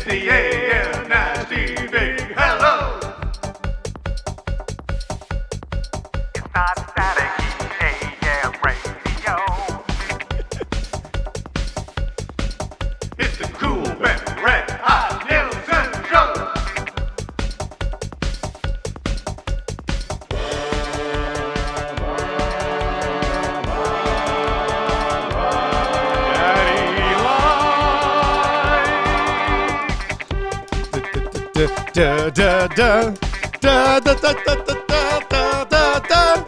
the AM Nasty Big Hello. It's not static AM radio. It's the cool and red hot Nielsen Show. Da da da da da da da da da da da.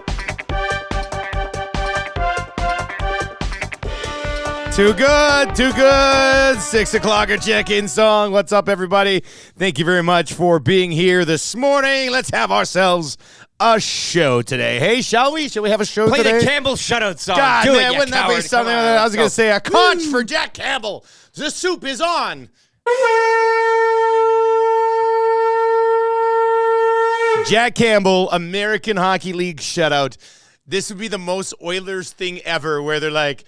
Too good, too good. 6 o'clocker check-in song. What's up, everybody? Thank you very much for being here this morning. Let's have ourselves a show today. Hey, shall we? Shall we have a show today? Play the Campbell shutout song. God, Do man, it, wouldn't that be something? I was going to say a conch for Jack Campbell. The soup is on. Jack Campbell, American Hockey League shutout. This would be the most Oilers thing ever where they're like,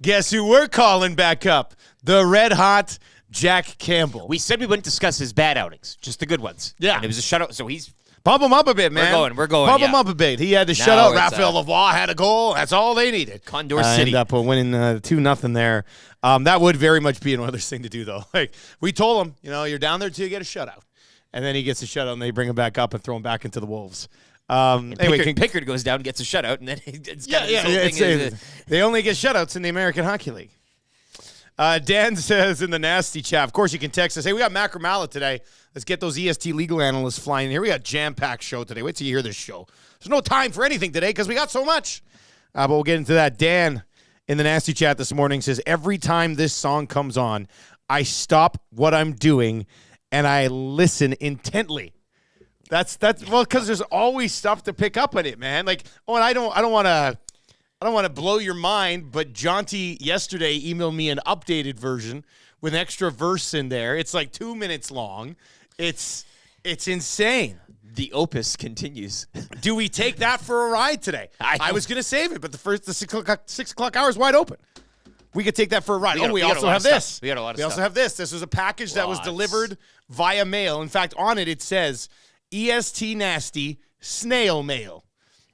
guess who we're calling back up? The red hot Jack Campbell. We said we wouldn't discuss his bad outings, just the good ones. Yeah. And it was a shutout, so he's... Pump him up a bit, man. We're going. Pump him up a bit. He had to shut out. Raphael Lavoie had a goal. That's all they needed. Condor City. Ended up winning 2-0 there. That would very much be an Oilers thing to do, though. Like, we told him, you're down there till you get a shutout. And then he gets a shutout, and they bring him back up and throw him back into the Wolves. Anyway, Pickard goes down, gets a shutout, and then it's they only get shutouts in the American Hockey League. Dan says in the nasty chat, of course you can text us, hey, we got Macramalla today. Let's get those EST legal analysts flying in here. We got a jam-packed show today. Wait till you hear this show. There's no time for anything today because we got so much. But we'll get into that. Dan in the nasty chat this morning says, every time this song comes on, I stop what I'm doing and I listen intently. That's well, because there's always stuff to pick up on it, man. Like, and I don't want to blow your mind, but Jonty yesterday emailed me an updated version with an extra verse in there. It's like 2 minutes long. It's insane. The opus continues. Do we take that for a ride today? I was going to save it, but the 6 o'clock hour is wide open. We could take that for a ride. We also have this. We got a lot of stuff. We also have this. This was a package that was delivered via mail. In fact, on it says EST Nasty Snail Mail.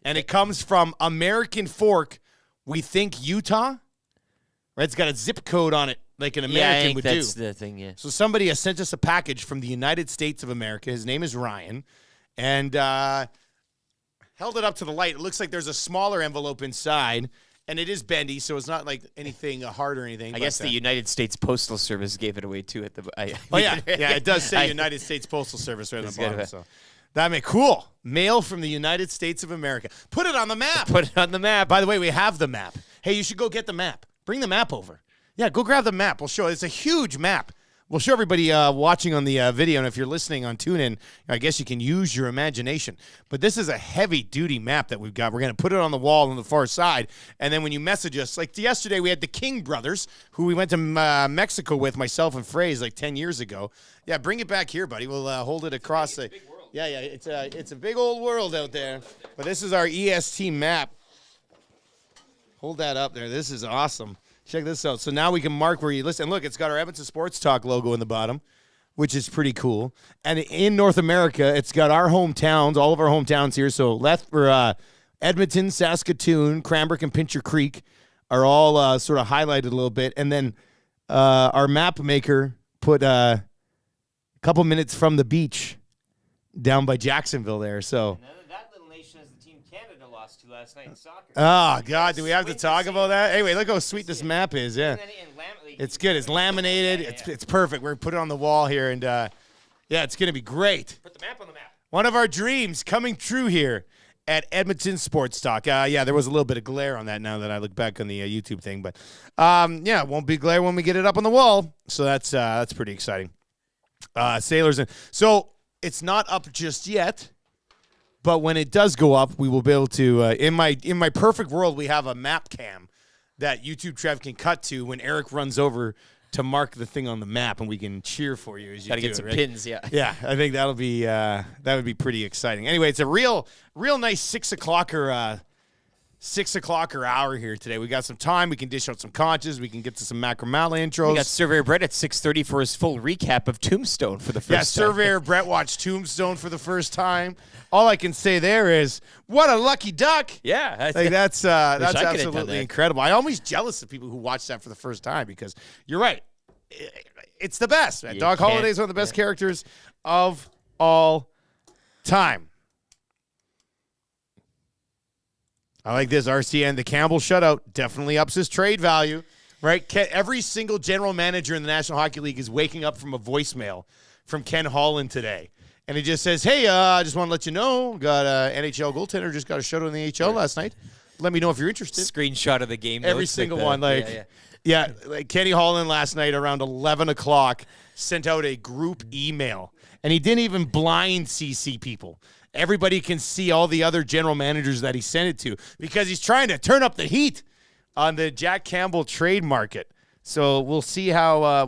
And it comes from American Fork, we think Utah. Right? It's got a zip code on it like an American would do. That's the thing, yeah. So somebody has sent us a package from the United States of America. His name is Ryan. And held it up to the light. It looks like there's a smaller envelope inside. And it is bendy, so it's not like anything hard or anything. I guess the United States Postal Service gave it away, too. Yeah, it does say United States Postal Service right on the bottom. So. Cool. Mail from the United States of America. Put it on the map. Put it on the map. By the way, we have the map. Hey, you should go get the map. Bring the map over. Yeah, go grab the map. We'll show. It's a huge map. We'll show everybody watching on the video, and if you're listening on TuneIn, I guess you can use your imagination. But this is a heavy-duty map that we've got. We're going to put it on the wall on the far side, and then when you message us, like yesterday we had the King brothers, who we went to Mexico with, myself and Fraze, like 10 years ago. Yeah, bring it back here, buddy. We'll hold it across the... Yeah, it's a big old world out there. But this is our EST map. Hold that up there. This is awesome. Check this out. So now we can mark where you listen. Look, it's got our Edmonton Sports Talk logo in the bottom, which is pretty cool. And in North America, it's got our hometowns, all of our hometowns here. So Edmonton, Saskatoon, Cranbrook, and Pincher Creek are all sort of highlighted a little bit. And then our map maker put a couple minutes from the beach down by Jacksonville there. So that little nation is the team Canada lost to last night in soccer. Oh, God, do we have to talk about that? Anyway, look how sweet this map is, yeah. It's good. It's laminated. It's perfect. We're going to put it on the wall here, and, it's going to be great. Put the map on the map. One of our dreams coming true here at Edmonton Sports Talk. There was a little bit of glare on that now that I look back on the YouTube thing, but, it won't be glare when we get it up on the wall, so that's pretty exciting. Sailors, so it's not up just yet. But when it does go up, we will be able to, in my perfect world, we have a map cam that YouTube Trev can cut to when Eric runs over to mark the thing on the map, and we can cheer for you as you Gotta do get some right? pins, yeah. Yeah, I think that would be pretty exciting. Anyway, it's a real nice 6 o'clocker 6 o'clocker hour here today. We got some time. We can dish out some conches. We can get to some Macramalla intros. We got Surveyor Brett at 6:30 for his full recap of Tombstone for the first time. Surveyor Brett watched Tombstone for the first time. All I can say there is, what a lucky duck. Yeah. Like that's absolutely that. incredible. I'm always jealous of people who watch that for the first time because you're right. It's the best. Man. Doc Holliday is one of the best characters of all time. I like this. RCN, the Campbell shutout definitely ups his trade value, right? Every single general manager in the National Hockey League is waking up from a voicemail from Ken Holland today. And it just says, hey, I just want to let you know, got an NHL goaltender, just got a shutout in the AHL last night. Let me know if you're interested. Screenshot of the game. Every single one. Like Kenny Holland last night around 11 o'clock sent out a group email. And he didn't even blind CC people. Everybody can see all the other general managers that he sent it to because he's trying to turn up the heat on the Jack Campbell trade market. So we'll see how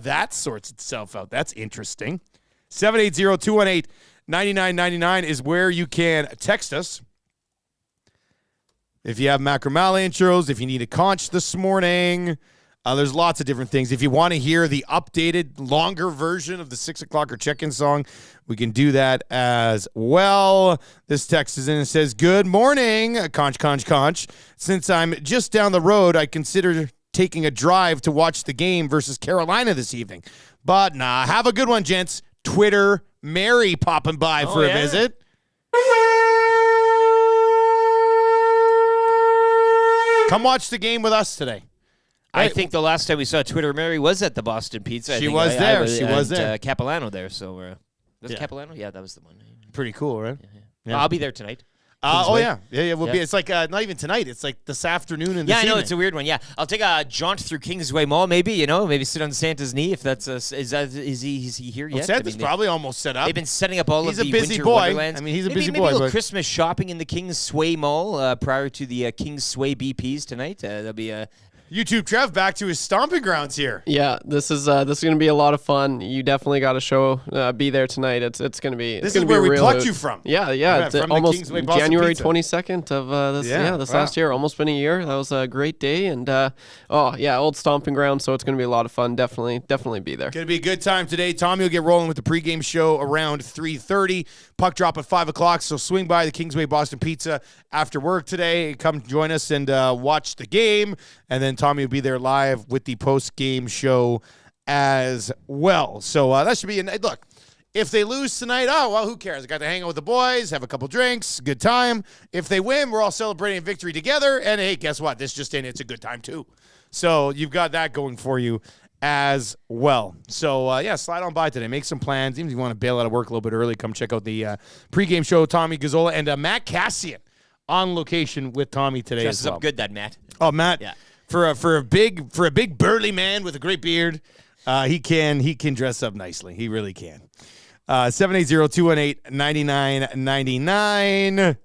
that sorts itself out. That's interesting. 780-218-9999 is where you can text us. If you have Macramalla intros, if you need a conch this morning, there's lots of different things. If you want to hear the updated, longer version of the 6 o'clocker check-in song, we can do that as well. This text is in and says, good morning, conch. Since I'm just down the road, I consider taking a drive to watch the game versus Carolina this evening. But nah, have a good one, gents. Twitter Mary popping by for a visit. Come watch the game with us today. I think the last time we saw Twitter Mary was at the Boston Pizza. She was there. She was there. Capilano there. So was it Capilano? Yeah, that was the one. Pretty cool, right? Yeah. I'll be there tonight. Yeah. We'll be. It's like not even tonight. It's like this afternoon and this I know evening. it's a weird one. Yeah, I'll take a jaunt through Kingsway Mall. Maybe maybe sit on Santa's knee if that's is he here yet? Santa's probably almost set up. They've been setting up all of the busy winter boy. wonderlands. I mean, he's a maybe, busy maybe boy. a little Christmas shopping in the Kingsway Mall prior to the Kingsway BPs tonight. There'll be a. YouTube Trev back to his stomping grounds here. Yeah, this is going to be a lot of fun. You definitely got to be there tonight. It's going to be. This is where we plucked you from. Yeah. It's from almost Kingsway Boston January Pizza. 22nd of this last year. Almost been a year. That was a great day, and old stomping ground. So it's going to be a lot of fun. Definitely be there. Going to be a good time today. Tommy will get rolling with the pregame show around 3:30. Puck drop at 5 o'clock. So swing by the Kingsway Boston Pizza after work today. Come join us and watch the game, and then Tommy will be there live with the post-game show as well. So that should be look, if they lose tonight, who cares? I got to hang out with the boys, have a couple drinks, good time. If they win, we're all celebrating victory together. And hey, guess what? This just in, it's a good time too. So you've got that going for you as well. So slide on by today. Make some plans. Even if you want to bail out of work a little bit early, come check out the pregame show. Tommy Gazzola and Matt Cassian on location with Tommy today Dresses as well. up good, that Matt. Oh, Matt. Yeah. For a big burly man with a great beard, he can dress up nicely. He really can. 780-218-9999.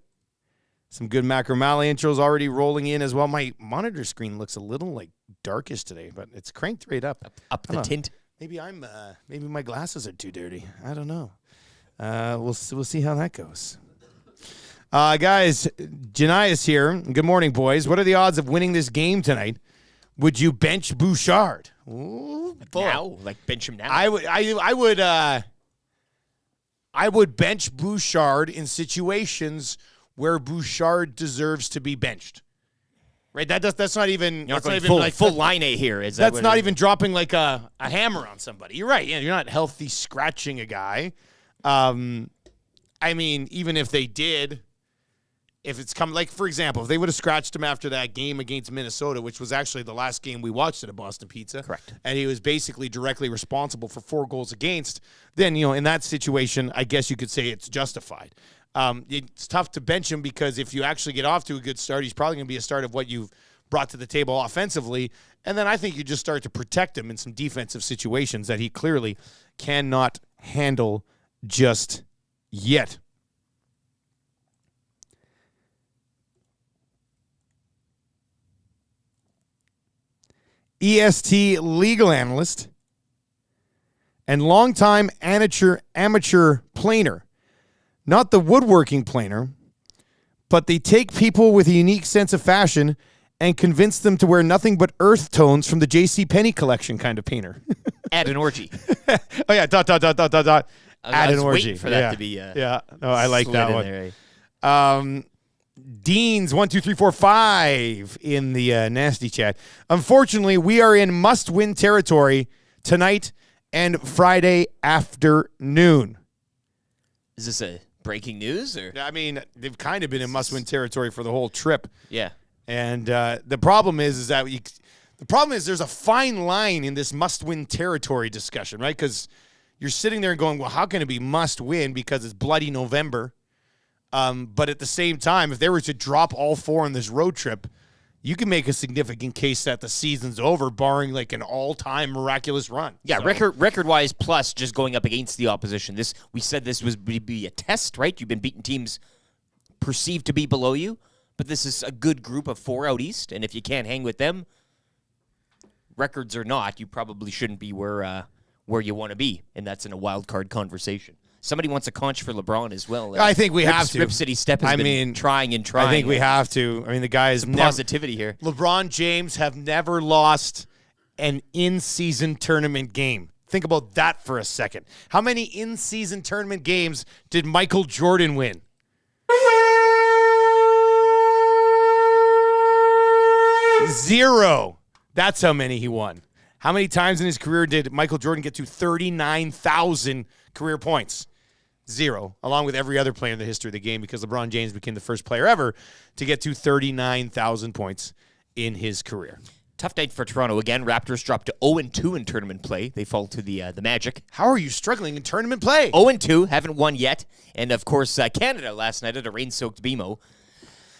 Some good Macramalla intros already rolling in as well. My monitor screen looks a little darkish today, but it's cranked right up. Up the tint. Maybe maybe my glasses are too dirty. I don't know. We'll see how that goes. Guys, Janias here. Good morning, boys. What are the odds of winning this game tonight? Would you bench Bouchard? Ooh, Now? Bench him now? I would bench Bouchard in situations where Bouchard deserves to be benched. Right? That's not even. You're that's not not going even full line A here. That's not even dropping a hammer on somebody. You're right. Yeah, you're not healthy scratching a guy. I mean, even if they did. If it's come, for example, if they would have scratched him after that game against Minnesota, which was actually the last game we watched at a Boston Pizza. Correct. And he was basically directly responsible for 4 goals against, then, in that situation, I guess you could say it's justified. It's tough to bench him because if you actually get off to a good start, he's probably going to be a start of what you've brought to the table offensively. And then I think you just start to protect him in some defensive situations that he clearly cannot handle just yet. EST legal analyst and longtime amateur planer. Not the woodworking planer, but they take people with a unique sense of fashion and convince them to wear nothing but earth tones from the J.C. Penney collection kind of painter. Add an orgy. Oh, yeah, ... Add an orgy. Waiting for that to be. Yeah. No, I like slid that in one. there, eh? Dean's 1, 2, 3, 4, 5 in the nasty chat. Unfortunately, we are in must-win territory tonight and Friday afternoon. Is this a breaking news or? I mean, they've kind of been in must-win territory for the whole trip. Yeah. And the problem is that there's a fine line in this must-win territory discussion, right? Because you're sitting there going, well, how can it be must-win because it's bloody November? But at the same time, if they were to drop all 4 on this road trip, you can make a significant case that the season's over, barring like an all-time miraculous run. Yeah, So- record-wise, plus just going up against the opposition. We said this would be a test, right? You've been beating teams perceived to be below you, but this is a good group of 4 out east, and if you can't hang with them, records or not, you probably shouldn't be where you want to be, and that's in a wild card conversation. Somebody wants a conch for LeBron as well. I think we have to. Rip City Step has been trying and trying. I think we have to. I mean, the guy is positivity here. LeBron James have never lost an in-season tournament game. Think about that for a second. How many in-season tournament games did Michael Jordan win? Zero. That's how many he won. How many times in his career did Michael Jordan get to 39,000 career points? Zero, along with every other player in the history of the game, because LeBron James became the first player ever to get to 39,000 points in his career. Tough night for Toronto. Again, Raptors dropped to 0-2 in tournament play. They fall to the Magic. How are you struggling in tournament play? 0-2, haven't won yet. And, of course, Canada last night at a rain-soaked BMO.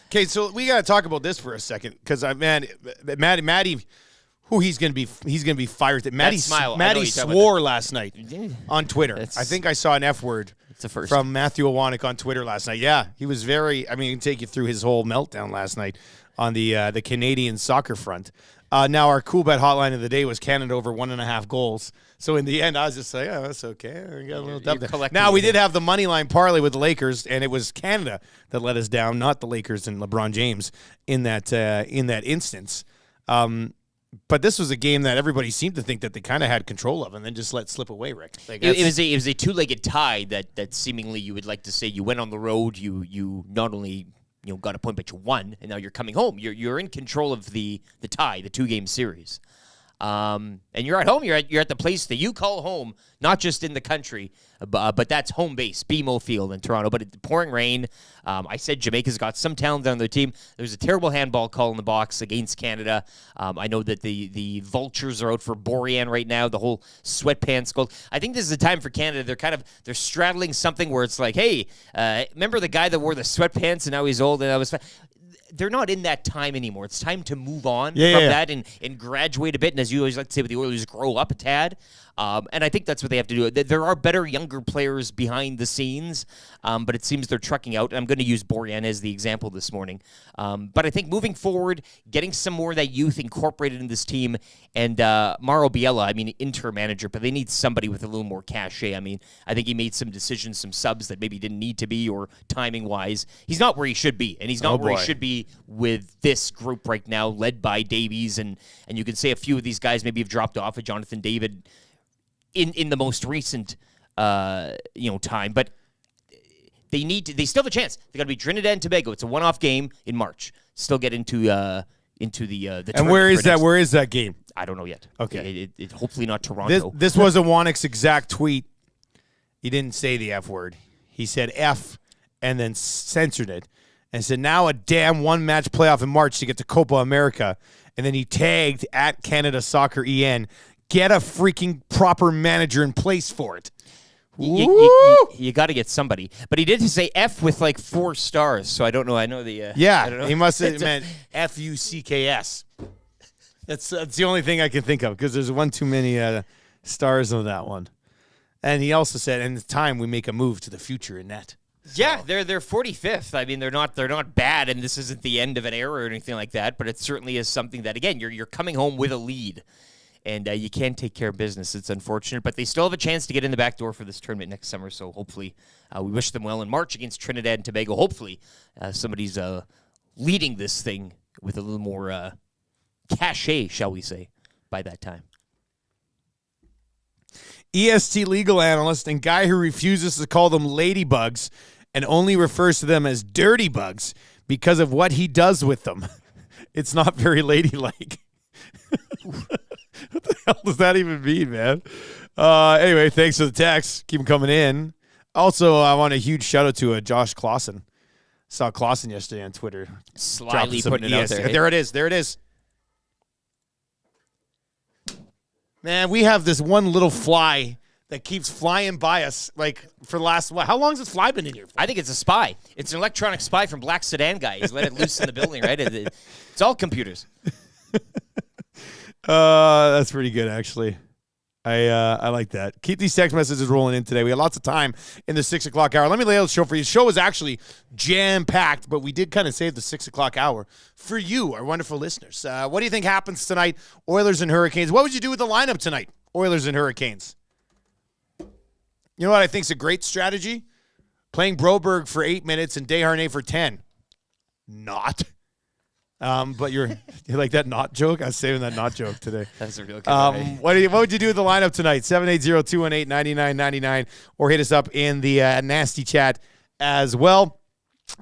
Okay, so we got to talk about this for a second, because, Maddie, he's going to be fired. Maddie swore last night on Twitter. I think I saw an F word. It's a first. From Matthew Iwanek on Twitter last night. Yeah, he was very, I mean, he can take you through his whole meltdown last night on the Canadian soccer front. Now, our cool bet hotline of the day was Canada over 1.5 goals. So in the end, I was just like, oh, that's okay. We got a little dub there. Now, we did have the money line parlay with the Lakers, and it was Canada that let us down, not the Lakers and LeBron James in that instance. But this was a game that everybody seemed to think that they kind of had control of and then just let slip away, Rick. Like, it was a two-legged tie that seemingly you would like to say you went on the road, you not only got a point, but you won, and now you're coming home. You're in control of the tie, the 2-game series. And you're at home. You're at the place that you call home, not just in the country, but that's home base, BMO Field in Toronto. But it's pouring rain. I said Jamaica's got some talent on their team. There's a terrible handball call in the box against Canada. I know that the Vultures are out for Borean right now. The whole sweatpants goal. I think this is the time for Canada. They're straddling something where it's like, hey, remember the guy that wore the sweatpants and now he's old and I was. They're not in that time anymore. It's time to move on from that and graduate a bit. And as you always like to say with the Oilers, grow up a tad. And I think that's what they have to do. There are better younger players behind the scenes, but it seems they're trucking out. And I'm going to use Borean as the example this morning. But I think moving forward, getting some more of that youth incorporated in this team, and Mauro Biella, I mean, interim manager, but they need somebody with a little more cachet. I mean, I think he made some decisions, some subs that maybe didn't need to be, or timing-wise. He's not where he should be, and he's not where he should be with this group right now, led by Davies, and you can say a few of these guys maybe have dropped off of Jonathan David in the most recent time, but they still have a chance. They got to be Trinidad and Tobago. It's a one-off game in March. Still get into the and where is that? Where is that game? I don't know yet. Okay, it hopefully not Toronto. This was Iwanek's exact tweet. He didn't say the F word. He said F and then censored it and said, now a damn one-match playoff in March to get to Copa America. And then he tagged at Canada Soccer EN. Get a freaking proper manager in place for it. You got to get somebody. But he did say F with like 4 stars, so I don't know. I know the... I don't know. He must have meant Fucks. That's the only thing I can think of, because there's one too many stars on that one. And he also said, in time we make a move to the future in net. So. Yeah, they're 45th. I mean, they're not bad, and this isn't the end of an era or anything like that. But it certainly is something that, again, you're coming home with a lead, and you can take care of business. It's unfortunate, but they still have a chance to get in the back door for this tournament next summer, so hopefully we wish them well in March against Trinidad and Tobago. Hopefully somebody's leading this thing with a little more cachet, shall we say, by that time. EST legal analyst and guy who refuses to call them ladybugs and only refers to them as dirty bugs because of what he does with them. It's not very ladylike. What the hell does that even mean, man? Anyway, thanks for the text. Keep them coming in. Also, I want a huge shout out to Josh Clausen. Saw Clausen yesterday on Twitter. Slyly putting it out there. There it is. There it is. Man, we have this one little fly that keeps flying by us, like, for the last, how long has this fly been in here for? I think it's a spy. It's an electronic spy from Black Sedan guy. He's let it loose in the building, right? It's all computers. That's pretty good, actually. I like that. Keep these text messages rolling in today. We have lots of time in the 6 o'clock hour. Let me lay out the show for you. The show is actually jam-packed, but we did kind of save the 6 o'clock hour for you, our wonderful listeners. What do you think happens tonight? Oilers and Hurricanes. What would you do with the lineup tonight? Oilers and Hurricanes. You know what I think is a great strategy? Playing Broberg for 8 minutes and Desharnais for 10. Not. But you like that not joke? I was saving that not joke today. That's a real good one. What would you do with the lineup tonight? 780-218-9999 or hit us up in the nasty chat as well.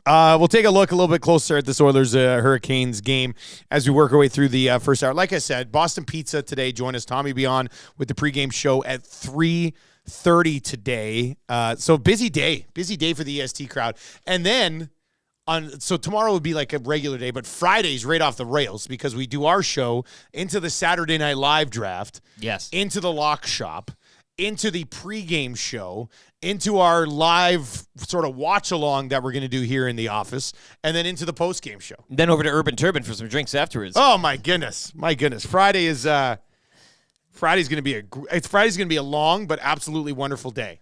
We'll take a look a little bit closer at this Oilers Hurricanes game as we work our way through the first hour. Like I said, Boston Pizza today. Join us. Tommy be on with the pregame show at 3:30 today. So busy day for the EST crowd. And then so tomorrow would be like a regular day, but Friday's right off the rails because we do our show into the Saturday Night Live draft. Yes. Into the lock shop, into the pregame show, into our live sort of watch along that we're going to do here in the office, and then into the postgame show. Then over to Urban Turban for some drinks afterwards. Oh my goodness. Friday is Friday's going to be a long but absolutely wonderful day.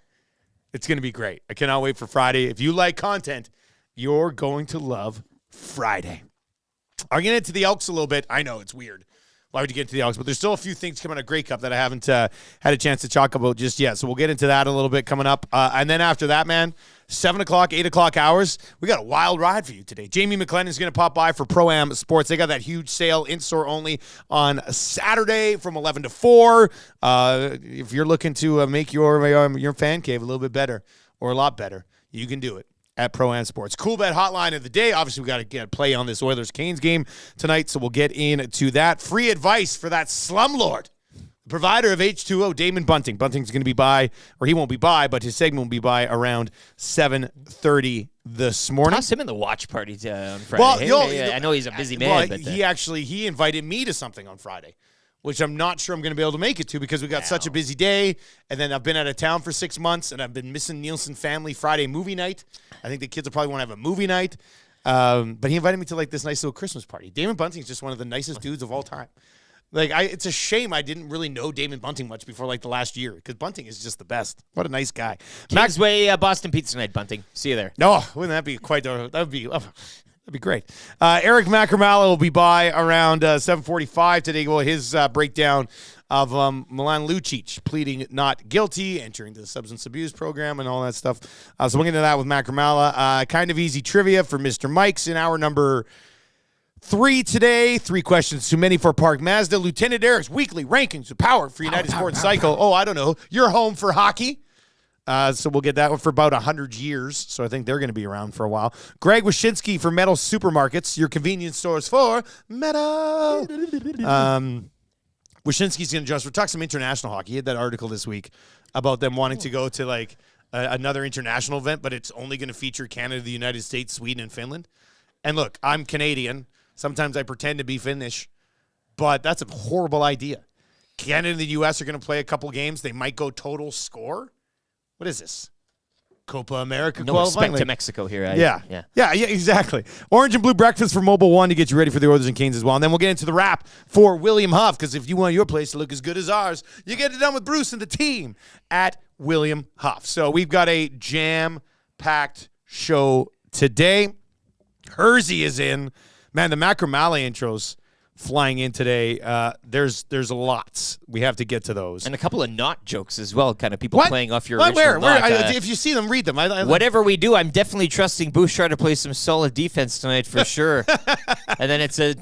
It's going to be great. I cannot wait for Friday. If you like content, you're going to love Friday. I'm going to get into the Elks a little bit. I know, it's weird. Why would you get into the Elks? But there's still a few things coming out of Grey Cup that I haven't had a chance to talk about just yet. So we'll get into that a little bit coming up. And then after that, man, 7 o'clock, 8 o'clock hours, we got a wild ride for you today. Jamie McLennan is going to pop by for Pro-Am Sports. They got that huge sale, in-store only, on Saturday from 11 to 4. If you're looking to make your fan cave a little bit better or a lot better, you can do it at Pro-Am Sports. Cool bet hotline of the day. Obviously, we got to get a play on this Oilers-Canes game tonight, so we'll get into that. Free advice for that slumlord, the provider of H2O, Damon Bunting. Bunting's going to be by, or he won't be by, but his segment will be by around 7:30 this morning. Toss him in the watch party on Friday. Well, I know he's a busy man. But he invited me to something on Friday, which I'm not sure I'm going to be able to make it to because we got such a busy day, and then I've been out of town for 6 months, and I've been missing Nielsen family Friday movie night. I think the kids will probably want to have a movie night, but he invited me to like this nice little Christmas party. Damon Bunting's just one of the nicest dudes of all time. Like, it's a shame I didn't really know Damon Bunting much before like the last year because Bunting is just the best. What a nice guy. Kingsway Boston Pizza Night, Bunting. See you there. No, wouldn't that be quite? That would be. That'd be great. Eric Macramalla will be by around 7:45 today. Well, his breakdown of Milan Lucic pleading not guilty, entering the substance abuse program, and all that stuff. So we'll get into that with Macramalla. Kind of easy trivia for Mr. Mike's in hour number 3 today. 3 questions too many for Park Mazda. Lieutenant Eric's weekly rankings of power for United Sports Cycle. Oh, I don't know. You're home for hockey. So we'll get that one for about 100 years. So I think they're going to be around for a while. Greg Wyshynski for Metal Supermarkets, your convenience stores for metal. Wyshynski's going to we're talking some international hockey. He had that article this week about them wanting to go to like another international event, but it's only going to feature Canada, the United States, Sweden, and Finland. And look, I'm Canadian. Sometimes I pretend to be Finnish, but that's a horrible idea. Canada and the U.S. are going to play a couple games. They might go total score. What is this? Copa America no qualifying? respect to Mexico here. Yeah, exactly. Orange and Blue Breakfast for Mobile One to get you ready for the Oilers and Canes as well. And then we'll get into the wrap for William Huff, because if you want your place to look as good as ours, you get it done with Bruce and the team at William Huff. So we've got a jam-packed show today. Hersey is in. Man, the Macramalla intros, flying in today. There's lots. We have to get to those. And a couple of not jokes as well, kind of people playing off your What? original Where? not, If you see them, read them. whatever we do, I'm definitely trusting Bouchard to play some solid defense tonight for sure. And then it's a ...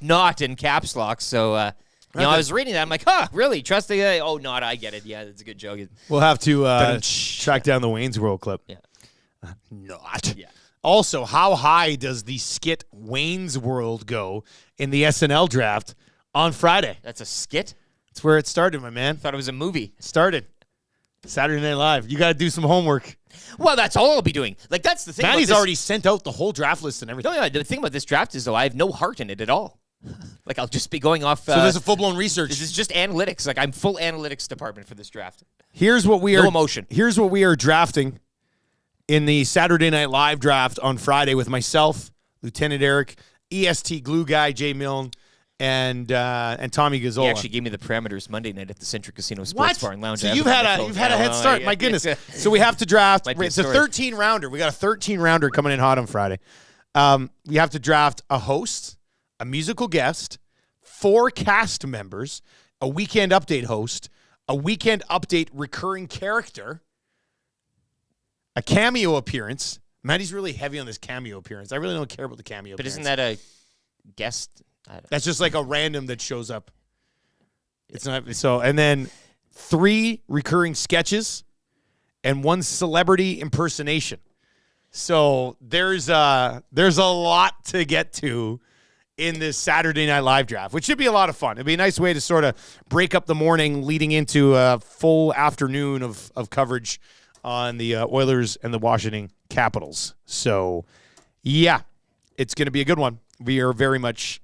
not in caps lock. So, I was reading that. I'm like, really? Trusting that? Oh, not. I get it. Yeah, that's a good joke. We'll have to track down the Wayne's World clip. Yeah. Not. Yeah. Also, how high does the skit Wayne's World go in the SNL draft on Friday? That's a skit? That's where it started, my man. Thought it was a movie. It started. Saturday Night Live. You got to do some homework. Well, that's all I'll be doing. Like, that's the thing. Maddie's already sent out the whole draft list and everything. No, the thing about this draft is, though, I have no heart in it at all. Like, I'll just be going off. So there's a full-blown research. This is just analytics. Like, I'm full analytics department for this draft. Here's what we are. No emotion. Here's what we are drafting in the Saturday Night Live draft on Friday with myself, Lieutenant Eric, EST Glue Guy, Jay Milne, and Tommy Gazzola. He actually gave me the parameters Monday night at the Centric Casino Sports Bar and Lounge. So you've had a head start. My goodness. So we have to draft. It's a 13-rounder. We got a 13-rounder coming in hot on Friday. We have to draft a host, a musical guest, 4 cast members, a Weekend Update host, a Weekend Update recurring character, a cameo appearance. Maddie's really heavy on this cameo appearance. I really don't care about the cameo But appearance. isn't that a guest? That's just like a random that shows up. It's not so. And then 3 recurring sketches and 1 celebrity impersonation. So there's a lot to get to in this Saturday Night Live draft, which should be a lot of fun. It'd be a nice way to sort of break up the morning leading into a full afternoon of coverage on the Oilers and the Washington Capitals. So, yeah, it's going to be a good one. We are very much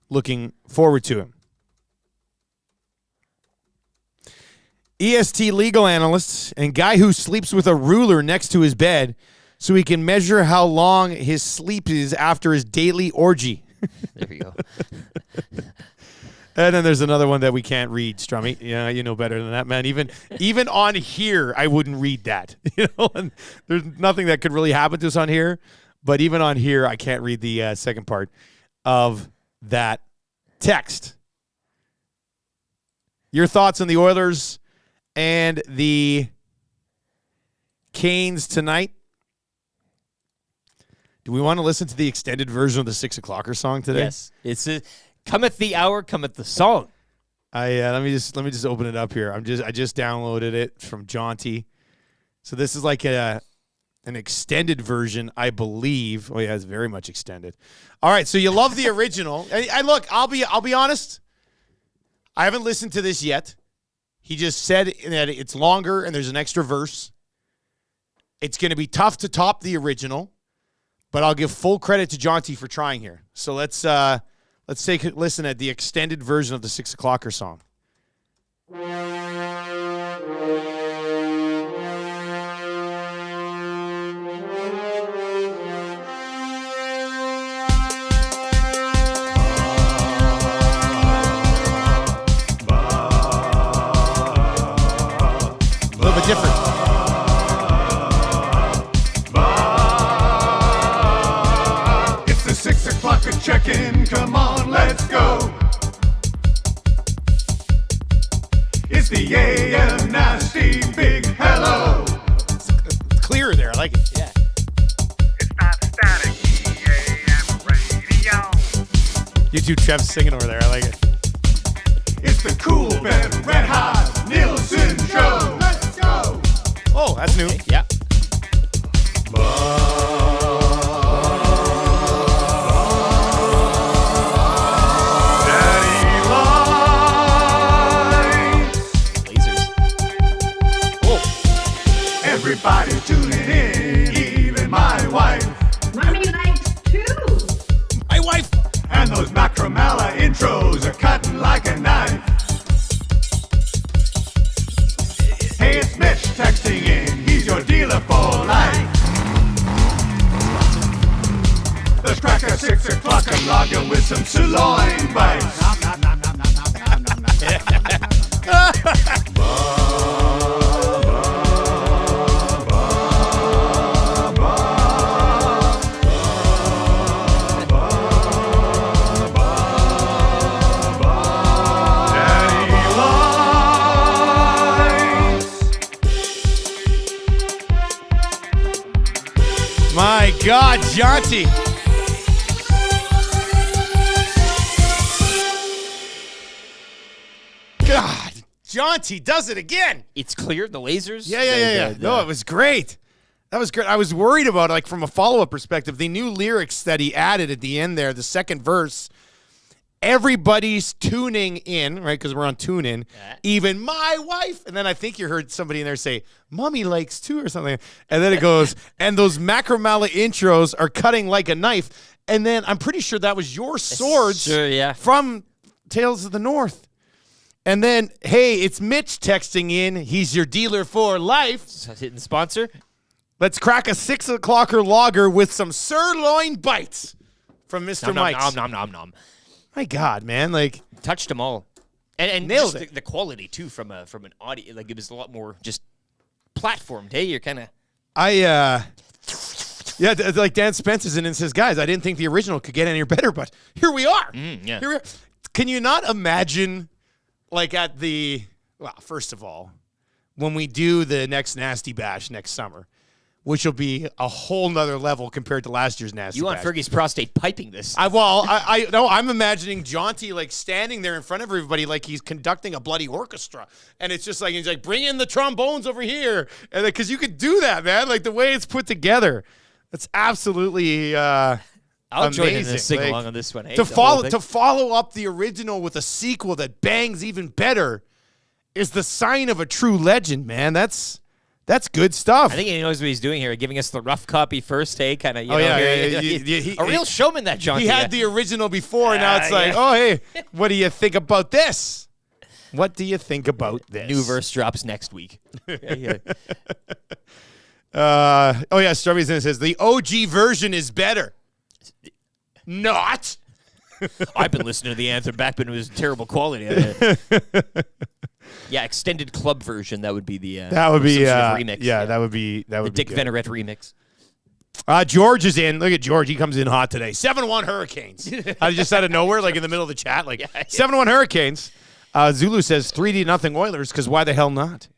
looking forward to him. EST legal analyst and guy who sleeps with a ruler next to his bed so he can measure how long his sleep is after his daily orgy. There we go. And then there's another one that we can't read, Strummy. Yeah, you know better than that, man. Even on here, I wouldn't read that. And there's nothing that could really happen to us on here. But even on here, I can't read the second part of that text. Your thoughts on the Oilers and the Canes tonight? Do we want to listen to the extended version of the 6 o'clocker song today? Yes. It's cometh the hour, cometh the song. Let me just open it up here. I just downloaded it from Jaunty. So this is like an extended version, I believe. Oh yeah, it's very much extended. All right, so you love the original. And look, I'll be honest. I haven't listened to this yet. He just said that it's longer and there's an extra verse. It's going to be tough to top the original, but I'll give full credit to Jaunty for trying here. So let's take a listen at the extended version of the 6 o'clocker song. A little bit different. It's the 6 o'clock check-in. Come on, let's go. It's the AM nasty big hello. It's clearer there. I like it. Yeah. It's not static AM radio. You two Trev's singing over there. I like it. It's the cool Ben Red Hot Nielsen show. Let's go. Oh, that's new. Yeah. Everybody tuning in, even my wife. Mommy likes too. My wife. And those Macramalla intros are cutting like a knife. Hey, it's Mitch texting in. He's your dealer for life. Let's crack a 6 o'clock and lager with some sirloin bites. God, Jaunty. God, Jaunty does it again. It's clear, the lasers. Yeah. No, it was great. That was great. I was worried about, like, from a follow-up perspective, the new lyrics that he added at the end there, the second verse. Everybody's tuning in, right? Because we're on TuneIn. Yeah. Even my wife. And then I think you heard somebody in there say, "Mommy likes too," or something. And then it goes, and those Macramalla intros are cutting like a knife. And then I'm pretty sure that was your swords from Tales of the North. And then, hey, it's Mitch texting in. He's your dealer for life. Hitting sponsor. Let's crack a 6 o'clocker lager with some sirloin bites from Mr. Mike's. Nom. My God, man, like touched them all, and nailed just the quality too from an audio. Like it was a lot more just platformed. Hey, you're kind of. Like Dan Spencer's in and says, guys, I didn't think the original could get any better, but here we are. Here we are. Can you not imagine, like first of all, when we do the next Nasty Bash next summer, which will be a whole nother level compared to last year's Nasty Bash. You want Fergie's prostate piping this. I'm imagining Jaunty like standing there in front of everybody like he's conducting a bloody orchestra. And it's just like, he's like, bring in the trombones over here. And because you could do that, man. Like the way it's put together. It's absolutely I'll amazing. Join in the sing-along on this one. Hey, to follow up the original with a sequel that bangs even better is the sign of a true legend, man. That's good stuff. I think he knows what he's doing here, giving us the rough copy first, hey, kind of. A real showman, that Jaunty. He had the original before, and now it's like, oh, hey, what do you think about this? What do you think about this? New verse drops next week. Stubby's in it says, the OG version is better. Not. I've been listening to the anthem back when it was terrible quality. Yeah, extended club version. That would be the remix. Yeah, that would be the Dick Venerette remix. George is in. Look at George. He comes in hot today. 7-1 Hurricanes. Just out of nowhere, like in the middle of the chat, like 7-1 Hurricanes. Zulu says 3-0 Oilers because why the hell not?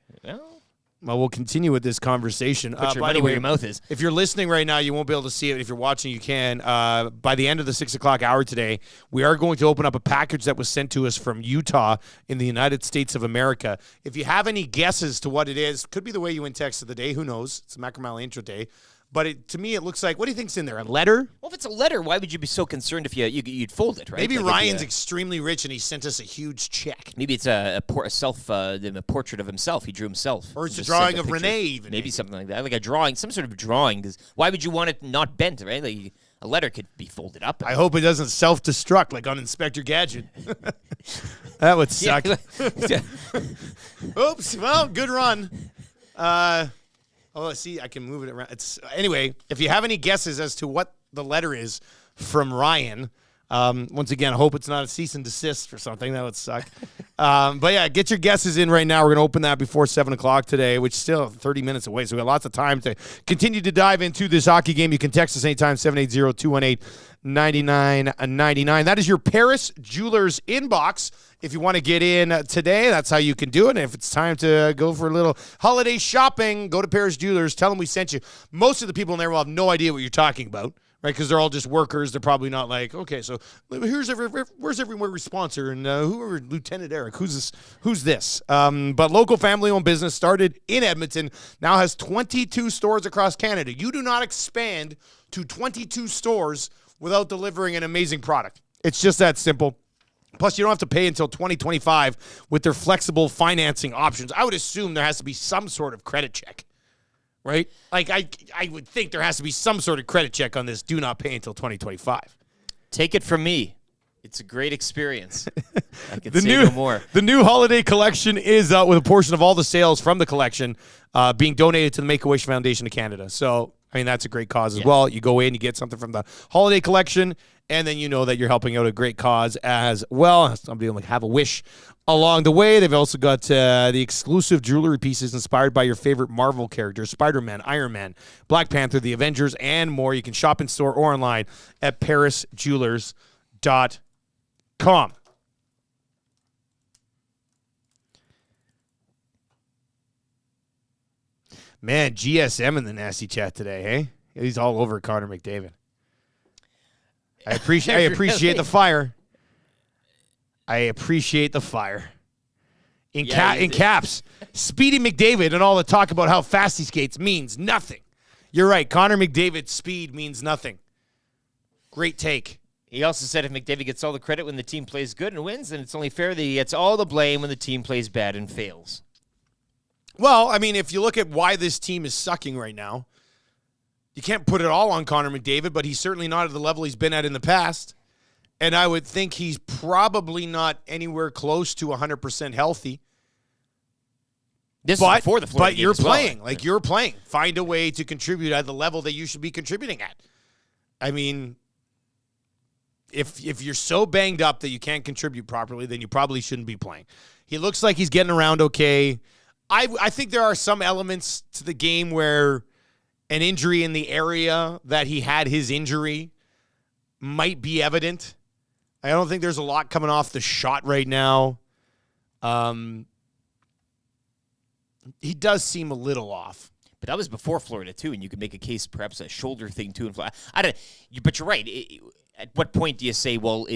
Well, we'll continue with this conversation. Put your money where your mouth is. If you're listening right now, you won't be able to see it. If you're watching, you can. By the end of the 6 o'clock hour today, we are going to open up a package that was sent to us from Utah in the United States of America. If you have any guesses to what it is, could be the way you win text of the day. Who knows? It's a Macramalla intro day. But to me, it looks like, what do you think's in there? A letter? Well, if it's a letter, why would you be so concerned if you'd fold it, right? Maybe like Ryan's extremely rich and he sent us a huge check. Maybe it's a portrait of himself. He drew himself. Or it's a drawing of Renee even. Maybe something like that. Like a drawing, some sort of drawing. Because why would you want it not bent, right? Like a letter could be folded up. I hope it doesn't self-destruct like on Inspector Gadget. That would suck. Oops. Well, good run. See, I can move it around. Anyway, if you have any guesses as to what the letter is from Ryan, once again, I hope it's not a cease and desist or something. That would suck. But yeah, get your guesses in right now. We're going to open that before 7 o'clock today, which is still 30 minutes away. So we got lots of time to continue to dive into this hockey game. You can text us anytime, 780-218-9999. That is your Paris Jewelers inbox. If you want to get in today, that's how you can do it. And if it's time to go for a little holiday shopping, go to Paris Jewelers. Tell them we sent you. Most of the people in there will have no idea what you're talking about, right? Because they're all just workers. They're probably not like, okay, so where's every sponsor and whoever Lieutenant Eric? Who's this? But local family-owned business started in Edmonton, now has 22 stores across Canada. You do not expand to 22 stores without delivering an amazing product. It's just that simple. Plus, you don't have to pay until 2025 with their flexible financing options. I would assume there has to be some sort of credit check, right? Like, I would think there has to be some sort of credit check on this. Do not pay until 2025. Take it from me. It's a great experience. I can say no more. The new holiday collection is out with a portion of all the sales from the collection being donated to the Make-A-Wish Foundation of Canada. So, I mean, that's a great cause as well. You go in, you get something from the holiday collection, and then you know that you're helping out a great cause as well. Somebody will have a wish along the way. They've also got the exclusive jewelry pieces inspired by your favorite Marvel characters, Spider-Man, Iron Man, Black Panther, the Avengers, and more. You can shop in store or online at parisjewelers.com. Man, GSM in the nasty chat today, hey? He's all over Connor McDavid. I appreciate the fire. I appreciate the fire. In caps, Speedy McDavid and all the talk about how fast he skates means nothing. You're right. Connor McDavid's speed means nothing. Great take. He also said if McDavid gets all the credit when the team plays good and wins, then it's only fair that he gets all the blame when the team plays bad and fails. Well, I mean, if you look at why this team is sucking right now, you can't put it all on Connor McDavid, but he's certainly not at the level he's been at in the past. And I would think he's probably not anywhere close to 100% healthy. This is before the Florida But game you're as well. playing. Like, you're playing. Find a way to contribute at the level that you should be contributing at. I mean, if you're so banged up that you can't contribute properly, then you probably shouldn't be playing. He looks like he's getting around okay. I think there are some elements to the game where an injury in the area that he had his injury might be evident. I don't think there's a lot coming off the shot right now. He does seem a little off. But that was before Florida, too, and you could make a case perhaps a shoulder thing, too. But you're right. At what point do you say, well,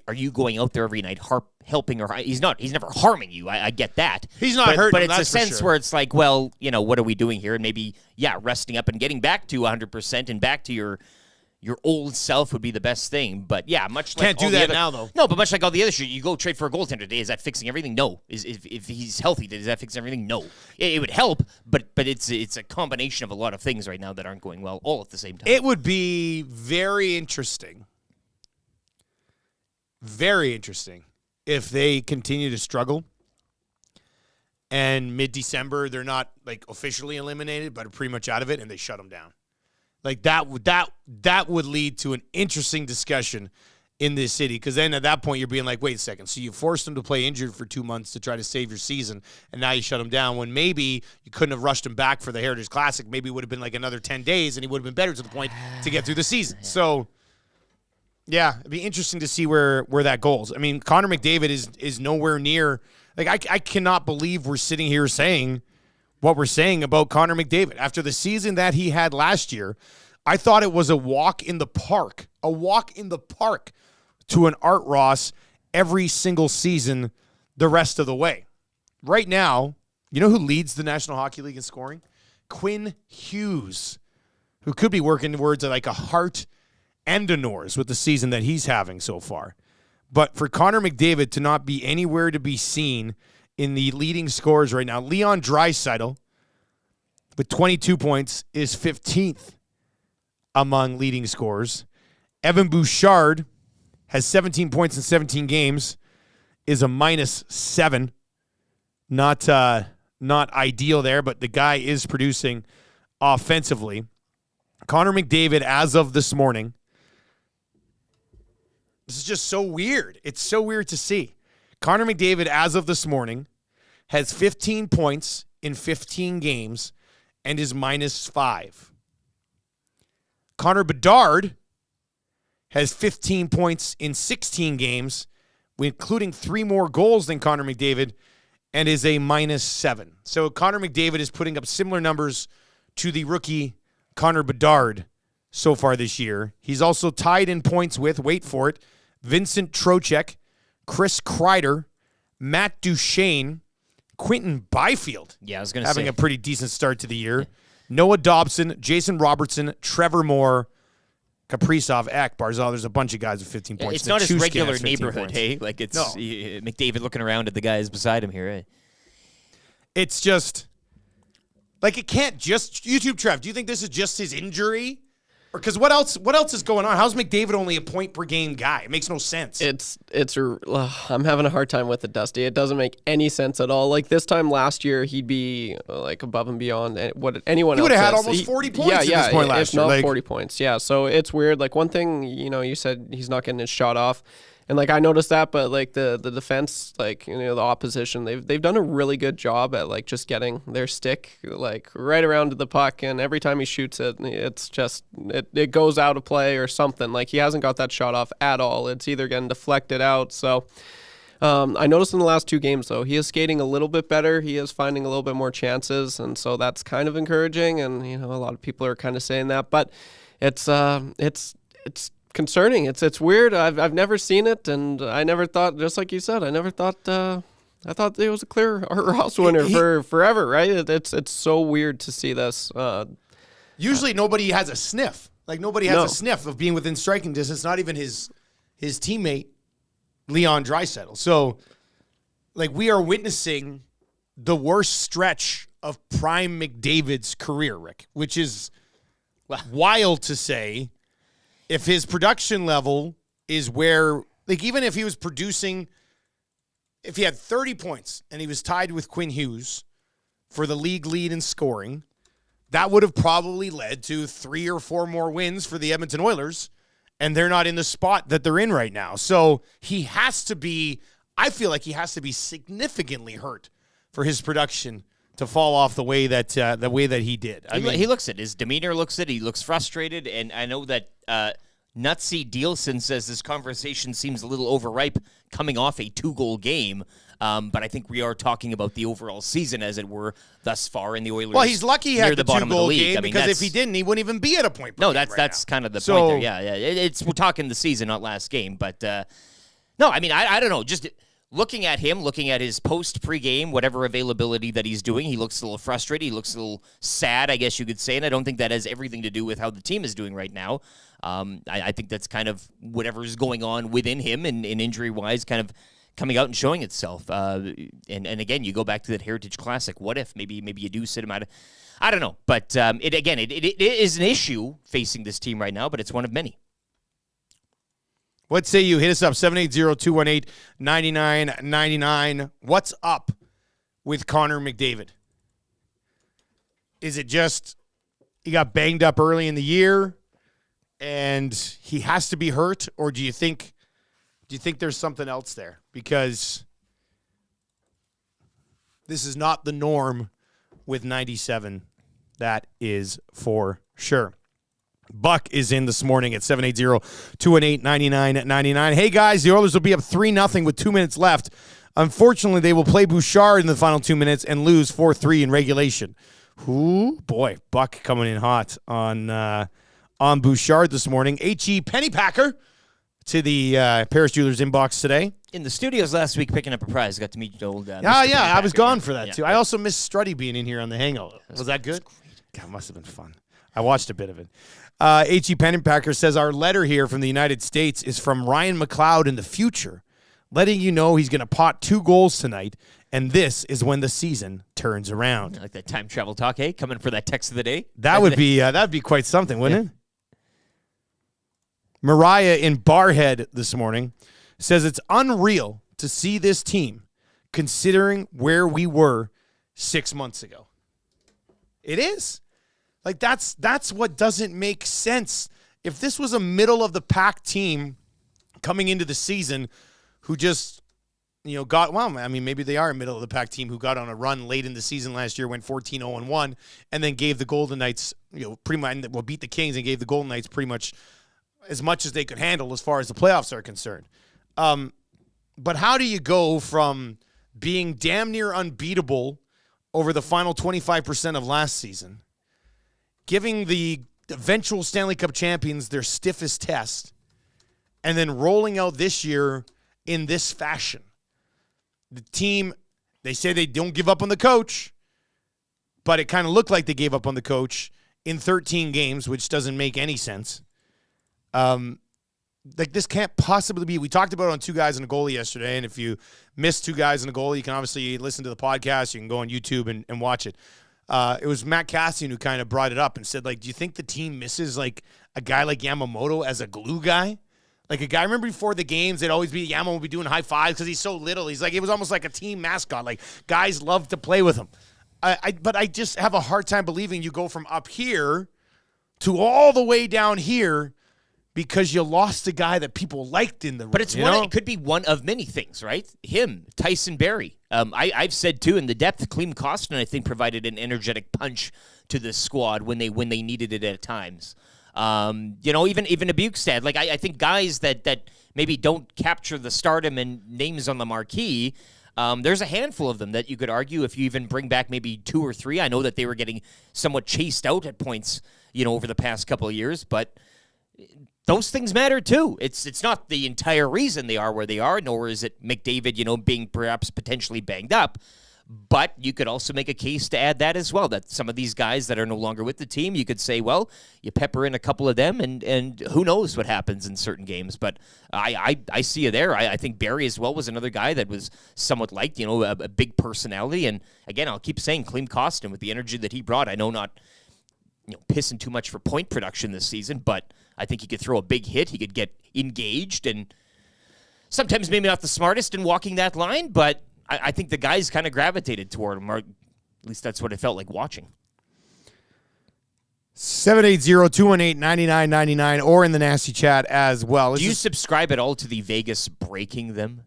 are you going out there every night helping or he's never harming you. I get that. He's not hurting But him, it's that's a for sense sure. where it's like, well, what are we doing here? And maybe, resting up and getting back to 100% and back to your old self would be the best thing. But, much like Can't do all the that other, now, though. No, but much like all the other shit, you go trade for a goaltender today. Is that fixing everything? No. If he's healthy, does that fix everything? No. It would help, but it's a combination of a lot of things right now that aren't going well all at the same time. It would be very interesting if they continue to struggle and mid-December they're not like officially eliminated but are pretty much out of it and they shut them down. Like that would lead to an interesting discussion in this city, because then at that point you're being like, wait a second, so you forced him to play injured for 2 months to try to save your season, and now you shut him down when maybe you couldn't have rushed him back for the Heritage Classic. Maybe it would have been like another 10 days and he would have been better to the point to get through the season. So yeah, it'd be interesting to see where that goes. I mean, Connor McDavid is nowhere near. Like, I cannot believe we're sitting here saying what we're saying about Connor McDavid. After the season that he had last year, I thought it was a walk in the park to an Art Ross every single season the rest of the way. Right now, you know who leads the National Hockey League in scoring? Quinn Hughes, who could be working towards like a Hart and a Norris with the season that he's having so far. But for Connor McDavid to not be anywhere to be seen in the leading scorers right now, Leon Draisaitl with 22 points is 15th among leading scorers. Evan Bouchard has 17 points in 17 games, is a -7. Not ideal there, but the guy is producing offensively. Connor McDavid, as of this morning, this is just so weird. It's so weird to see. Connor McDavid, as of this morning, has 15 points in 15 games and is -5. Connor Bedard has 15 points in 16 games, including 3 more goals than Connor McDavid, and is a -7. So Connor McDavid is putting up similar numbers to the rookie Connor Bedard so far this year. He's also tied in points with, wait for it, Vincent Trocheck, Chris Kreider, Matt Duchene, Quentin Byfield. Yeah, I was going to say. Having a pretty decent start to the year. Noah Dobson, Jason Robertson, Trevor Moore, Kaprizov, Ek, Barzal. There's a bunch of guys with 15 points. It's not his Nichushkin regular has 15 neighborhood, points. hey? Like it's No. McDavid looking around at the guys beside him here, eh? It's just, like, it can't just, YouTube Trev, do you think this is just his injury? Or because what else is going on? How's McDavid only a point per game guy? It makes no sense. I'm having a hard time with it, Dusty. It doesn't make any sense at all. Like this time last year, he'd be like above and beyond what anyone He else would have had is. almost 40 points at this point last if year. not Like, 40 points. Yeah, so it's weird. Like one thing, you said he's not getting his shot off. And like I noticed that, but like the defense, like the opposition, they've done a really good job at like just getting their stick like right around to the puck, and every time he shoots it, it's just it goes out of play or something. Like he hasn't got that shot off at all. It's either getting deflected out. So I noticed in the last 2 games, though, he is skating a little bit better. He is finding a little bit more chances, and so that's kind of encouraging. And a lot of people are kind of saying that, but it's concerning. It's weird. I've never seen it, and I never thought, just like you said, I thought it was a clear Ross winner for forever, right? It's so weird to see this. Usually nobody has a sniff. Like, nobody has a sniff of being within striking distance, not even his teammate, Leon Draisaitl. So, like, we are witnessing the worst stretch of prime McDavid's career, Rick, which is wild to say. If his production level is where, like, even if he was producing, if he had 30 points and he was tied with Quinn Hughes for the league lead in scoring, that would have probably led to 3 or 4 more wins for the Edmonton Oilers, and they're not in the spot that they're in right now. So he has to be, I feel like he has to be significantly hurt for his production to fall off the way that he did. He looks it. His demeanor looks it. He looks frustrated, and I know that Nutsy Dielson says this conversation seems a little overripe coming off a 2-goal game. But I think we are talking about the overall season, as it were, thus far in the Oilers. Well, he's lucky he had the bottom of the 2-goal league. game, because if he didn't, he wouldn't even be at a point per No, game that's right kind of the So- point there. Yeah. We're talking the season, not last game. But no, I mean, I don't know. Just looking at him, looking at his post-pregame, whatever availability that he's doing, he looks a little frustrated. He looks a little sad, I guess you could say. And I don't think that has everything to do with how the team is doing right now. I think that's kind of whatever's going on within him and injury-wise kind of coming out and showing itself. And again, you go back to that Heritage Classic. What if maybe you do sit him out? I don't know. But it is an issue facing this team right now, but it's one of many. What say you? Hit us up, 780-218-9999. What's up with Connor McDavid? Is it just he got banged up early in the year and he has to be hurt, or do you think there's something else there? Because this is not the norm with 97. That is for sure. Buck is in this morning at 780-218-9999. Hey, guys, the Oilers will be up 3-0 with 2 minutes left. Unfortunately, they will play Bouchard in the final 2 minutes and lose 4-3 in regulation. Ooh, boy, Buck coming in hot on Bouchard this morning. H.E. Pennypacker to the Paris Jewelers inbox today. In the studios last week picking up a prize. Got to meet old Mr. I was Pennypacker. gone for that, too. I also missed Struddy being in here on the Hangout. Was that good? God, it must have been fun. I watched a bit of it. H.E. Pennypacker says, our letter here from the United States is from Ryan McLeod in the future, letting you know he's going to pot 2 goals tonight, and this is when the season turns around. I like that time travel talk, hey? Coming for that text of the day? That would be that'd be quite something, wouldn't it? Mariah in Barhead this morning says it's unreal to see this team considering where we were 6 months ago. It is. Like, that's what doesn't make sense. If this was a middle-of-the-pack team coming into the season who just, maybe they are a middle-of-the-pack team who got on a run late in the season last year, went 14-0-1, and then gave the Golden Knights, pretty much, beat the Kings and gave the Golden Knights pretty much as they could handle as far as the playoffs are concerned. But how do you go from being damn near unbeatable over the final 25% of last season, giving the eventual Stanley Cup champions their stiffest test, and then rolling out this year in this fashion? The team, they say they don't give up on the coach, but it kind of looked like they gave up on the coach in 13 games, which doesn't make any sense. This can't possibly be. We talked about it on 2 Guys and a Goalie yesterday, and if you missed 2 Guys and a Goalie, you can obviously listen to the podcast. You can go on YouTube and watch it. It was Matt Cassian who kind of brought it up and said, do you think the team misses, a guy like Yamamoto as a glue guy? Like a guy, remember before the games, they'd always be, Yamamoto would be doing high fives because he's so little. He's it was almost like a team mascot. Guys love to play with him. But I just have a hard time believing you go from up here to all the way down here because you lost a guy that people liked in the room. But it could be one of many things, right? Him, Tyson Barrie. I've said, too, in the depth, Klim Kostin, I think, provided an energetic punch to the squad when they needed it at times. Even a Bukestad. Like I think guys that maybe don't capture the stardom and names on the marquee. There's a handful of them that you could argue if you even bring back maybe 2 or 3. I know that they were getting somewhat chased out at points, over the past couple of years, but those things matter too. It's not the entire reason they are where they are, nor is it McDavid, being perhaps potentially banged up. But you could also make a case to add that as well, that some of these guys that are no longer with the team, you could say, well, you pepper in a couple of them, and who knows what happens in certain games. But I see you there. I think Barry as well was another guy that was somewhat liked, a big personality. And again, I'll keep saying Klim Kostin with the energy that he brought. I know not pissing too much for point production this season, but I think he could throw a big hit. He could get engaged, and sometimes maybe not the smartest in walking that line, but I think the guys kind of gravitated toward him, or at least that's what it felt like watching. 780-218-9999 or in the nasty chat as well. Do you subscribe at all to the Vegas breaking them?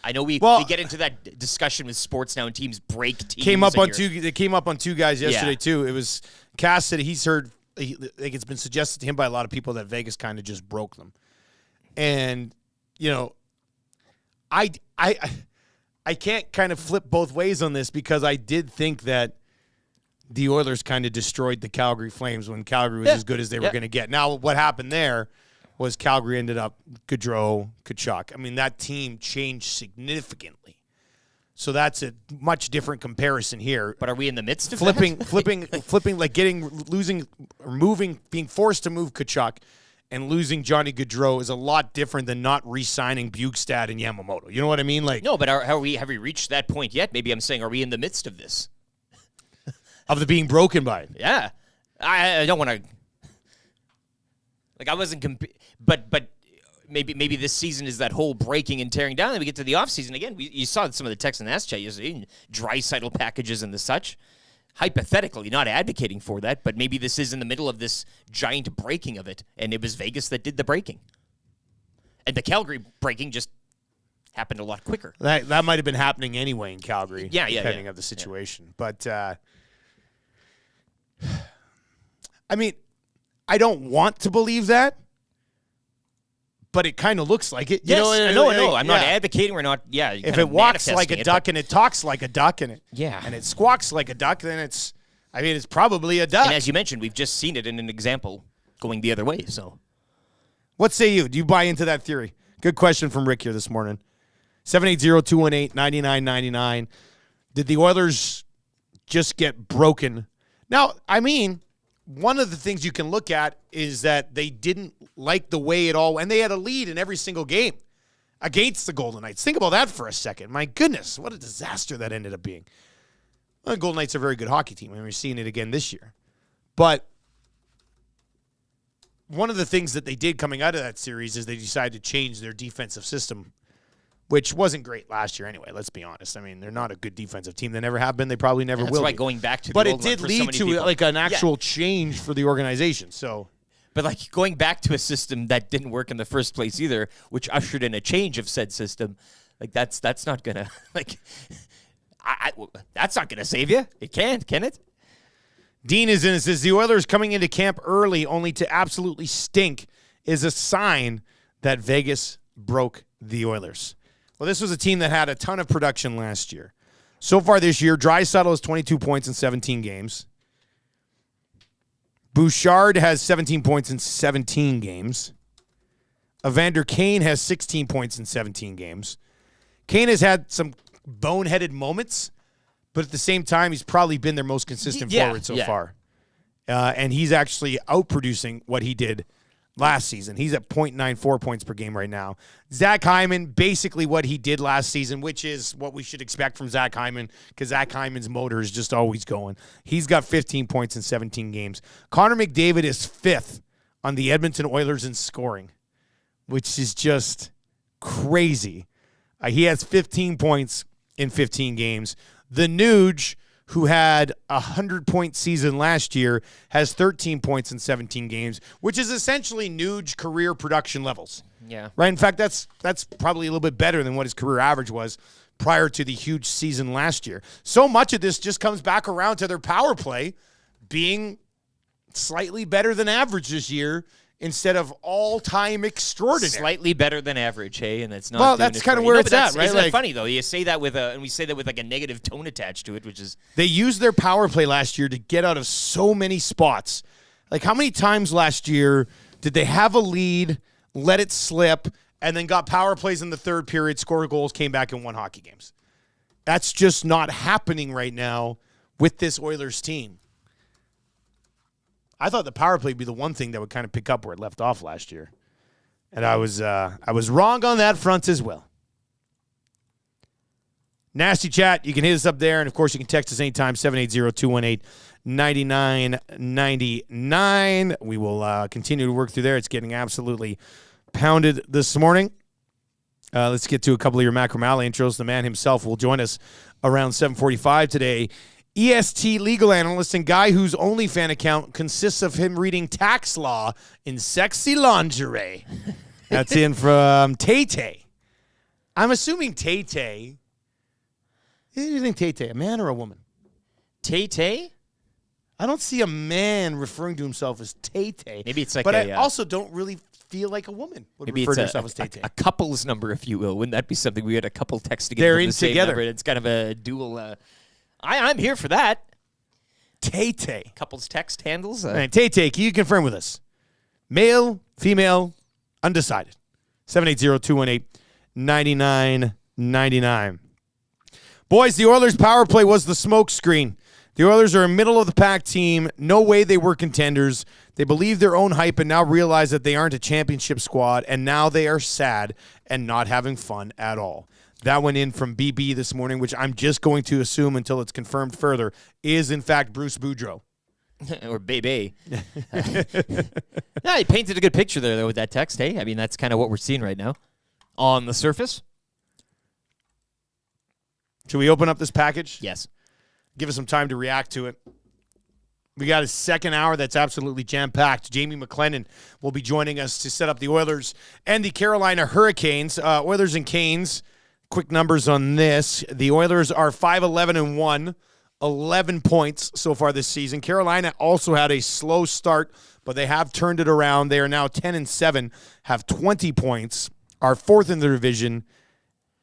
I know we get into that discussion with sports now, and teams break teams. It came up on two guys yesterday too. It was Cass said he's heard, like it's been suggested to him by a lot of people that Vegas kind of just broke them, and I can't kind of flip both ways on this, because I did think that the Oilers kind of destroyed the Calgary Flames when Calgary was as good as they were going to get. Now, what happened there was Calgary ended up Gaudreau, Tkachuk. I mean, that team changed significantly. So that's a much different comparison here. But are we in the midst of flipping, like being forced to move Tkachuk and losing Johnny Gaudreau is a lot different than not re-signing Bukestad and Yamamoto. You know what I mean? Like, no, but have we reached that point yet? Maybe I'm saying, are we in the midst of this? Of the being broken by it? Yeah. I don't want to... Like, I wasn't... But maybe this season is that whole breaking and tearing down. Then we get to the offseason again. You saw some of the text in the chat yesterday, Draisaitl packages and the such. Hypothetically, not advocating for that, but maybe this is in the middle of this giant breaking of it, and it was Vegas that did the breaking. And the Calgary breaking just happened a lot quicker. That might have been happening anyway in Calgary, depending on the situation. Yeah. But, I mean, I don't want to believe that, but it kind of looks like it. Yes, I know. I'm not advocating. We're not. Yeah. If it walks like a duck and it talks like a duck and it squawks like a duck, then it's probably a duck. And as you mentioned, we've just seen it in an example going the other way. So, what say you? Do you buy into that theory? Good question from Rick here this morning. 780-218-9999. Did the Oilers just get broken? Now, I mean, one of the things you can look at is that they didn't like the way it all, and they had a lead in every single game against the Golden Knights. Think about that for a second. My goodness, what a disaster that ended up being. Well, the Golden Knights are a very good hockey team, and we're seeing it again this year. But one of the things that they did coming out of that series is they decided to change their defensive system, which wasn't great last year anyway, let's be honest. I mean, they're not a good defensive team. They never have been. They probably never will That's why be. going back to but the it did lead to like an actual change for the organization. So, but like going back to a system that didn't work in the first place either, which ushered in a change of said system, like that's not gonna that's not gonna save you. It can't, can it? Dean is in and says the Oilers coming into camp early only to absolutely stink is a sign that Vegas broke the Oilers. Well, this was a team that had a ton of production last year. So far this year, Draisaitl has 22 points in 17 games. Bouchard has 17 points in 17 games. Evander Kane has 16 points in 17 games. Kane has had some boneheaded moments, but at the same time, he's probably been their most consistent forward so far. And he's actually outproducing what he did last season. He's at .94 points per game right now. Zach Hyman, basically what he did last season, which is what we should expect from Zach Hyman, because Zach Hyman's motor is just always going. He's got 15 points in 17 games. Connor McDavid is 5th on the Edmonton Oilers in scoring, which is just crazy. He has 15 points in 15 games. The Nuge, who had a 100-point season last year, has 13 points in 17 games, which is essentially Nuge career production levels. Yeah. Right? In fact, that's probably a little bit better than what his career average was prior to the huge season last year. So much of this just comes back around to their power play being slightly better than average this year instead of all-time extraordinary. Slightly better than average, hey, and it's not. Well, doing that's it kind for of you. where No, it's but that's- at, right? Isn't that Like, funny though? You say that and we say that with like a negative tone attached to it, which is they used their power play last year to get out of so many spots. Like, how many times last year did they have a lead, let it slip, and then got power plays in the third period, scored goals, came back and won hockey games? That's just not happening right now with this Oilers team. I thought the power play would be the one thing that would kind of pick up where it left off last year. And I was wrong on that front as well. Nasty chat, you can hit us up there. And, of course, you can text us anytime, 780-218-9999. We will continue to work through there. It's getting absolutely pounded this morning. Let's get to a couple of your Macramalla intros. The man himself will join us around 7:45 today. EST legal analyst and guy whose OnlyFans account consists of him reading tax law in sexy lingerie. That's in from Tay-Tay. I'm assuming Tay-Tay. Who do you think Tay-Tay, a man or a woman? Tay-Tay? I don't see a man referring to himself as Tay-Tay. Maybe it's like but a, I also don't really feel like a woman would Maybe refer it's to herself as Tay-Tay. a couple's number, if you will. Wouldn't that be something? We had a couple text together. They're from in the same together. number. It's kind of a dual. I'm here for that. Tay-Tay. Couples text handles. All right, Tay-Tay, can you confirm with us? Male, female, undecided. 780-218-9999. Boys, the Oilers' power play was the smoke screen. The Oilers are a middle-of-the-pack team. No way they were contenders. They believe their own hype and now realize that they aren't a championship squad, and now they are sad and not having fun at all. That went in from BB this morning, which I'm just going to assume until it's confirmed further, is in fact Bruce Boudreau. Or Bebe. Yeah, he painted a good picture there, though, with that text, hey? I mean, that's kind of what we're seeing right now on the surface. Should we open up this package? Yes. Give us some time to react to it. We got a second hour that's absolutely jam-packed. Jamie McLennan will be joining us to set up the Oilers and the Carolina Hurricanes. Oilers and Canes, quick numbers on this. The Oilers are 5-11-1, 11 points so far this season. Carolina also had a slow start, but they have turned it around. They are now 10-7, have 20 points, are fourth in their division,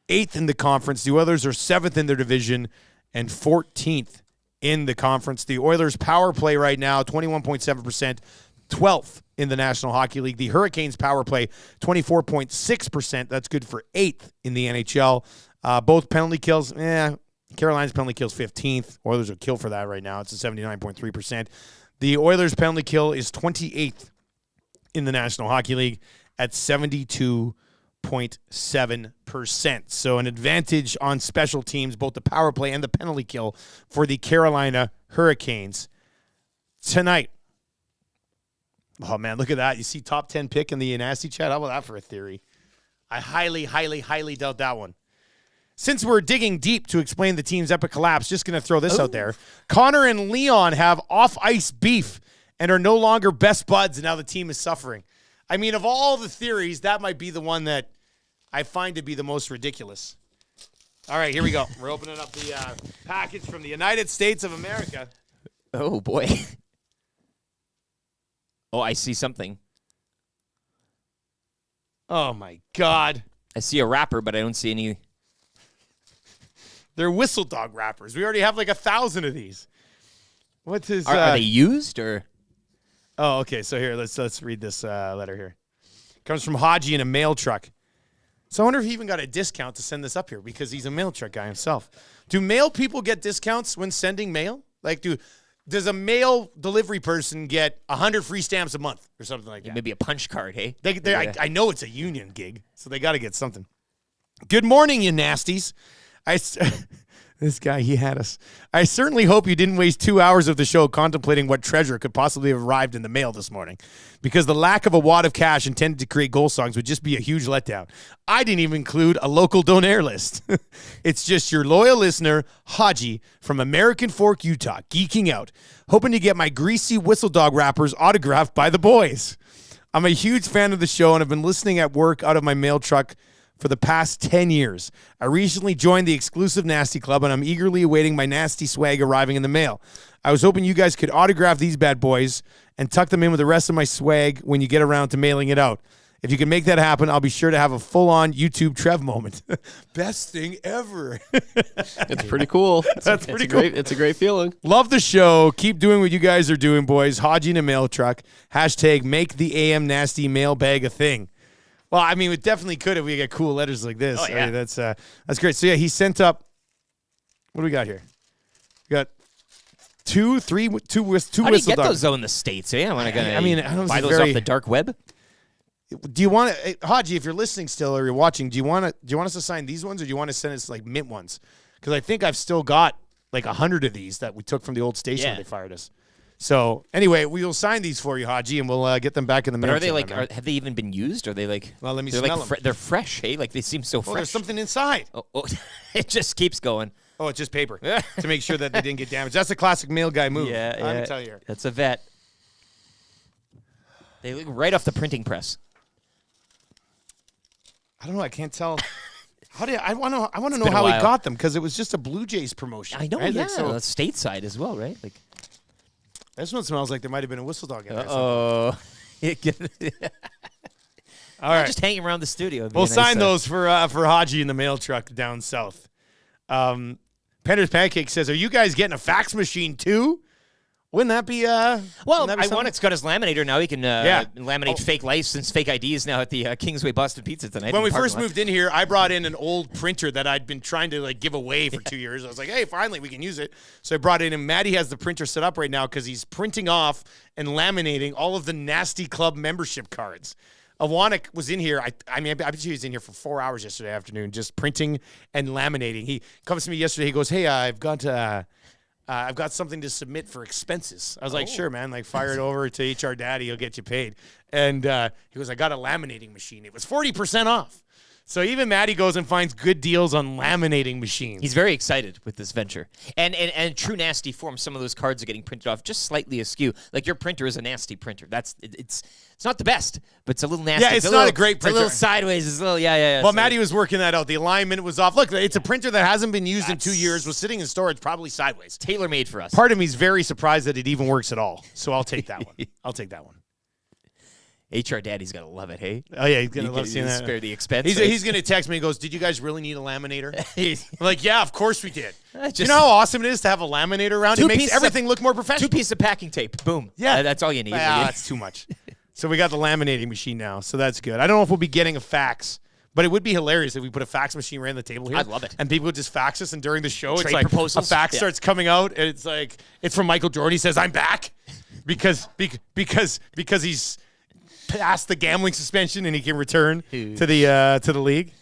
eighth in the conference. The Oilers are seventh in their division and 14th in the conference. The Oilers' power play right now, 21.7%, 12th in the National Hockey League. The Hurricanes' power play, 24.6%. That's good for 8th in the NHL. Both penalty kills, Carolina's penalty kills 15th. Oilers are kill for that right now. It's a 79.3%. The Oilers' penalty kill is 28th in the National Hockey League at 72.7%. So an advantage on special teams, both the power play and the penalty kill for the Carolina Hurricanes tonight. Oh, man, look at that. You see top 10 pick in the Nasty chat? How about that for a theory? I highly, highly, highly doubt that one. Since we're digging deep to explain the team's epic collapse, just going to throw this out there. Connor and Leon have off-ice beef and are no longer best buds, and now the team is suffering. I mean, of all the theories, that might be the one that I find to be the most ridiculous. All right, here we go. We're opening up the package from the United States of America. Oh, boy. Oh, I see something. Oh, my God. I see a wrapper, but I don't see any. They're whistle dog wrappers. We already have like 1,000 of these. What's his? Are they used or? Oh, okay. So here, let's read this letter here. Comes from Haji in a mail truck. So I wonder if he even got a discount to send this up here because he's a mail truck guy himself. Do mail people get discounts when sending mail? Like, does a mail delivery person get 100 free stamps a month or something like that? Maybe a punch card, hey? I know it's a union gig, so they got to get something. Good morning, you nasties. This guy, he had us. I certainly hope you didn't waste 2 hours of the show contemplating what treasure could possibly have arrived in the mail this morning, because the lack of a wad of cash intended to create goal songs would just be a huge letdown. I didn't even include a local donaire list. It's just your loyal listener, Haji, from American Fork, Utah, geeking out, hoping to get my greasy whistle dog wrappers autographed by the boys. I'm a huge fan of the show and have been listening at work out of my mail truck for the past 10 years. I recently joined the exclusive Nasty Club, and I'm eagerly awaiting my nasty swag arriving in the mail. I was hoping you guys could autograph these bad boys and tuck them in with the rest of my swag when you get around to mailing it out. If you can make that happen, I'll be sure to have a full-on YouTube Trev moment. Best thing ever. It's pretty cool. That's pretty cool. It's a great feeling. Love the show. Keep doing what you guys are doing, boys. Haji in a mail truck. Hashtag make the AM Nasty mailbag a thing. Well, I mean, it definitely could if we get cool letters like this. Oh, yeah. I mean, that's great. So, yeah, he sent up, what do we got here? We got two How do you whistle get dogs. those though in the States? Eh? I don't buy buy those off the dark web. Do you want to, Haji, if you're listening still or you're watching, do you want us to sign these ones or do you want to send us like mint ones? Because I think I've still got like 100 of these that we took from the old station when they fired us. So anyway, we will sign these for you, Haji, and we'll get them back in the mail. But are they like? Have they even been used? Are they like? Well, let me they're smell like them. they're fresh, hey? Like they seem so fresh. There's something inside. Oh, it just keeps going. Oh, it's just paper to make sure that they didn't get damaged. That's a classic mail guy move. I'm tell you. That's a vet. They look right off the printing press. I don't know. I can't tell. I want to know been a how he while. got them because it was just a Blue Jays promotion. I know, right? yeah. Like, so That's stateside as well, right? Like, this one smells like there might have been a whistle dog in there. oh, All right. just hanging around the studio. It'd be We'll a nice, sign those for Haji in the mail truck down south. Pender's Pancake says, "Are you guys getting a fax machine too? Wouldn't that be Well, wouldn't that be I something? want it's got his laminator now. He can laminate fake license, fake IDs now at the Kingsway Boston Pizza tonight. When we first moved in here, I brought in an old printer that I'd been trying to like give away for 2 years. I was like, hey, finally we can use it. So I brought it in, and Maddie has the printer set up right now because he's printing off and laminating all of the Nasty Club membership cards. Awanik was in here. I bet he was in here for 4 hours yesterday afternoon just printing and laminating. He comes to me yesterday. He goes, hey, I've got something to submit for expenses. I was like, sure, man. Like, fire it over to HR Daddy. He'll get you paid. And he goes, I got a laminating machine. It was 40% off. So even Maddie goes and finds good deals on laminating machines. He's very excited with this venture. And true nasty form, some of those cards are getting printed off just slightly askew. Like your printer is a nasty printer. It's not the best, but it's a little nasty. Yeah, it's not a great printer. It's a little sideways. It's a little, yeah. Well, So Maddie was working that out. The alignment was off. Look, it's a printer that hasn't been used in 2 years, was sitting in storage, probably sideways. tailor-made for us. Part of me is very surprised that it even works at all. So I'll take that one. I'll take that one. HR Daddy's got to love it, hey? Oh, yeah, he's going to love seeing that. Spare the expense. He's going to text me and goes, did you guys really need a laminator? I'm like, yeah, of course we did. Just- you know how awesome it is to have a laminator around? It makes pieces everything look more professional. 2 pieces of packing tape. Boom. Yeah. That's all you need. That's too much. So we got the laminating machine now, so that's good. I don't know if we'll be getting a fax, but it would be hilarious if we put a fax machine right on the table here. I'd love it. And people would just fax us, and during the show, Trade it's like proposals. a fax Yeah. starts coming out, and it's like, it's from Michael Jordan. He says, I'm back because he's past the gambling suspension and he can return to the league.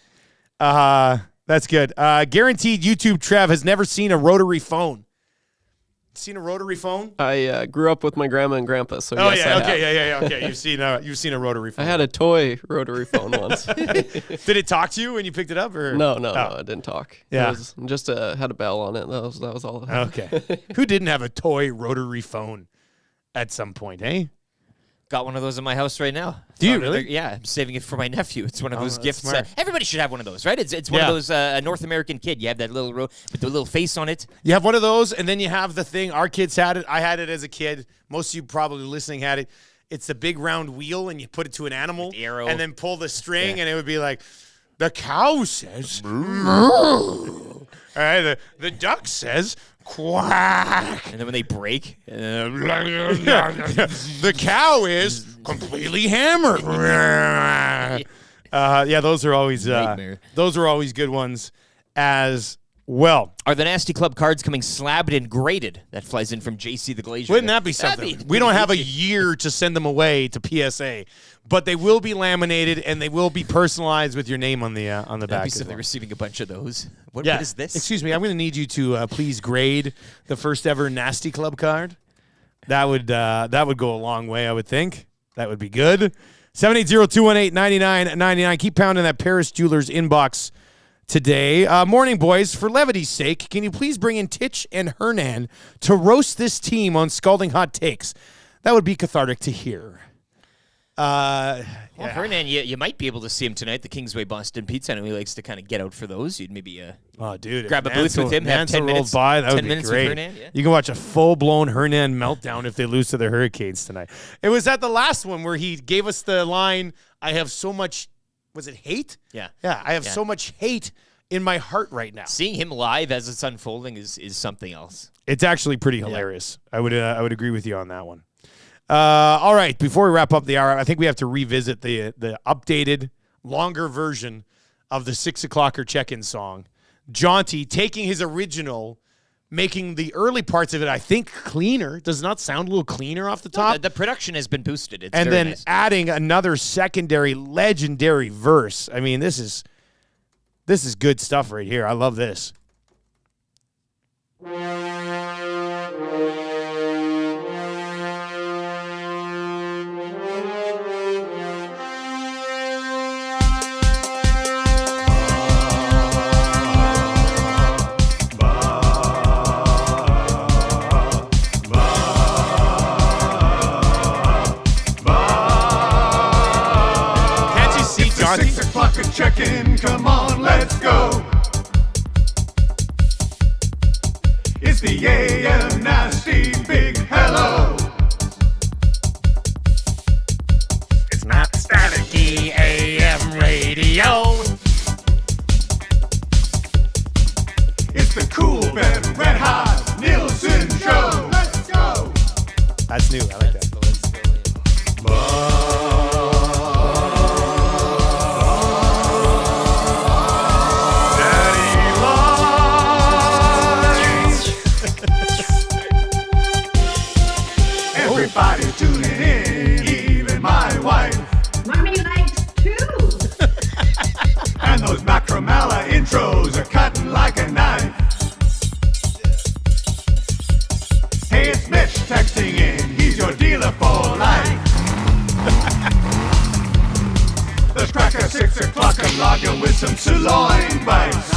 That's good. Guaranteed YouTube Trev has never seen a rotary phone. Seen a rotary phone? I grew up with my grandma and grandpa, so Oh yes, yeah, I okay, have. okay. You've seen a rotary phone. I had a toy rotary phone once. Did it talk to you when you picked it up, or No, it didn't talk. Yeah. It was just had a bell on it. That was all. It had. Okay. Who didn't have a toy rotary phone at some point, eh? Got one of those in my house right now. Do you really? Yeah, I'm saving it for my nephew. It's one of those that's gifts. smart. Everybody should have one of those, right? It's one Yeah. of those a North American kid. You have that little with the little face on it. You have one of those, and then you have the thing. Our kids had it. I had it as a kid. Most of you probably listening had it. It's the big round wheel, and you put it to an animal, the arrow. and then pull the string, and it would be like, the cow says, moo. All right, the duck says, quack. And then when they break, The cow is completely hammered. Yeah, those are always Nightmare. good ones as well. are the Nasty Club cards coming slabbed and graded? That flies in from JC the Glazier. Wouldn't that be something? We don't have a year to send them away to PSA, but they will be laminated and they will be personalized with your name on the That'd back. be as something well. receiving a bunch of those. What is this? Excuse me. I'm going to need you to please grade the first ever Nasty Club card. That would go a long way, I would think. That would be good. 780-218-9999. Keep pounding that Paris Jewelers inbox today. Morning, boys. For levity's sake, can you please bring in Titch and Hernan to roast this team on scalding hot takes? That would be cathartic to hear. Well, Hernan, you might be able to see him tonight. The Kingsway Boston Pizza. I know he likes to kind of get out for those. You'd maybe dude, grab a booth with him, have 10 minutes. By, that 10 would be minutes great. with Hernan. Yeah. You can watch a full-blown Hernan meltdown if they lose to the Hurricanes tonight. It was at the last one where he gave us the line, I have so much, was it hate? Yeah. Yeah, I have so much hate in my heart right now. Seeing him live as it's unfolding is something else. It's actually pretty hilarious. I would agree with you on that one. All right, before we wrap up the hour, I think we have to revisit the updated, longer version of the 6 o'clocker check-in song. Jaunty taking his original, making the early parts of it, I think, cleaner. Does not sound a little cleaner off the top? The production has been boosted. It's and very then nice. adding another secondary, legendary verse. I mean, this is good stuff right here. I love this. Can't you see Jaunty? 6 o'clock and check-in, come on, let's go. It's the AM nasty big hello. It's not staticky AM radio. It's the cool Ben Red Hot Nielsen show. Let's go. That's new. I like that. Everybody tuning in, even my wife. Mommy likes too. And those Macramalla intros are cutting like a knife. Hey, it's Mitch texting in, he's your dealer for life. Let's crack a 6 o'clock and lager with some sirloin bites.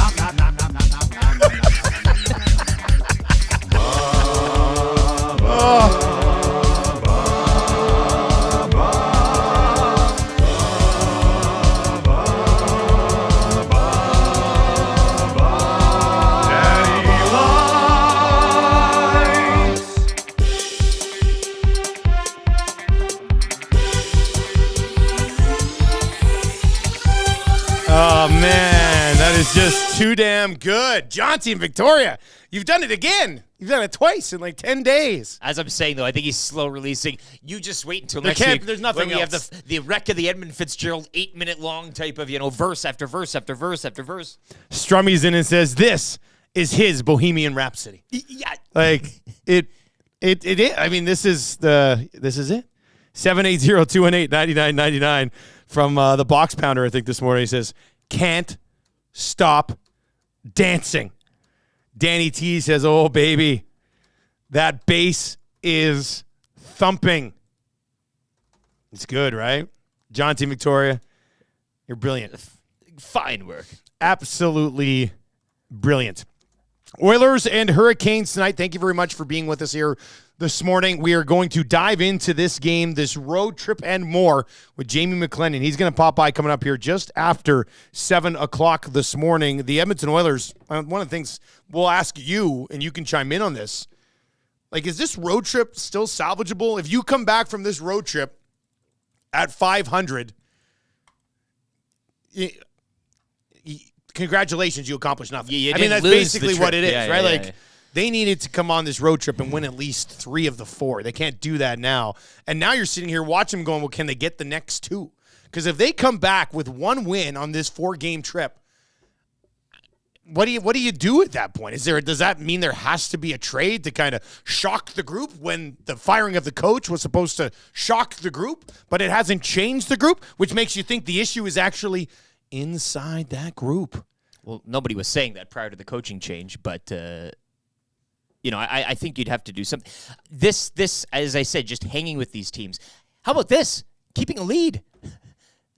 Oh, man, that is just too damn good. Jaunty and Victoria, you've done it again. You've done it twice in like 10 days. As I'm saying, though, I think he's slow releasing. You just wait until There next can't- week. there's nothing when we else. have the wreck of the Edmund Fitzgerald 8-minute long type of, verse after verse after verse after verse. Strummy's in and says, this is his Bohemian Rhapsody. Yeah. Like, it is. I mean, this is it. 780-218-9999 from the Box Pounder, I think, this morning. He says, can't stop dancing. Danny T says, oh, baby, that bass is thumping. It's good, right? Jaunty, Victoria, you're brilliant. Fine work. Absolutely brilliant. Oilers and Hurricanes tonight. Thank you very much for being with us here this morning. We are going to dive into this game, this road trip, and more with Jamie McLennan. He's going to pop by coming up here just after 7 o'clock this morning. The Edmonton Oilers, one of the things we'll ask you, and you can chime in on this, like, is this road trip still salvageable? If you come back from this road trip at 500, congratulations, you accomplished nothing. You I mean, didn't that's lose the basically what trip. it is, Yeah, right? yeah, Like, yeah. they needed to come on this road trip and win at least 3 of the 4. They can't do that now. And now you're sitting here watching them going, well, can they get the next 2? Because if they come back with 1 win on this 4-game trip, what do you do at that point? Does that mean there has to be a trade to kind of shock the group when the firing of the coach was supposed to shock the group, but it hasn't changed the group, which makes you think the issue is actually inside that group? Well, nobody was saying that prior to the coaching change, but I think you'd have to do something. This, as I said, just hanging with these teams. How about this? Keeping a lead.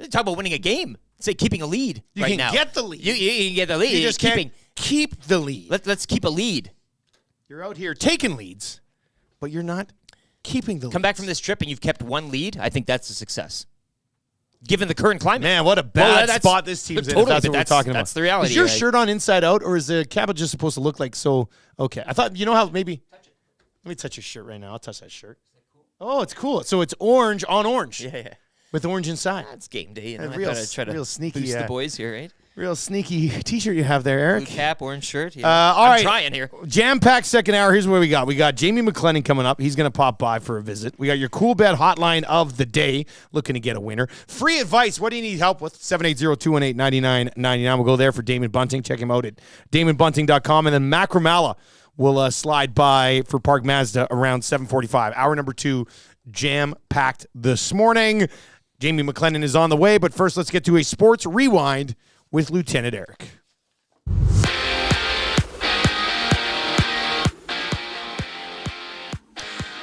Talk about winning a game. Say keeping a lead. You right can now. get the lead. You can get the lead. You just can't keep the lead. Let's keep a lead. You're out here taking leads, but you're not keeping the lead. Come back from this trip and you've kept 1 lead. I think that's a success. given the current climate. Man, what a bad spot this team's in. If that's what we're talking about. That's the reality. Is your shirt on inside out, or is the Campbell just supposed to look like so? Okay, I thought, you know how maybe. Let me touch your shirt right now. I'll touch that shirt. Oh, it's cool. So it's orange on orange. Yeah. With orange inside. That's game day. A I real, gotta try to real sneaky, boost the boys here, right? Real sneaky T-shirt you have there, Eric. Blue cap, orange shirt. Yeah. All right. I'm trying here. Jam-packed second hour. Here's what we got. We got Jamie McLennan coming up. He's going to pop by for a visit. We got your cool bet hotline of the day, looking to get a winner. Free advice. What do you need help with? 780-218-9999. We'll go there for Damon Bunting. Check him out at damonbunting.com. And then Macramalla will slide by for Park Mazda around 7:45. Hour number 2, jam-packed this morning. Jamie McLennan is on the way, but first let's get to a sports rewind with Lieutenant Eric.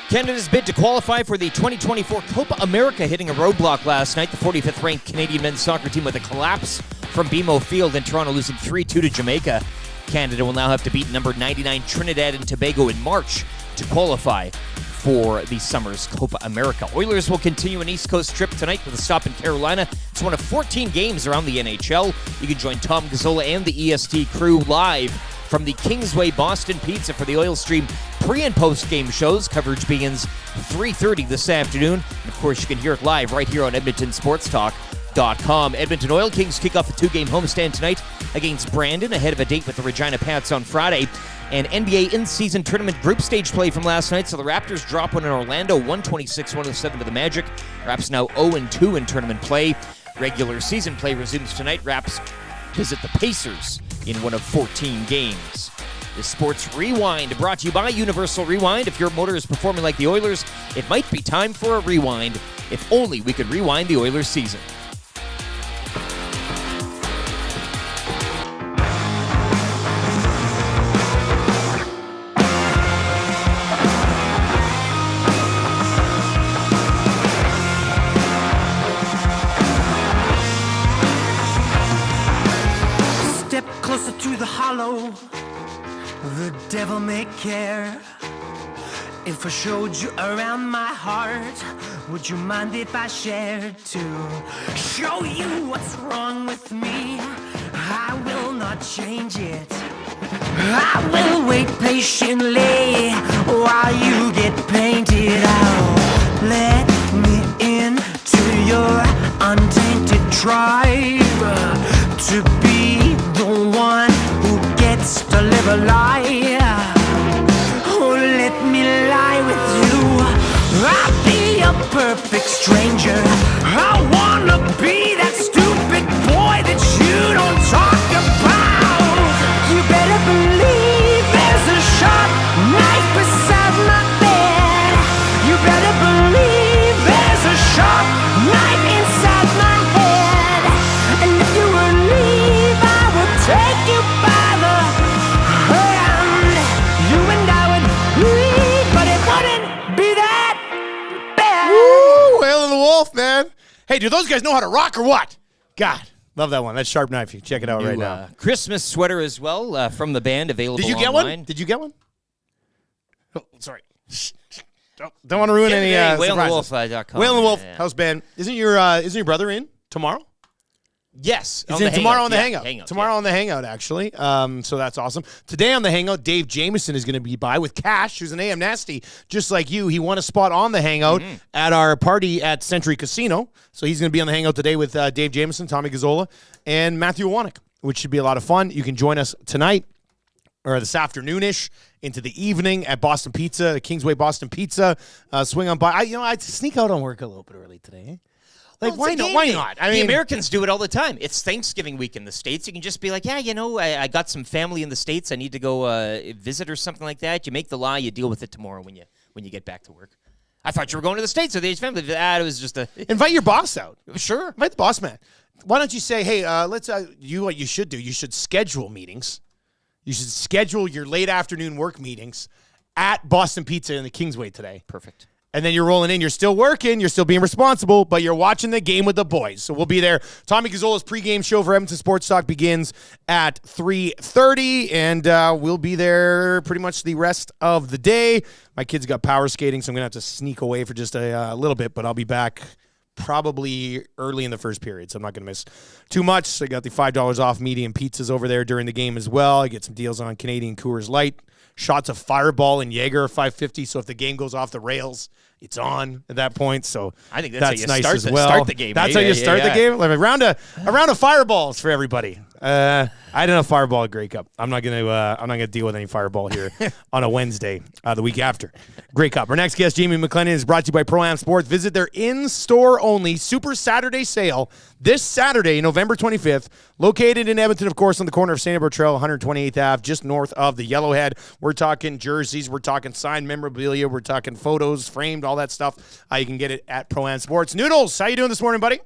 Canada's bid to qualify for the 2024 Copa America hitting a roadblock last night. The 45th ranked Canadian men's soccer team with a collapse from BMO Field in Toronto, losing 3-2 to Jamaica. Canada will now have to beat number 99 Trinidad and Tobago in March to qualify for the summer's Copa America. Oilers will continue an East Coast trip tonight with a stop in Carolina. It's one of 14 games around the NHL. You can join Tom Gazzola and the EST crew live from the Kingsway Boston Pizza for the Oil Stream pre- and post-game shows. Coverage begins 3:30 this afternoon. And of course, you can hear it live right here on EdmontonSportsTalk.com. Edmonton Oil Kings kick off a 2-game homestand tonight against Brandon ahead of a date with the Regina Pats on Friday. And NBA in-season tournament group stage play from last night. So the Raptors drop one in Orlando, 126-107 to the Magic. Raps now 0-2 in tournament play. Regular season play resumes tonight. Raps visit the Pacers in one of 14 games. This Sports Rewind brought to you by Universal Rewind. If your motor is performing like the Oilers, it might be time for a rewind. If only we could rewind the Oilers season. Closer to the hollow, the devil may care. If I showed you around my heart, would you mind if I shared to show you what's wrong with me? I will not change it. I will wait patiently while you get painted out. Let me into your untainted tribe to be the one who gets to live a lie. Oh, let me lie with you. I'll be a perfect stranger. I wanna be that stupid boy that you don't talk about. You better believe there's a sharp knife beside my bed. You better believe there's a sharp knife inside my head. And if you would leave, I would take you by the hand. You and I would leave, but it wouldn't be that bad. Woo! Whale and the Wolf, man. Hey, do those guys know how to rock or what? God, love that one. That sharp knife. You can check it out right now. Christmas sweater as well from the band, available Did you get online. one? Did you get one? Oh, sorry. Don't want to ruin any surprises. WhaleandTheWolf.com. Whale and the Wolf, Yeah. house band. Isn't your brother in tomorrow? Yes. He's in tomorrow on the Hangout. Hangout. Tomorrow on the Hangout, actually. So that's awesome. Today on the Hangout, Dave Jameson is going to be by with Cash, who's an AM Nasty, just like you. He won a spot on the Hangout at our party at Century Casino. So he's going to be on the Hangout today with Dave Jameson, Tommy Gazzola, and Matthew Wanick, which should be a lot of fun. You can join us tonight or this afternoonish into the evening at Boston Pizza, Kingsway Boston Pizza. Swing on by. I sneak out on work a little bit early today. Like, Well, why it's a not? game Why day. not? The Americans do it all the time. It's Thanksgiving week in the States. You can just be like, yeah, I got some family in the States. I need to go visit or something like that. You make the lie. You deal with it tomorrow when you get back to work. I thought you were going to the States with the family. It was just a... Invite your boss out. Sure. Invite the boss man. Why don't you say, hey, let's what you should do. You should schedule meetings. You should schedule your late afternoon work meetings at Boston Pizza in the Kingsway today. Perfect. And then you're rolling in. You're still working. You're still being responsible, but you're watching the game with the boys. So we'll be there. Tommy Gazzola's pregame show for Edmonton Sports Talk begins at 3:30, and we'll be there pretty much the rest of the day. My kids got power skating, so I'm going to have to sneak away for just a little bit, but I'll be back probably early in the first period, so I'm not going to miss too much. I got the $5 off medium pizzas over there during the game as well. I get some deals on Canadian Coors Light. Shots of Fireball and Jaeger are $5.50, so if the game goes off the rails, it's on at that point. So I think that's how you nice start as the, well. start the game. That's how you start the game? Like a round of Fireballs for everybody. I didn't have Fireball at Grey Cup. I'm not gonna deal with any Fireball here on a Wednesday, the week after Grey Cup. Our next guest, Jamie McLennan, is brought to you by Pro-Am Sports. Visit their in-store only Super Saturday sale this Saturday, November 25th, located in Edmonton, of course, on the corner of St. Albert Trail, 128th Ave, just north of the Yellowhead. We're talking jerseys, we're talking signed memorabilia, we're talking photos, framed, all that stuff. You can get it at Pro-Am Sports. Noodles, how you doing this morning, buddy?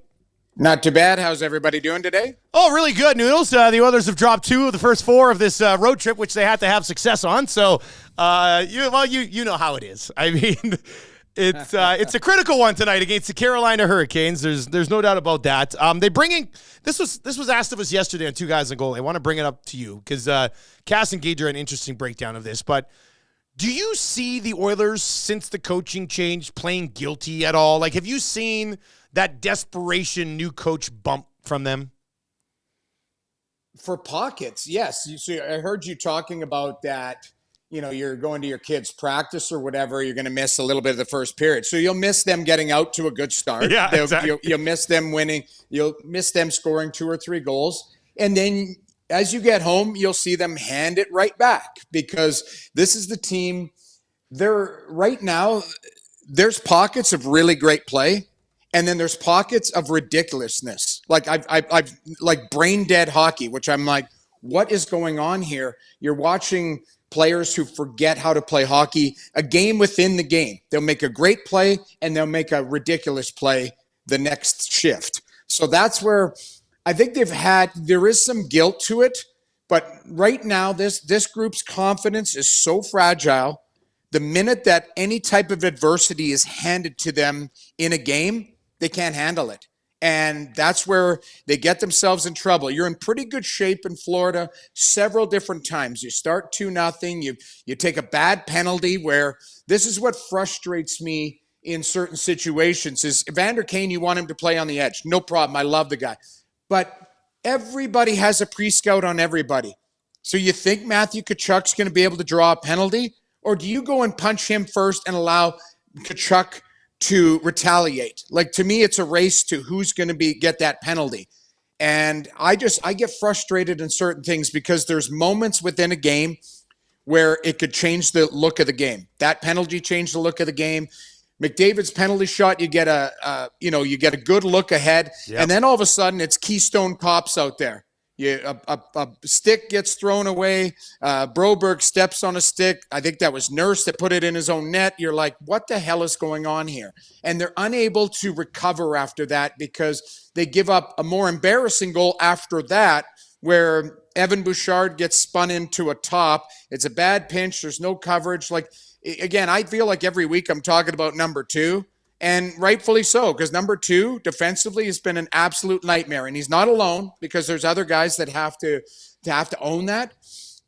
Not too bad. How's everybody doing today? Oh, really good, Noodles. The Oilers have dropped 2 of the first 4 of this road trip, which they had to have success on. So, you know how it is. I mean, it's a critical one tonight against the Carolina Hurricanes. There's no doubt about that. They bring in this was asked of us yesterday on Two Guys and Goal. I want to bring it up to you because Cass and Gage are an interesting breakdown of this. But do you see the Oilers since the coaching change playing guilty at all? Like, have you seen that desperation new coach bump from them? For pockets, yes. I heard you talking about that, you're going to your kids' practice or whatever, you're going to miss a little bit of the first period. So you'll miss them getting out to a good start. Yeah, exactly. You'll miss them winning. You'll miss them scoring 2 or 3 goals. And then as you get home, you'll see them hand it right back because this is the team. Right now, there's pockets of really great play. And then there's pockets of ridiculousness. Like I've like brain dead hockey, which I'm like, what is going on here? You're watching players who forget how to play hockey, a game within the game. They'll make a great play and they'll make a ridiculous play the next shift. So that's where I think there is some guilt to it. But right now, this group's confidence is so fragile. The minute that any type of adversity is handed to them in a game, they can't handle it. And that's where they get themselves in trouble. You're in pretty good shape in Florida several different times. You start 2-0. You take a bad penalty where this is what frustrates me in certain situations is Evander Kane, you want him to play on the edge. No problem. I love the guy. But everybody has a pre-scout on everybody. So you think Matthew Tkachuk's going to be able to draw a penalty? Or do you go and punch him first and allow Tkachuk to retaliate? Like, to me, it's a race to who's going to get that penalty. And I get frustrated in certain things because there's moments within a game where it could change the look of the game. That penalty changed the look of the game. McDavid's penalty shot, you get a good look ahead. Yep. And then all of a sudden it's Keystone Cops out there. A stick gets thrown away. Broberg steps on a stick. I think that was Nurse that put it in his own net. You're like, what the hell is going on here? And they're unable to recover after that because they give up a more embarrassing goal after that where Evan Bouchard gets spun into a top. It's a bad pinch. There's no coverage. Like, again, I feel like every week I'm talking about number 2. And rightfully so, because number 2 defensively has been an absolute nightmare. And he's not alone because there's other guys that have to own that.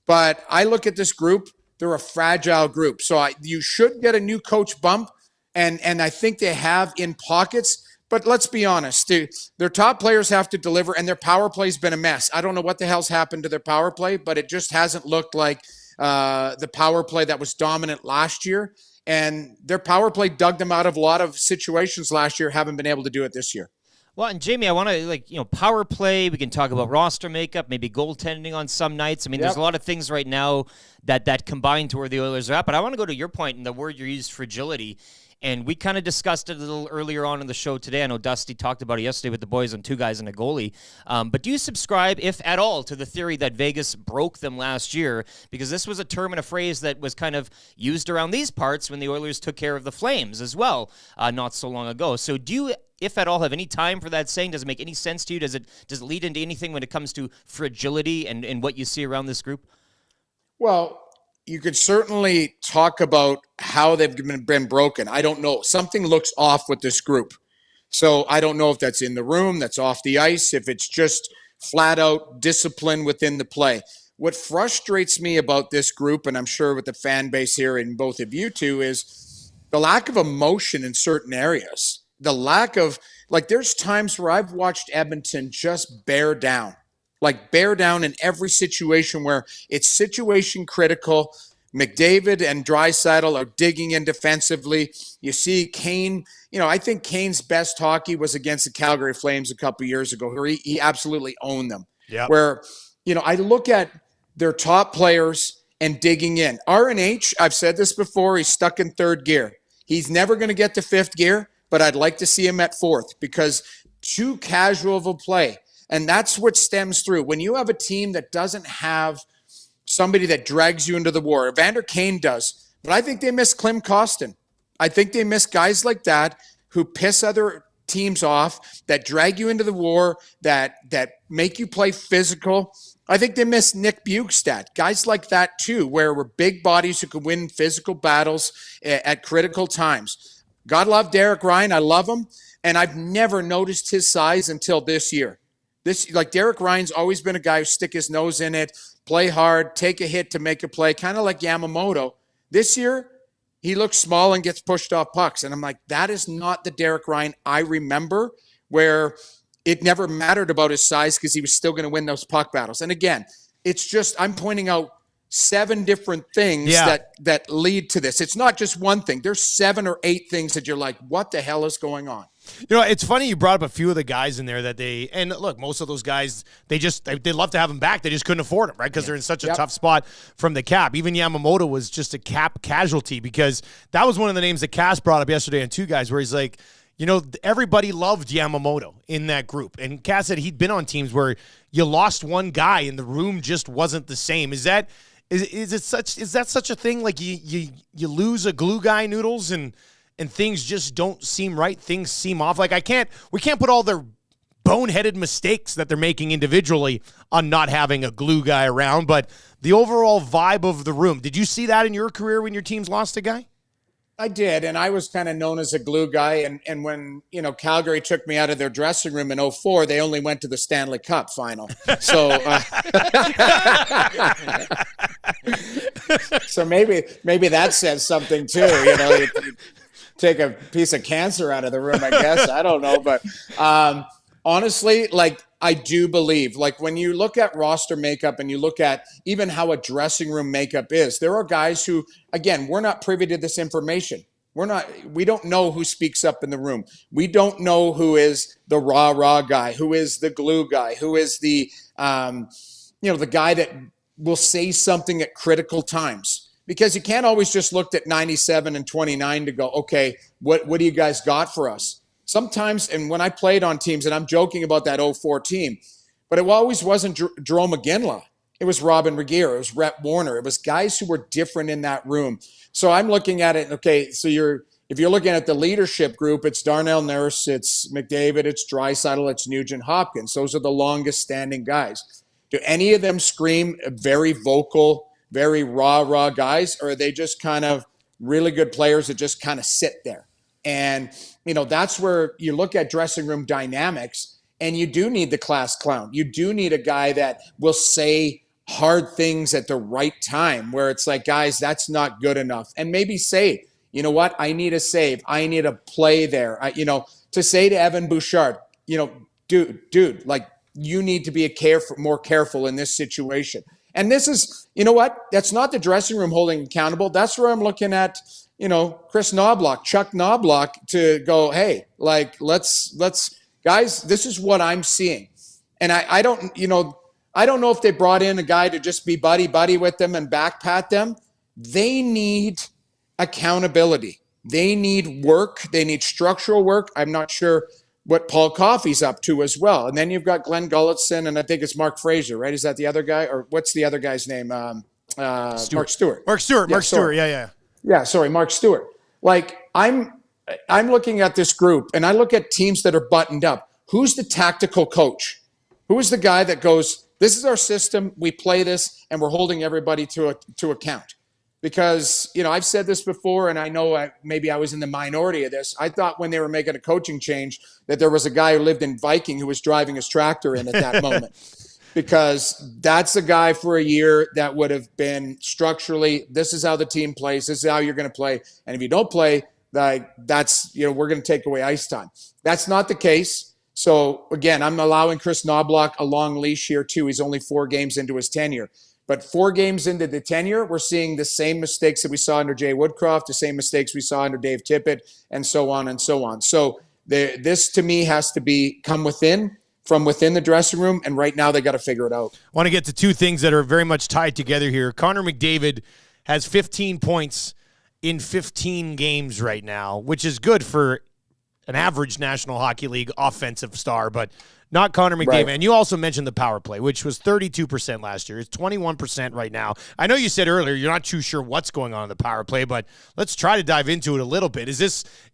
But I look at this group, they're a fragile group. So you should get a new coach bump. And I think they have in pockets. But let's be honest, their top players have to deliver, and their power play's been a mess. I don't know what the hell's happened to their power play, but it just hasn't looked like the power play that was dominant last year. And their power play dug them out of a lot of situations last year, haven't been able to do it this year. Well, and Jamie, I want to, power play. We can talk about roster makeup, maybe goaltending on some nights. I mean, There's a lot of things right now that combine to where the Oilers are at. But I want to go to your point and the word you used, fragility. And we kind of discussed it a little earlier on in the show today. I know Dusty talked about it yesterday with the boys on Two Guys and a Goalie. But do you subscribe, if at all, to the theory that Vegas broke them last year? Because this was a term and a phrase that was kind of used around these parts when the Oilers took care of the Flames as well, not so long ago. So do you, if at all, have any time for that saying? Does it make any sense to you? Does it lead into anything when it comes to fragility and what you see around this group? Well, you could certainly talk about how they've been broken. I don't know. Something looks off with this group. So I don't know if that's in the room, that's off the ice, if it's just flat out discipline within the play. What frustrates me about this group, and I'm sure with the fan base here and both of you two, is the lack of emotion in certain areas. The lack of Like there's times where I've watched Edmonton just bear down in every situation where it's situation critical. McDavid and Draisaitl are digging in defensively. You see Kane, I think Kane's best hockey was against the Calgary Flames a couple years ago, where he absolutely owned them. Yeah. Where, I look at their top players and digging in. RNH, I've said this before, he's stuck in third gear. He's never going to get to fifth gear, but I'd like to see him at fourth because too casual of a play. And that's what stems through. When you have a team that doesn't have somebody that drags you into the war, Evander Kane does, but I think they miss Klim Kostin. I think they miss guys like that who piss other teams off, that drag you into the war, that make you play physical. I think they miss Nick Bjugstad, guys like that too, where we're big bodies who can win physical battles at critical times. God love Derek Ryan. I love him. And I've never noticed his size until this year. Derek Ryan's always been a guy who stick his nose in it, play hard, take a hit to make a play, kind of like Yamamoto. This year, he looks small and gets pushed off pucks. And I'm like, that is not the Derek Ryan I remember, where it never mattered about his size because he was still going to win those puck battles. And again, it's just, I'm pointing out 7 different things that lead to this. It's not just one thing. There's 7 or 8 things that you're like, what the hell is going on? It's funny you brought up a few of the guys in there that and look, most of those guys, they'd love to have them back. They just couldn't afford them, right? Because they're in such a tough spot from the cap. Even Yamamoto was just a cap casualty because that was one of the names that Cass brought up yesterday on Two Guys, where he's like, everybody loved Yamamoto in that group. And Cass said he'd been on teams where you lost one guy and the room just wasn't the same. Is that such a thing? Like you lose a glue guy, Noodles, and things just don't seem right. Things seem off. Like we can't put all their boneheaded mistakes that they're making individually on not having a glue guy around, but the overall vibe of the room. Did you see that in your career when your teams lost a guy? I did, and I was kind of known as a glue guy. And when Calgary took me out of their dressing room in 2004, they only went to the Stanley Cup final. So, so maybe that says something too. You take a piece of cancer out of the room, I guess. I don't know, but honestly, I do believe, when you look at roster makeup and you look at even how a dressing room makeup is, there are guys who, again, we're not privy to this information. We don't know who speaks up in the room. We don't know who is the rah guy, who is the glue guy, who is the, the guy that will say something at critical times. Because you can't always just look at 97 and 29 to go, okay, what do you guys got for us? Sometimes, and when I played on teams, and I'm joking about that 2004 team, but it always wasn't Jerome McGinley. It was Robin Regeer. It was Rhett Warner. It was guys who were different in that room. So I'm looking at it, okay, so if you're looking at the leadership group, it's Darnell Nurse, it's McDavid, it's Draisaitl, it's Nugent Hopkins. Those are the longest standing guys. Do any of them scream very vocal, very rah guys, or are they just kind of really good players that just kind of sit there? And, that's where you look at dressing room dynamics, and you do need the class clown. You do need a guy that will say hard things at the right time, where it's like, guys, that's not good enough. And maybe say, you know what, I need a save. I need a play there. To say to Evan Bouchard, dude, you need to be more careful in this situation. And this is, that's not the dressing room holding accountable. That's where I'm looking at, Chris Knobloch, Chuck Knobloch, to go, hey, let's guys, this is what I'm seeing. And I don't know if they brought in a guy to just be buddy with them and back pat them. They need accountability. They need work. They need structural work. I'm not sure what Paul Coffey's up to as well. And then you've got Glenn Gulletson, and I think it's Mark Fraser, right? Is that the other guy? Or what's the other guy's name? Mark Stewart. Mark Stewart, yeah. Yeah, sorry, Mark Stewart. I'm looking at this group, and I look at teams that are buttoned up. Who's the tactical coach? Who is the guy that goes, this is our system, we play this, and we're holding everybody to account? Because, I've said this before, and I know maybe I was in the minority of this. I thought when they were making a coaching change that there was a guy who lived in Viking who was driving his tractor in at that moment. Because that's a guy for a year that would have been structurally, this is how the team plays, this is how you're going to play. And if you don't play, Like that's, we're going to take away ice time. That's not the case. So again, I'm allowing Chris Knobloch a long leash here too. He's only 4 games into his tenure. But 4 games into the tenure, we're seeing the same mistakes that we saw under Jay Woodcroft, the same mistakes we saw under Dave Tippett, and so on and so on. So this, to me, has to come from within the dressing room, and right now they got to figure it out. I want to get to 2 things that are very much tied together here. Connor McDavid has 15 points in 15 games right now, which is good for an average National Hockey League offensive star, but not Connor McDavid. Right. And you also mentioned the power play, which was 32% last year. It's 21% right now. I know you said earlier you're not too sure what's going on in the power play, but let's try to dive into it a little bit. Is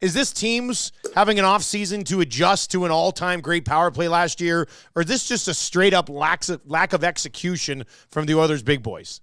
this teams having an off season to adjust to an all-time great power play last year, or is this just a straight-up lack of execution from the Oilers' big boys?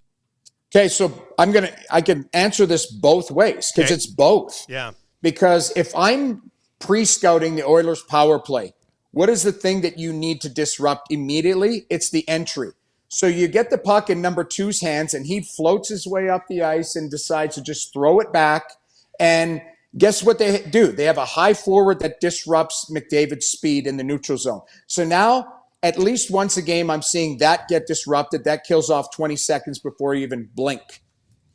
Okay, so I can answer this both ways because it's both. Yeah. Because if I'm pre-scouting the Oilers' power play, what is the thing that you need to disrupt immediately? It's the entry. So you get the puck in number 2's hands, and he floats his way up the ice and decides to just throw it back. And guess what they do? They have a high forward that disrupts McDavid's speed in the neutral zone. So now, at least once a game, I'm seeing that get disrupted. That kills off 20 seconds before you even blink.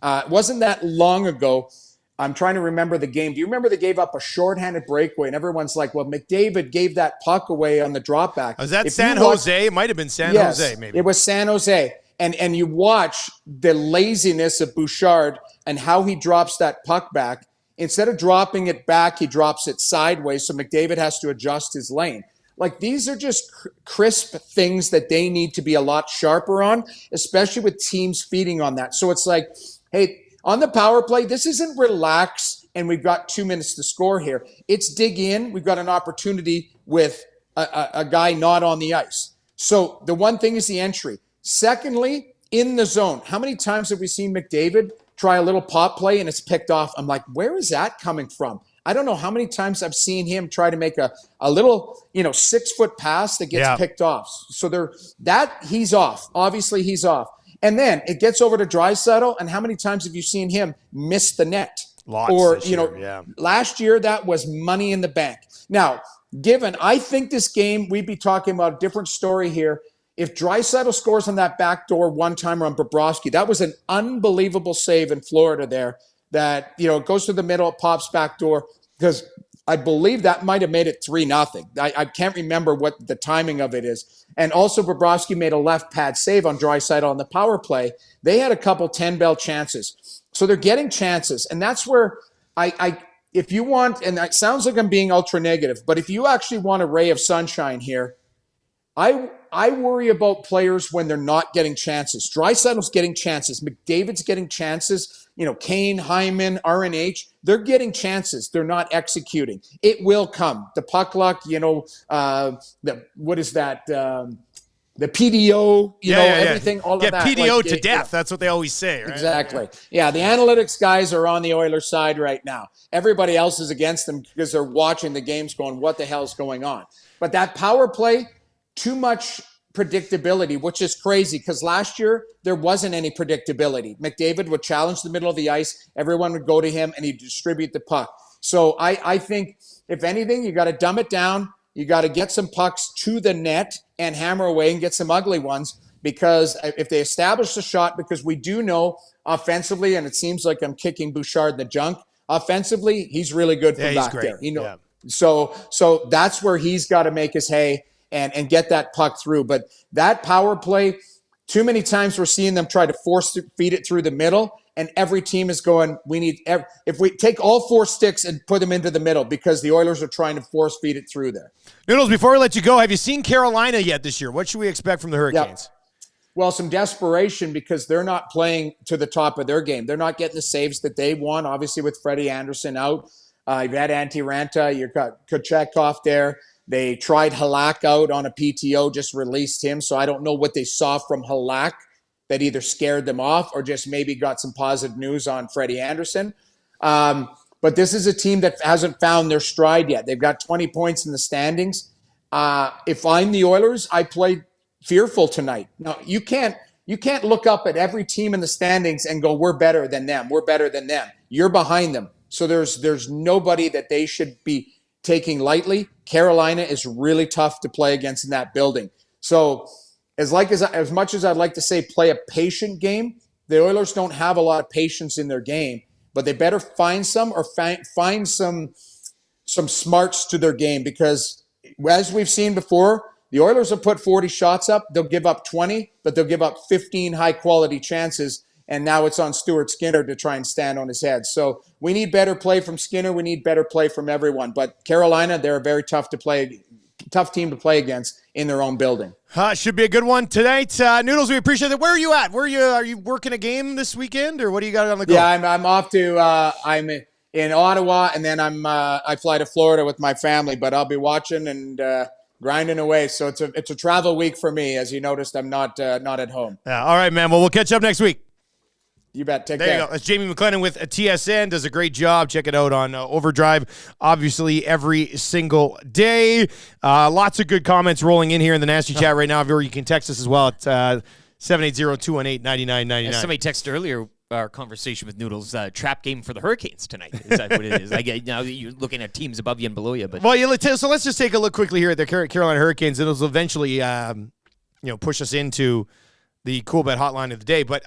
It wasn't that long ago. I'm trying to remember the game. Do you remember they gave up a shorthanded breakaway? And everyone's like, well, McDavid gave that puck away on the drop back. Was that San Jose? It might have been San Jose, maybe. It was San Jose. And you watch the laziness of Bouchard and how he drops that puck back. Instead of dropping it back, he drops it sideways, so McDavid has to adjust his lane. Like, these are just crisp things that they need to be a lot sharper on, especially with teams feeding on that. So it's like, hey, on the power play, this isn't relax and we've got 2 minutes to score here. It's dig in. We've got an opportunity with a guy not on the ice. So the one thing is the entry. Secondly, in the zone. How many times have we seen McDavid try a little pop play and it's picked off? I'm like, where is that coming from? I don't know how many times I've seen him try to make a little, 6-foot pass that gets picked off. So he's off. Obviously, he's off. And then it gets over to Draisaitl, and how many times have you seen him miss the net? Lots or, this year, last year that was money in the bank. Now, I think this game, we'd be talking about a different story here. If Draisaitl scores on that backdoor one-timer on Bobrovsky, that was an unbelievable save in Florida there. That, it goes to the middle, it pops back door, because I believe that might have made it 3-0. I can't remember what the timing of it is. And also Bobrovsky made a left pad save on Draisaitl on the power play. They had a couple 10-bell chances. So they're getting chances. And that's where if you want, and it sounds like I'm being ultra negative, but if you actually want a ray of sunshine here, I worry about players when they're not getting chances. Draisaitl's getting chances. McDavid's getting chances. Kane, Hyman, RNH, they're getting chances. They're not executing. It will come. The puck luck, what is that? The PDO, everything, all of that. PDO to death. That's what they always say, right? Exactly. Yeah, the analytics guys are on the Oilers' side right now. Everybody else is against them because they're watching the games going, what the hell's going on? But that power play, too much predictability, which is crazy because last year there wasn't any predictability. McDavid would challenge the middle of the ice. Everyone would go to him and he'd distribute the puck. So I think, if anything, you got to dumb it down. You got to get some pucks to the net and hammer away and get some ugly ones, because if they establish the shot, because we do know offensively, and it seems like I'm kicking Bouchard in the junk, offensively, he's really good from back there. So that's where he's got to make his hay and get that puck through. But that power play, too many times we're seeing them try to feed it through the middle, and every team is going, if we take all 4 sticks and put them into the middle, because the Oilers are trying to force feed it through there. Noodles, before we let you go, have you seen Carolina yet this year? What should we expect from the Hurricanes? Well, some desperation, because they're not playing to the top of their game. They're not getting the saves that they want, obviously, with Freddie Anderson out. You've had Antti Ranta, you've got Kochetkov there. They tried Halak out on a PTO, just released him. So I don't know what they saw from Halak that either scared them off or just maybe got some positive news on Freddie Anderson. But this is a team that hasn't found their stride yet. They've got 20 points in the standings. If I'm the Oilers, I play fearful tonight. Now, you can't look up at every team in the standings and go, we're better than them. We're better than them. You're behind them. So there's nobody that they should be taking lightly. Carolina is really tough to play against in that building. So as much as I'd like to say play a patient game, the Oilers don't have a lot of patience in their game, but they better find some or find some smarts to their game, because as we've seen before, the Oilers will put 40 shots up, they'll give up 20, but they'll give up 15 high-quality chances, and now it's on Stuart Skinner to try and stand on his head. So we need better play from Skinner. We need better play from everyone. But Carolina, they're a very tough team to play against in their own building. Should be a good one tonight. Noodles, we appreciate it. Where are you at? Are you working a game this weekend, or what do you got on the go? Yeah, I'm off to I'm in Ottawa, and then I fly to Florida with my family. But I'll be watching and grinding away. So it's a travel week for me. As you noticed, I'm not at home. Yeah, all right, man. Well, we'll catch up next week. You bet. Take there care. You go. That's Jamie McLennan with TSN. Does a great job. Check it out on Overdrive, obviously, every single day. Lots of good comments rolling in here in the Nasty Chat right now. Or you can text us as well at 780-218-9999. Somebody texted earlier our conversation with Noodles, trap game for the Hurricanes tonight. Is that what it is? Now you're looking at teams above you and below you. But well, so let's just take a look quickly here at the Carolina Hurricanes. It'll eventually push us into the Cool Bet hotline of the day. But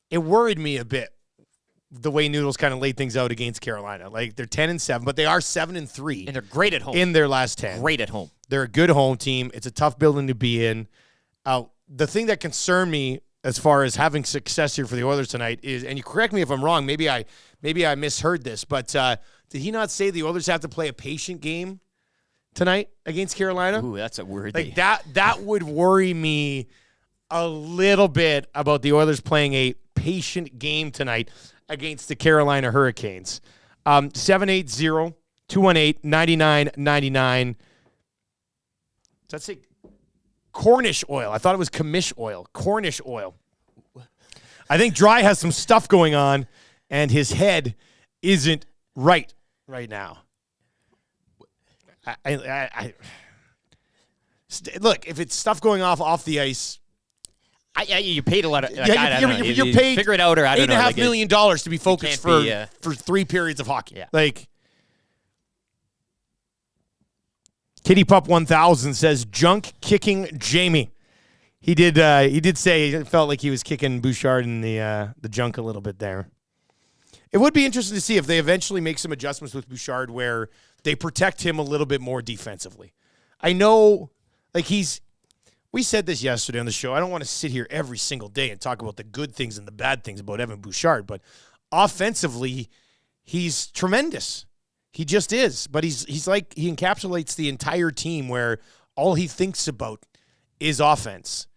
it worried me a bit the way Noodles kind of laid things out against Carolina. Like, they're 10-7, but they are 7-3. And they're great at home. In their last 10. Great at home. They're a good home team. It's a tough building to be in. The thing that concerned me as far as having success here for the Oilers tonight is, and you correct me if I'm wrong, maybe I misheard this, but did he not say the Oilers have to play a patient game tonight against Carolina? Ooh, that's a word. Like, that would worry me a little bit about the Oilers playing a patient game tonight against the Carolina Hurricanes. 780-218-9999. Does that say Cornish oil? I thought it was Commish oil. Cornish oil. I think Dry has some stuff going on, and his head isn't right now. Look, if it's stuff going off the ice, you paid a lot of. Like, you're paid. Figure it out, or I don't know. $8.5 million to be focused for 3 periods of hockey. Yeah. Like, Kitty Pup 1000 says junk kicking Jamie. He did say it felt like he was kicking Bouchard in the junk a little bit there. It would be interesting to see if they eventually make some adjustments with Bouchard where they protect him a little bit more defensively. I know, like, we said this yesterday on the show. I don't want to sit here every single day and talk about the good things and the bad things about Evan Bouchard, but offensively, he's tremendous. He just is. But he's like, he encapsulates the entire team where all he thinks about is offense.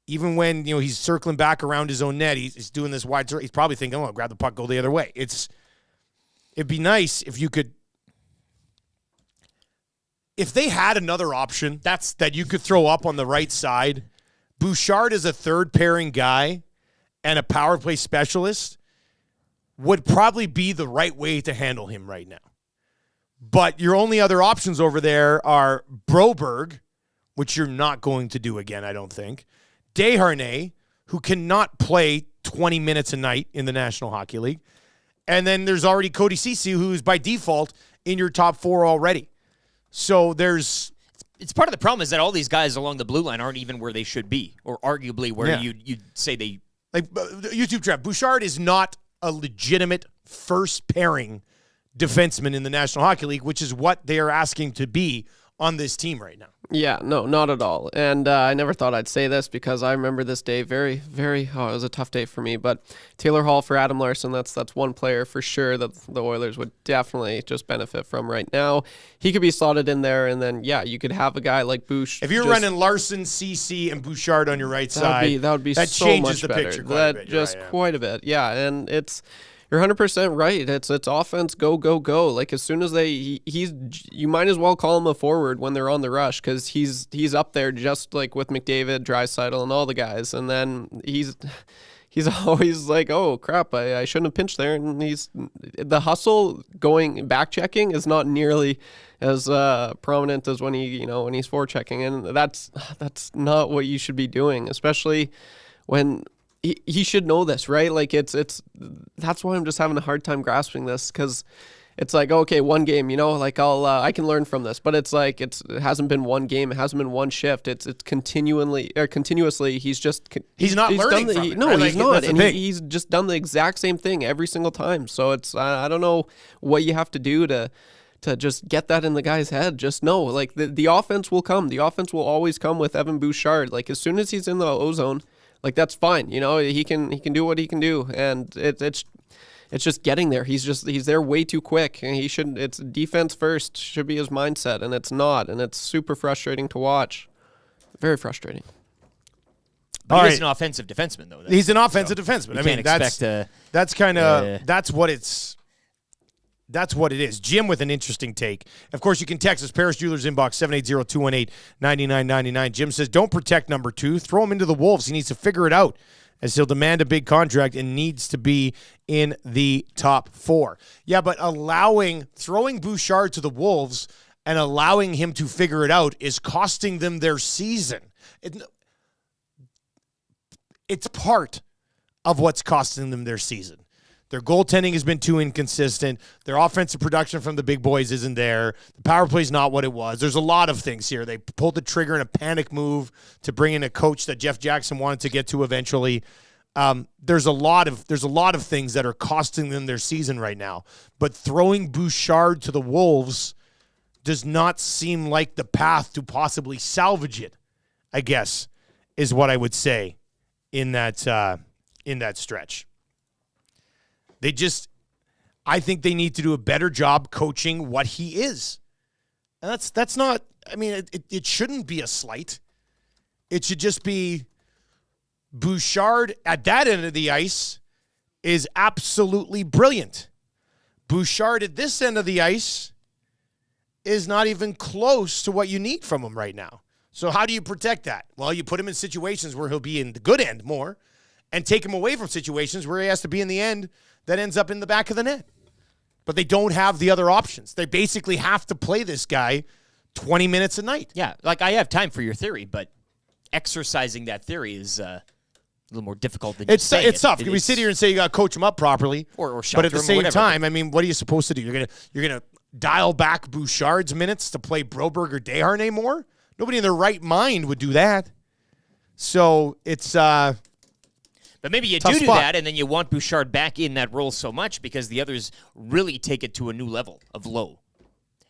Even when, he's circling back around his own net, he's doing this wide circle. He's probably thinking, oh, grab the puck, go the other way. It'd be nice if you could, if they had another option that you could throw up on the right side. Bouchard is a third pairing guy and a power play specialist would probably be the right way to handle him right now. But your only other options over there are Broberg, which you're not going to do again, I don't think. Desharnais, who cannot play 20 minutes a night in the National Hockey League. And then there's already Cody Ceci, who's by default in your top 4 already. So it's part of the problem is that all these guys along the blue line aren't even where they should be, or arguably where you'd say they. Like, YouTube trap, Bouchard is not a legitimate first pairing defenseman in the National Hockey League, which is what they are asking to be on this team right now. Yeah, no, not at all. And I never thought I'd say this because I remember this day very, very, it was a tough day for me. But Taylor Hall for Adam Larsson, that's one player for sure that the Oilers would definitely just benefit from right now. He could be slotted in there, and then, you could have a guy like Bouch. If you're running Larsson, CC, and Bouchard on your right side, that would be that so changes much the better. picture quite a bit. Quite a bit, yeah. And you're 100% right. It's offense, go, go, go. Like, as soon as you might as well call him a forward when they're on the rush because he's up there just like with McDavid, Draisaitl, and all the guys. And then he's always like, oh crap, I shouldn't have pinched there. And the hustle going back checking is not nearly as prominent as when when he's forechecking, and that's not what you should be doing, especially when he should know this, right? Like it's that's why I'm just having a hard time grasping this, because it's like, okay, one game, like I can learn from this, but it's like it hasn't been one game, it hasn't been one shift. It's continuously he's not learning done from it, no, right? he's Like, not, that's the and thing. he's just done the exact same thing every single time. So it's I don't know what you have to do to just get that in the guy's head. Just know, like the offense will come. The offense will always come with Evan Bouchard. Like as soon as he's in the ozone, like that's fine. He can do what he can do, and it's just getting there. He's there way too quick, and it's defense first should be his mindset, and it's not, and it's super frustrating to watch. Very frustrating. But All he right. is an offensive defenseman, though. He's an offensive defenseman. I mean, that's kind of that's what it is. Jim with an interesting take. Of course, you can text us, Paris Jewelers inbox 780-218-9999. Jim says, don't protect number 2. Throw him into the Wolves. He needs to figure it out, as he'll demand a big contract and needs to be in the top 4. Yeah, but throwing Bouchard to the Wolves and allowing him to figure it out is costing them their season. It's part of what's costing them their season. Their goaltending has been too inconsistent. Their offensive production from the big boys isn't there. The power play is not what it was. There's a lot of things here. They pulled the trigger in a panic move to bring in a coach that Jeff Jackson wanted to get to eventually. There's a lot of things that are costing them their season right now. But throwing Bouchard to the Wolves does not seem like the path to possibly salvage it, I guess, is what I would say in that stretch. I think they need to do a better job coaching what he is. And that's not, I mean, it shouldn't be a slight. It should just be Bouchard at that end of the ice is absolutely brilliant. Bouchard at this end of the ice is not even close to what you need from him right now. So how do you protect that? Well, you put him in situations where he'll be in the good end more and take him away from situations where he has to be in the end that ends up in the back of the net. But they don't have the other options. They basically have to play this guy 20 minutes a night. Yeah, like I have time for your theory, but exercising that theory is a little more difficult than It's just saying tough. it. We sit here and say you got to coach him up properly, or but at shelter the him or same whatever. time, I mean, what are you supposed to do? You're gonna dial back Bouchard's minutes to play Broberg or Desharnais more? Nobody in their right mind would do that. So it's But maybe you tough do spot. that, and then you want Bouchard back in that role so much because the others really take it to a new level of low.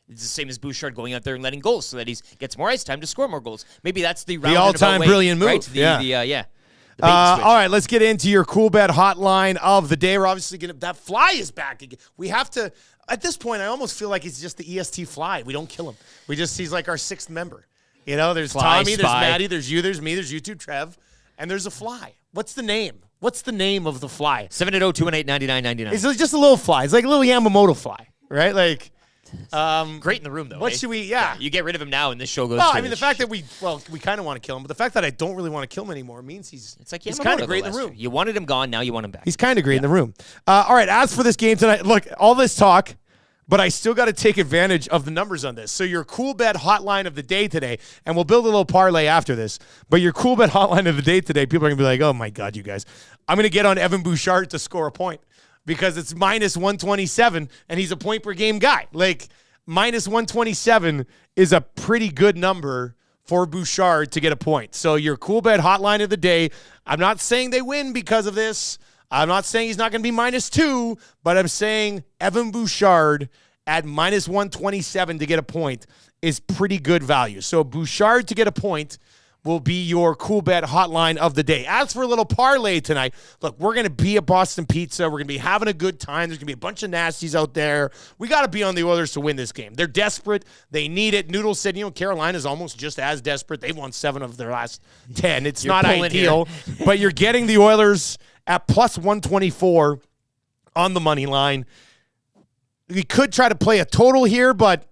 It's the same as Bouchard going out there and letting goals so that he gets more ice time to score more goals. Maybe that's the roundabout all-time way, brilliant move. Right? The bait and switch. all right, let's get into your cool bet hotline of the day. We're obviously going to, that fly is back again. We have to, at this point, I almost feel like he's just the EST fly. We don't kill him. He's like our 6th member. There's Fly, Tommy, there's spy. Maddie, there's you, there's me, there's you two, Trev, and there's a fly. What's the name? What's the name of the fly? 780-218-9999. It's just a little fly. It's like a little Yamamoto fly, right? Like, Great in the room, though. what eh? should we, yeah. You get rid of him now, and this show goes Well, to I mean, the fact that we kind of want to kill him, but the fact that I don't really want to kill him anymore means he's It's like he's Yamamoto, kind of great though, in the room. last year. You wanted him gone, now you want him back. He's kind of great in the room. All right, as for this game tonight, look, all this talk, but I still got to take advantage of the numbers on this. So your cool bet hotline of the day today, and we'll build a little parlay after this, but your cool bet hotline of the day today, people are going to be like, oh my God, you guys. I'm going to get on Evan Bouchard to score a point because it's minus 127, and he's a point per game guy. Like, minus 127 is a pretty good number for Bouchard to get a point. So your cool bet hotline of the day, I'm not saying they win because of this. I'm not saying he's not going to be -2, but I'm saying Evan Bouchard at minus 127 to get a point is pretty good value. So Bouchard to get a point will be your cool bet hotline of the day. As for a little parlay tonight, look, we're going to be at Boston Pizza. We're going to be having a good time. There's going to be a bunch of nasties out there. We got to be on the Oilers to win this game. They're desperate. They need it. Noodle said, Carolina's almost just as desperate. They've won 7 of their last 10. It's not ideal, but you're getting the Oilers at plus 124 on the money line. We could try to play a total here, but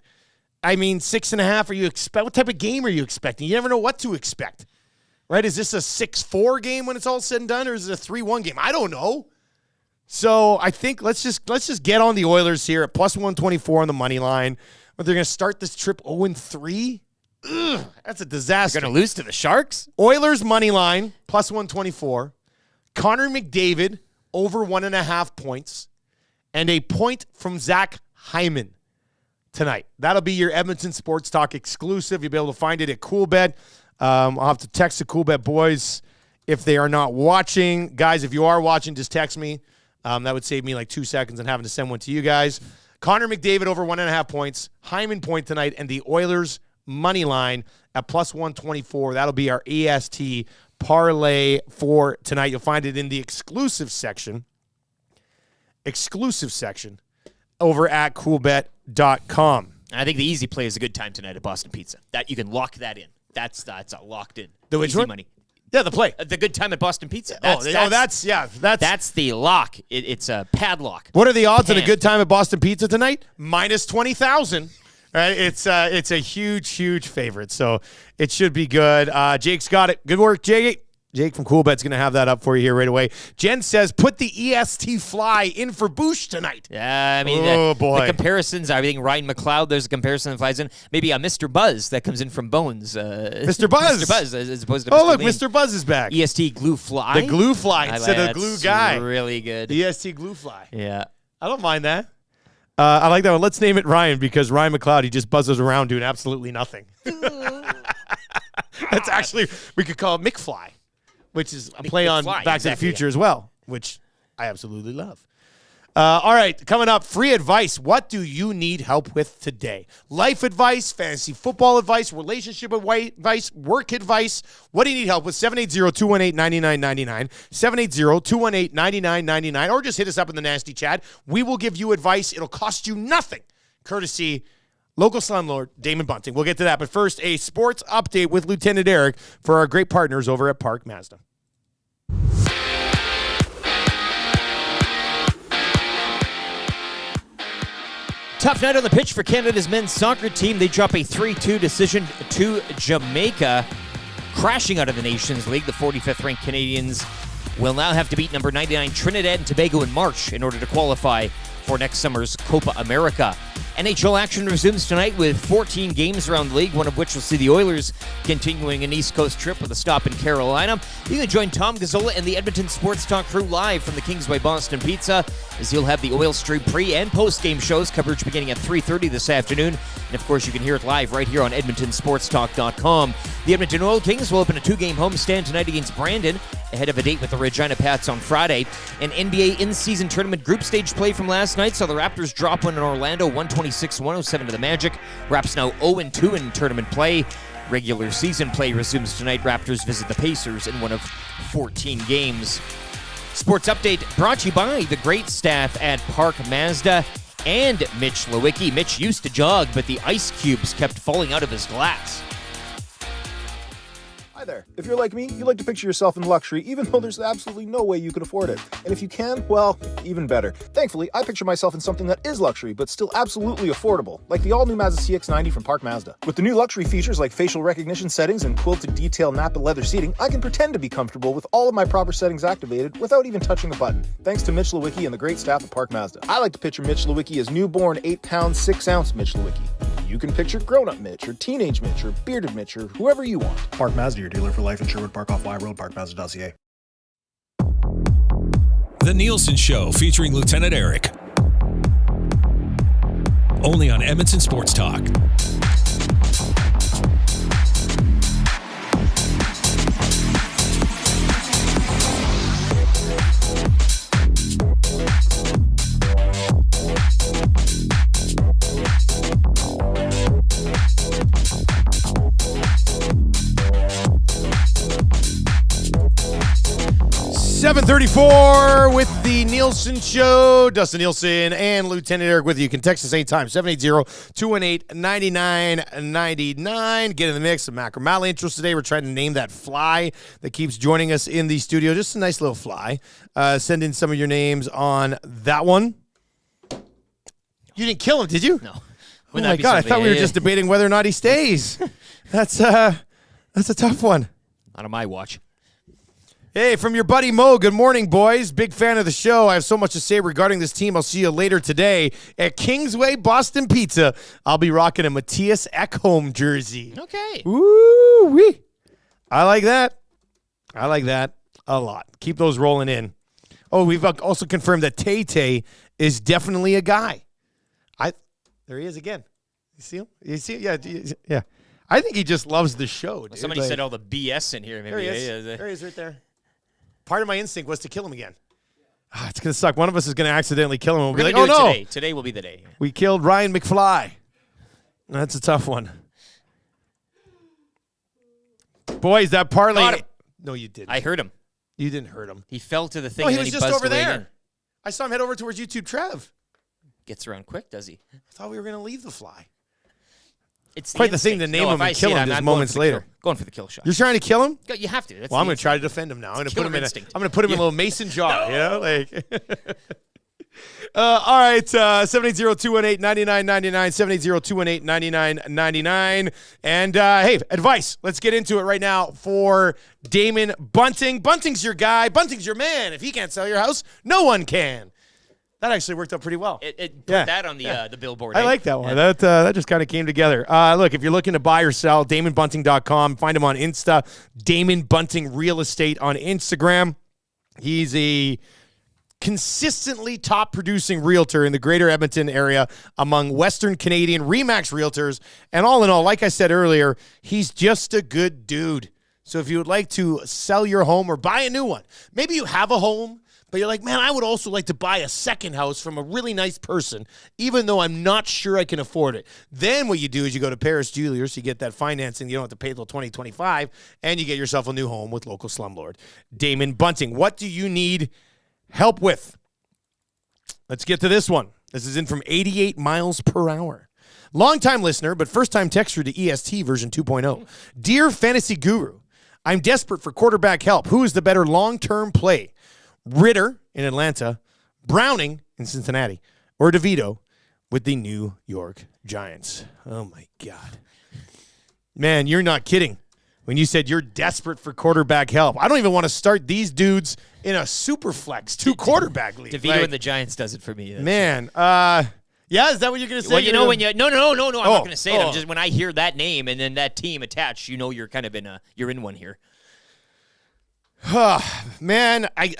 I mean, 6.5. What type of game are you expecting? You never know what to expect, right? Is this a 6-4 game when it's all said and done, or is it a 3-1 game? I don't know. So I think let's just get on the Oilers here at plus 124 on the money line. But they're going to start this trip 0-3. That's a disaster. You're going to lose to the Sharks? Oilers money line plus 124. Connor McDavid over 1.5 points, and a point from Zach Hyman tonight. That'll be your Edmonton Sports Talk exclusive. You'll be able to find it at Coolbet. I'll have to text the Coolbet boys if they are not watching. Guys, if you are watching, just text me. That would save me like 2 seconds and having to send one to you guys. Connor McDavid over 1.5 points, Hyman point tonight, and the Oilers money line at plus 124. That'll be our EST parlay for tonight. You'll find it in the exclusive section over at coolbet.com. I think the easy play is a good time tonight at Boston Pizza. That you can lock that in. That's a locked in. The which easy one? money. Yeah, the play. The good time at Boston Pizza. That's the lock. It's a padlock. What are the odds on a good time at Boston Pizza tonight? Minus 20,000. Right? It's a huge favorite, so it should be good. Jake's got it. Good work, Jake. Jake from Coolbet's going to have that up for you here right away. Jen says, put the EST fly in for Bouch tonight. Yeah, I mean, boy. The comparisons, I think Ryan McLeod, there's a comparison that flies in. Maybe a Mr. Buzz that comes in from Bones. Mr. Buzz. Mr. Buzz, as opposed to Oh, Mr. look, Lean. Mr. Buzz is back. EST glue fly. The glue fly instead of glue guy. Really good. The EST glue fly. Yeah. I don't mind that. I like that one. Let's name it Ryan because Ryan McLeod, he just buzzes around doing absolutely nothing. That's actually, we could call it McFly, which is a play on McFly, Back to the exactly, Future as well, which I absolutely love. All right, coming up, free advice. What do you need help with today? Life advice, fantasy football advice, relationship advice, work advice. What do you need help with? 780-218-9999, 780-218-9999, or just hit us up in the nasty chat. We will give you advice. It'll cost you nothing, courtesy local slumlord Damon Bunting. We'll get to that, but first, a sports update with Lieutenant Eric for our great partners over at Park Mazda. Tough night on the pitch for Canada's men's soccer team. They drop a 3-2 decision to Jamaica. Crashing out of the Nations League, the 45th-ranked Canadians will now have to beat number 99 Trinidad and Tobago in March in order to qualify for next summer's Copa America. NHL action resumes tonight with 14 games around the league, one of which will see the Oilers continuing an East Coast trip with a stop in Carolina. You can join Tom Gazzola and the Edmonton Sports Talk crew live from the Kingsway Boston Pizza, as you'll have the Oil Stream pre- and post-game shows, coverage beginning at 3:30 this afternoon. And, of course, you can hear it live right here on EdmontonSportsTalk.com. The Edmonton Oil Kings will open a two-game homestand tonight against Brandon, ahead of a date with the Regina Pats on Friday. An NBA in-season tournament group stage play from last night saw the Raptors drop one in Orlando, 126-107 to the Magic. Raps now 0-2 in tournament play. Regular season play resumes tonight. Raptors visit the Pacers in one of 14 games. Sports update brought to you by the great staff at Park Mazda and Mitch Lewicki. Mitch used to jog, but the ice cubes kept falling out of his glass. Hi there. If you're like me, you like to picture yourself in luxury, even though there's absolutely no way you could afford it. And if you can, well, even better. Thankfully, I picture myself in something that is luxury, but still absolutely affordable, like the all-new Mazda CX-90 from Park Mazda. With the new luxury features like facial recognition settings and quilted detail Napa leather seating, I can pretend to be comfortable with all of my proper settings activated without even touching a button, thanks to Mitch Lewicki and the great staff at Park Mazda. I like to picture Mitch Lewicki as newborn 8-pound, 6-ounce Mitch Lewicki. You can picture grown-up Mitch, or teenage Mitch, or bearded Mitch, or whoever you want. Park Mazda, your dealer for life in Sherwood Park off Y Road, parkmazda.ca. The Nielsen Show featuring Lieutenant Eric. Only on Edmonton Sports Talk. .34 with the Nielsen Show. Dustin Nielson and Lieutenant Eric with you. You can text us anytime, 780-218-9999. Get in the mix. Of Macramalla intros today. We're trying to name that fly that keeps joining us in the studio. Just a nice little fly. Send in some of your names on that one. You didn't kill him, did you? No. Oh my God, I thought we were just debating whether or not he stays. That's a tough one. Not on my watch. Hey, from your buddy Mo, good morning, boys. Big fan of the show. I have so much to say regarding this team. I'll see you later today at Kingsway Boston Pizza. I'll be rocking a Matthias Ekholm jersey. Okay. Woo-wee. I like that. A lot. Keep those rolling in. Oh, we've also confirmed that Tay is definitely a guy. There he is again. You see him? You see? Yeah. I think he just loves the show, dude. Somebody said all the BS in here. Maybe. There he is. There he is right there. Part of my instinct was to kill him again. It's going to suck. One of us is going to accidentally kill him. We'll be like, oh, no. Today will be the day. We killed Ryan McFly. That's a tough one. Boys, that parlay. No, you didn't. I heard him. You didn't hurt him. He fell to the thing. No, he and was then just buzzed over away there. again. I saw him head over towards YouTube Trev. Gets around quick, does he? I thought we were going to leave the fly. It's quite the thing to name him and kill him just moments later. Going for the kill shot. You're trying to kill him? You have to. That's Well, I'm going to try to defend him now. I'm going to put him in instinct. I'm going to put him in a little mason jar, you know? Like all right, 780-218-9999, 780-218-9999. And, hey, advice. Let's get into it right now for Damon Bunting. Bunting's your guy. Bunting's your man. If he can't sell your house, no one can. That actually worked out pretty well. Put that on the billboard. I like that one. Yeah. That just kind of came together. Look, if you're looking to buy or sell, DamonBunting.com. Find him on Insta. Damon Bunting Real Estate on Instagram. He's a consistently top producing realtor in the greater Edmonton area among Western Canadian RE/MAX realtors. And all in all, like I said earlier, he's just a good dude. So if you would like to sell your home or buy a new one, maybe you have a home, but you're like, man, I would also like to buy a second house from a really nice person, even though I'm not sure I can afford it. Then what you do is you go to Paris Jewelers, you get that financing, you don't have to pay till 2025, and you get yourself a new home with local slumlord Damon Bunting. What do you need help with? Let's get to this one. This is in from 88 miles per hour. Long-time listener, but first-time texter to EST version 2.0. Dear Fantasy Guru, I'm desperate for quarterback help. Who is the better long-term play? Ritter in Atlanta, Browning in Cincinnati, or DeVito with the New York Giants. Oh, my God. Man, you're not kidding when you said you're desperate for quarterback help. I don't even want to start these dudes in a super flex, 2-quarterback league. DeVito and the Giants does it for me. Man, yeah, is that what you're going to say? Well, you know when you no, I'm not going to say it. I'm just when I hear that name and then that team attached, you know you're kind of you're in one here. Man, I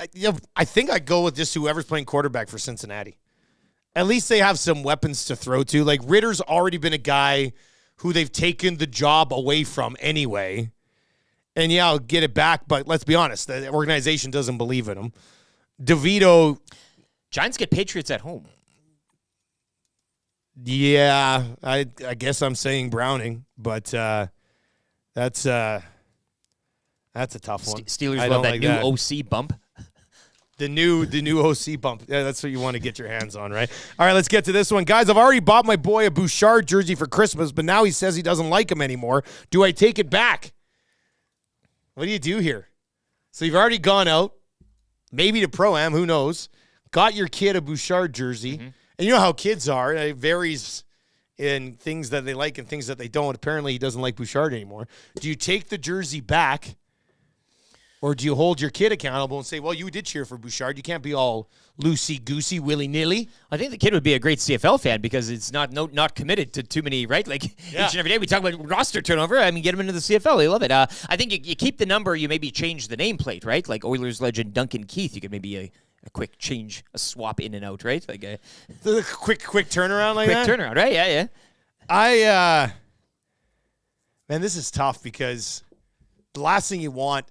think I'd go with just whoever's playing quarterback for Cincinnati. At least they have some weapons to throw to. Like, Ritter's already been a guy who they've taken the job away from anyway. And, yeah, I'll get it back, but let's be honest, the organization doesn't believe in him. DeVito. Giants get Patriots at home. Yeah, I guess I'm saying Browning, but that's a tough one. Steelers love that new OC bump. The new OC bump. Yeah, that's what you want to get your hands on, right? All right, let's get to this one. Guys, I've already bought my boy a Bouchard jersey for Christmas, but now he says he doesn't like him anymore. Do I take it back? What do you do here? So you've already gone out, maybe to Pro-Am, who knows, got your kid a Bouchard jersey, and you know how kids are. It varies in things that they like and things that they don't. Apparently, he doesn't like Bouchard anymore. Do you take the jersey back? Or do you hold your kid accountable and say, well, you did cheer for Bouchard. You can't be all loosey-goosey, willy-nilly. I think the kid would be a great CFL fan because it's not committed to too many, right? Like, each and every day we talk about roster turnover. I mean, get him into the CFL. They love it. I think you keep the number. You maybe change the nameplate, right? Like Oilers legend Duncan Keith. You could maybe a quick change, a swap in and out, right? Like a quick turnaround like that? Quick turnaround, right? Yeah. Man, this is tough because the last thing you want,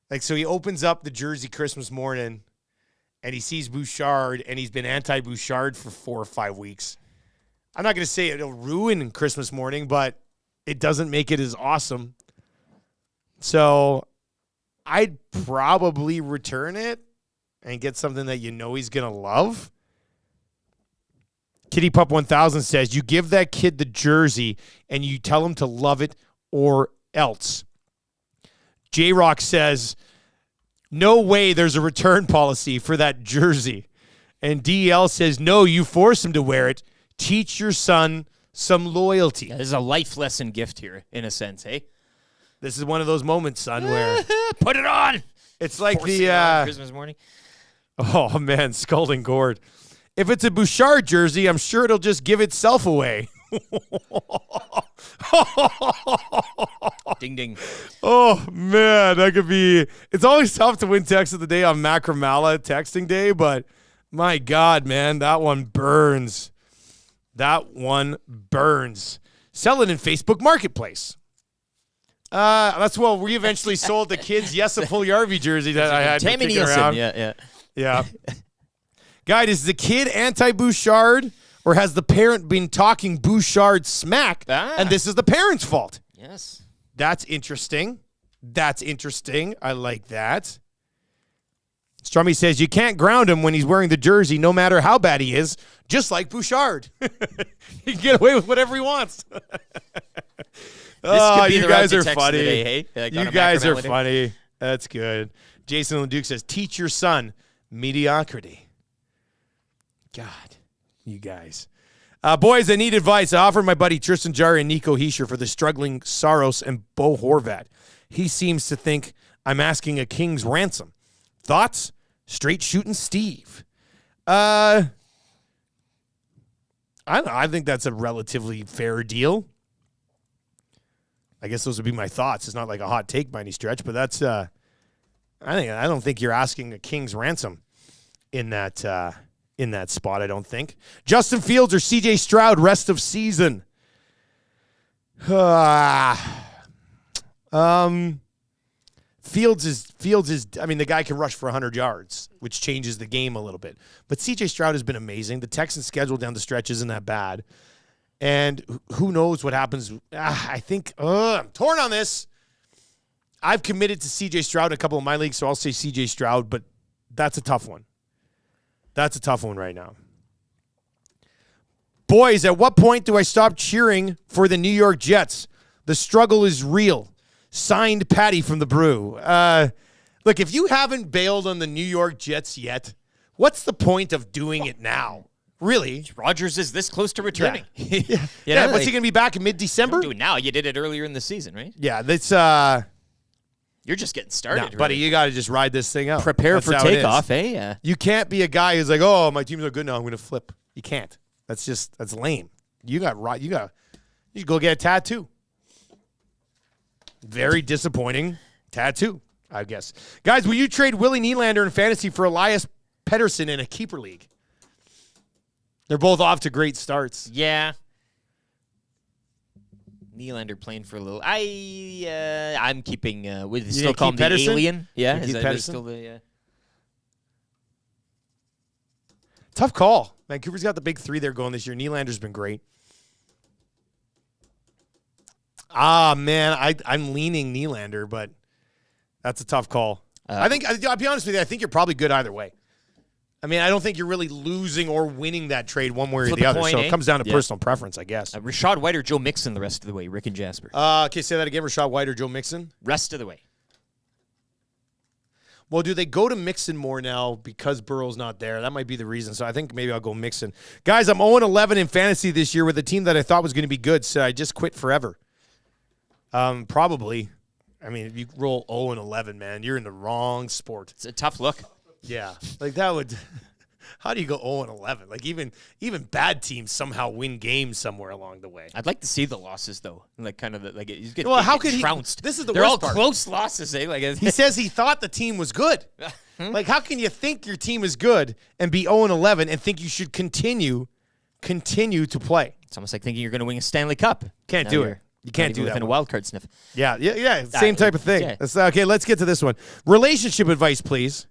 like, so he opens up the jersey Christmas morning, and he sees Bouchard, and he's been anti-Bouchard for 4 or 5 weeks. I'm not going to say it'll ruin Christmas morning, but it doesn't make it as awesome. So I'd probably return it and get something that you know he's going to love. Kitty Pup 1000 says, you give that kid the jersey, and you tell him to love it or else. J-Rock says, no way there's a return policy for that jersey. And DL says, no, you force him to wear it. Teach your son some loyalty. Yeah, this is a life lesson gift here, in a sense, hey? This is one of those moments, son, where... Put it on! It's like Force it on Christmas morning. Oh, man, scalding gourd. If it's a Bouchard jersey, I'm sure it'll just give itself away. Ding ding. Oh, man, that could be. It's always tough to win text of the day on Macramalla texting day, but my God, man, that one burns. That one burns. Sell it in Facebook Marketplace. That's well, we eventually sold the kids, yes, a Pugliarvi jersey that I had Damon kicking Nielson. around. Yeah. Guy, is the kid anti-Bouchard, or has the parent been talking Bouchard smack, and this is the parent's fault? Yes. That's interesting. I like that. Strummy says you can't ground him when he's wearing the jersey, no matter how bad he is, just like Bouchard. He can get away with whatever he wants. This could be you the guys route are to text funny. of the day, hey? Like on You a guys are Macramalla day. funny. That's good. Jason LeDuc says, teach your son mediocrity. God, you guys. Boys, I need advice. I offered my buddy Tristan Jarry and Nico Hischier for the struggling Saros and Bo Horvat. He seems to think I'm asking a king's ransom. Thoughts? Straight shooting Steve. I don't know. I think that's a relatively fair deal. I guess those would be my thoughts. It's not like a hot take by any stretch, but that's I don't think you're asking a king's ransom in that spot, I don't think. Justin Fields or CJ Stroud rest of season. Fields is I mean, the guy can rush for 100 yards, which changes the game a little bit. But CJ Stroud has been amazing. The Texans' schedule down the stretch isn't that bad. And who knows what happens. I think I'm torn on this. I've committed to CJ Stroud in a couple of my leagues, so I'll say CJ Stroud, but that's a tough one. That's a tough one right now. Boys, at what point do I stop cheering for the New York Jets? The struggle is real. Signed, Patty from the Brew. Look, if you haven't bailed on the New York Jets yet, what's the point of doing it now? Really? Rodgers is this close to returning. Yeah, what's he going to be back in mid-December? Don't do it now. You did it earlier in the season, right? Yeah, that's You're just getting started, buddy, really. you got to just ride this thing out. Prepare That's for how it is. takeoff, eh? You can't be a guy who's like, "Oh, my team's not good now. I'm going to flip." You can't. That's lame. You should go get a tattoo. Very disappointing tattoo, I guess. Guys, will you trade Willie Nylander in fantasy for Elias Pettersson in a keeper league? They're both off to great starts. Yeah. Nylander playing for a little. I'm keeping with You still gonna call him keep the Pettersson? alien. Yeah, You is keep that Pettersson? still the Tough call. Vancouver's got the big three there going this year. Nylander's been great. Man, I'm leaning Nylander, but that's a tough call. I'll be honest with you, I think you're probably good either way. I mean, I don't think you're really losing or winning that trade one way or Flip the a other. coin, So eh? it comes down to Yeah. personal preference, I guess. Rashad White or Joe Mixon the rest of the way. Rick and Jasper. Okay, say that again. Rashad White or Joe Mixon? Rest of the way. Well, do they go to Mixon more now because Burrow's not there? That might be the reason. So I think maybe I'll go Mixon. Guys, I'm 0-11 in fantasy this year with a team that I thought was going to be good, so I just quit forever. Probably. I mean, if you roll 0-11, man, you're in the wrong sport. It's a tough look. Yeah. Like that would how do you go 0-11? Like even bad teams somehow win games somewhere along the way. I'd like to see the losses though. Like kind of he's getting Well, how could he trounced. This is the They're worst all part. close losses, eh? Like He says he thought the team was good. Like, how can you think your team is good and be 0-11 and think you should continue to play? It's almost like thinking you're going to win a Stanley Cup. Can't Now do you're it. You can't not do even that within a one. wild card sniff. Yeah. Same type of thing. yeah. Okay, let's get to this one. Relationship advice, please.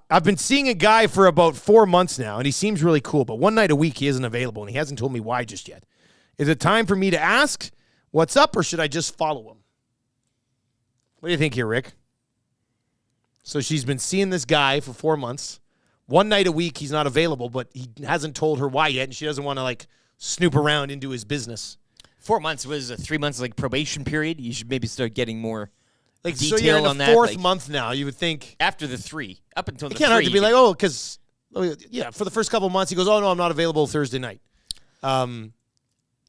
I've been seeing a guy for about 4 months now, and he seems really cool, but one night a week he isn't available, and he hasn't told me why just yet. Is it time for me to ask what's up, or should I just follow him? What do you think here, Rick? So she's been seeing this guy for 4 months. One night a week he's not available, but he hasn't told her why yet, and she doesn't want to, like, snoop around into his business. 4 months was a 3 months like probation period. You should maybe start getting more Like, detail so you're in on the that. fourth like, month now. You would think after the 3, up until the it can't 3. hurt to be like, oh, because for the first couple of months he goes, oh no, I'm not available Thursday night.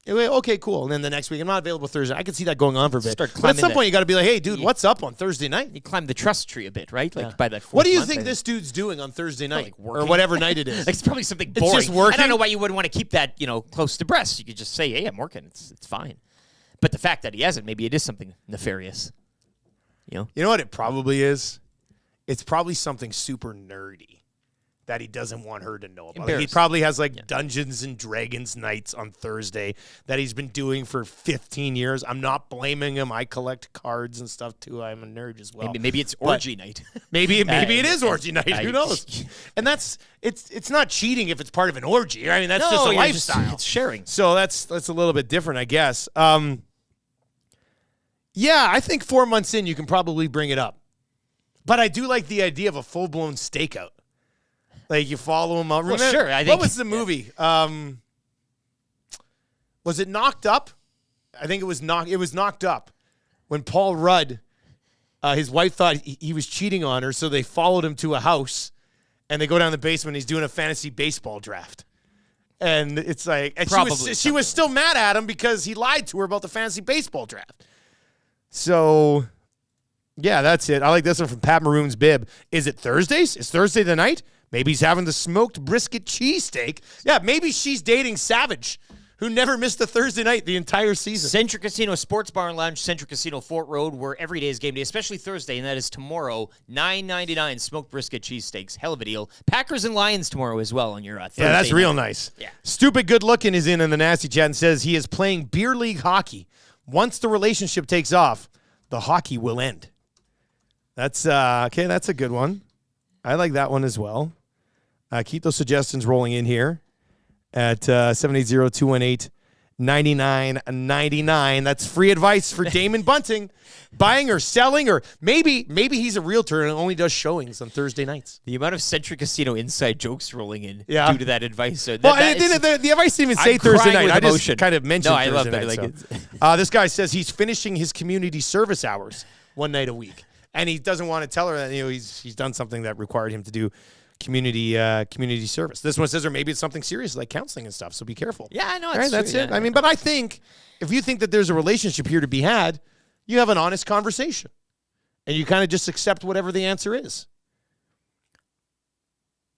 Okay, cool. And then the next week, I'm not available Thursday. I can see that going on for a bit. Start But at some climbing point, you got to be like, hey, dude, what's up on Thursday night? You climb the trust tree a bit, right? Like by that. What do you month, think I this dude's doing on Thursday night like or working. whatever night it is? It's probably something It's boring. just working? I don't know why you wouldn't want to keep that, close to breast. You could just say, hey, I'm working. It's fine. But the fact that he hasn't, maybe it is something nefarious. You know what it probably is? It's probably something super nerdy that he doesn't want her to know about. Like, he probably has Dungeons and Dragons nights on Thursday that he's been doing for 15 years. I'm not blaming him. I collect cards and stuff too. I'm a nerd as well. Maybe it's orgy night. Maybe it is orgy night. Who knows? And it's not cheating if it's part of an orgy. I mean, that's just a lifestyle. It's sharing. So that's a little bit different, I guess. Yeah, I think 4 months in, you can probably bring it up. But I do like the idea of a full-blown stakeout. Like, you follow him up. Well, sure. What was the movie? Was it Knocked Up? I think it was Knocked Up. When Paul Rudd, his wife thought he was cheating on her, so they followed him to a house, and they go down the basement, and he's doing a fantasy baseball draft. And it's like, and she was still mad at him because he lied to her about the fantasy baseball draft. So, yeah, that's it. I like this one from Pat Maroon's bib. Is it Thursdays? Is Thursday the night? Maybe he's having the smoked brisket cheesesteak. Yeah, maybe she's dating Savage, who never missed a Thursday night the entire season. Central Casino Sports Bar and Lounge, Central Casino Fort Road, where every day is game day, especially Thursday, and that is tomorrow, $9.99 smoked brisket cheesesteaks. Hell of a deal. Packers and Lions tomorrow as well on your Thursday. Yeah, that's night. real nice. Yeah. Stupid Good Looking is in the nasty chat and says he is playing beer league hockey. Once the relationship takes off, the hockey will end. That's okay. That's a good one. I like that one as well. Keep those suggestions rolling in here at 780-218-9999. That's free advice for Damon Bunting, buying or selling, or maybe he's a realtor and only does showings on Thursday nights. The amount of Central Casino inside jokes rolling in due to that advice. So the advice didn't even say Thursday night. I just kind of mentioned I Thursday love that. night. This guy says he's finishing his community service hours one night a week, and he doesn't want to tell her that he's done something that required him to do community service. This one says, or maybe it's something serious like counseling and stuff. So be careful. Yeah, I know. All right, that's it. I mean, but I think if you think that there's a relationship here to be had, you have an honest conversation, and you kind of just accept whatever the answer is.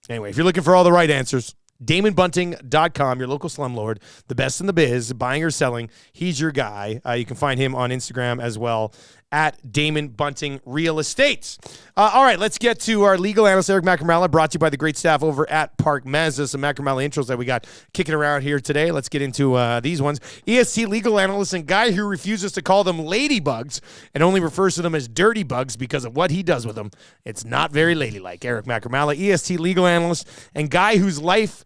Anyway, if you're looking for all the right answers, DamonBunting.com, your local slumlord, the best in the biz, buying or selling. He's your guy. You can find him on Instagram as well at Damon Bunting Real Estate. All right, let's get to our legal analyst, Eric Macramalla, brought to you by the great staff over at Park Mazda. Some Macramalla intros that we got kicking around here today. Let's get into these ones. EST legal analyst and guy who refuses to call them ladybugs and only refers to them as dirty bugs because of what he does with them. It's not very ladylike. Eric Macramalla, EST legal analyst and guy whose life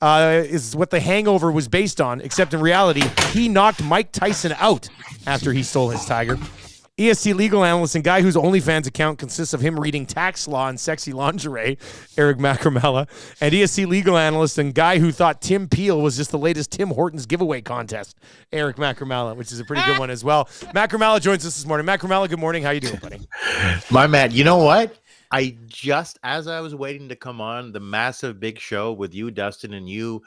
is what The Hangover was based on, except in reality, he knocked Mike Tyson out after he stole his tiger. EST legal analyst and guy whose OnlyFans account consists of him reading tax law and sexy lingerie, Eric Macramalla. And EST legal analyst and guy who thought Tim Peele was just the latest Tim Hortons giveaway contest, Eric Macramalla, which is a pretty good one as well. Macramalla joins us this morning. Macramalla, good morning. How you doing, buddy? My man, you know what? As I was waiting to come on the massive big show with you, Dustin, and you,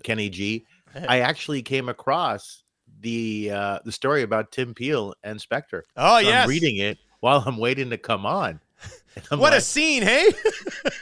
Kenny G, I actually came across the story about Tim Peele and Spectre. Oh, so yes. I'm reading it while I'm waiting to come on. What a scene, hey?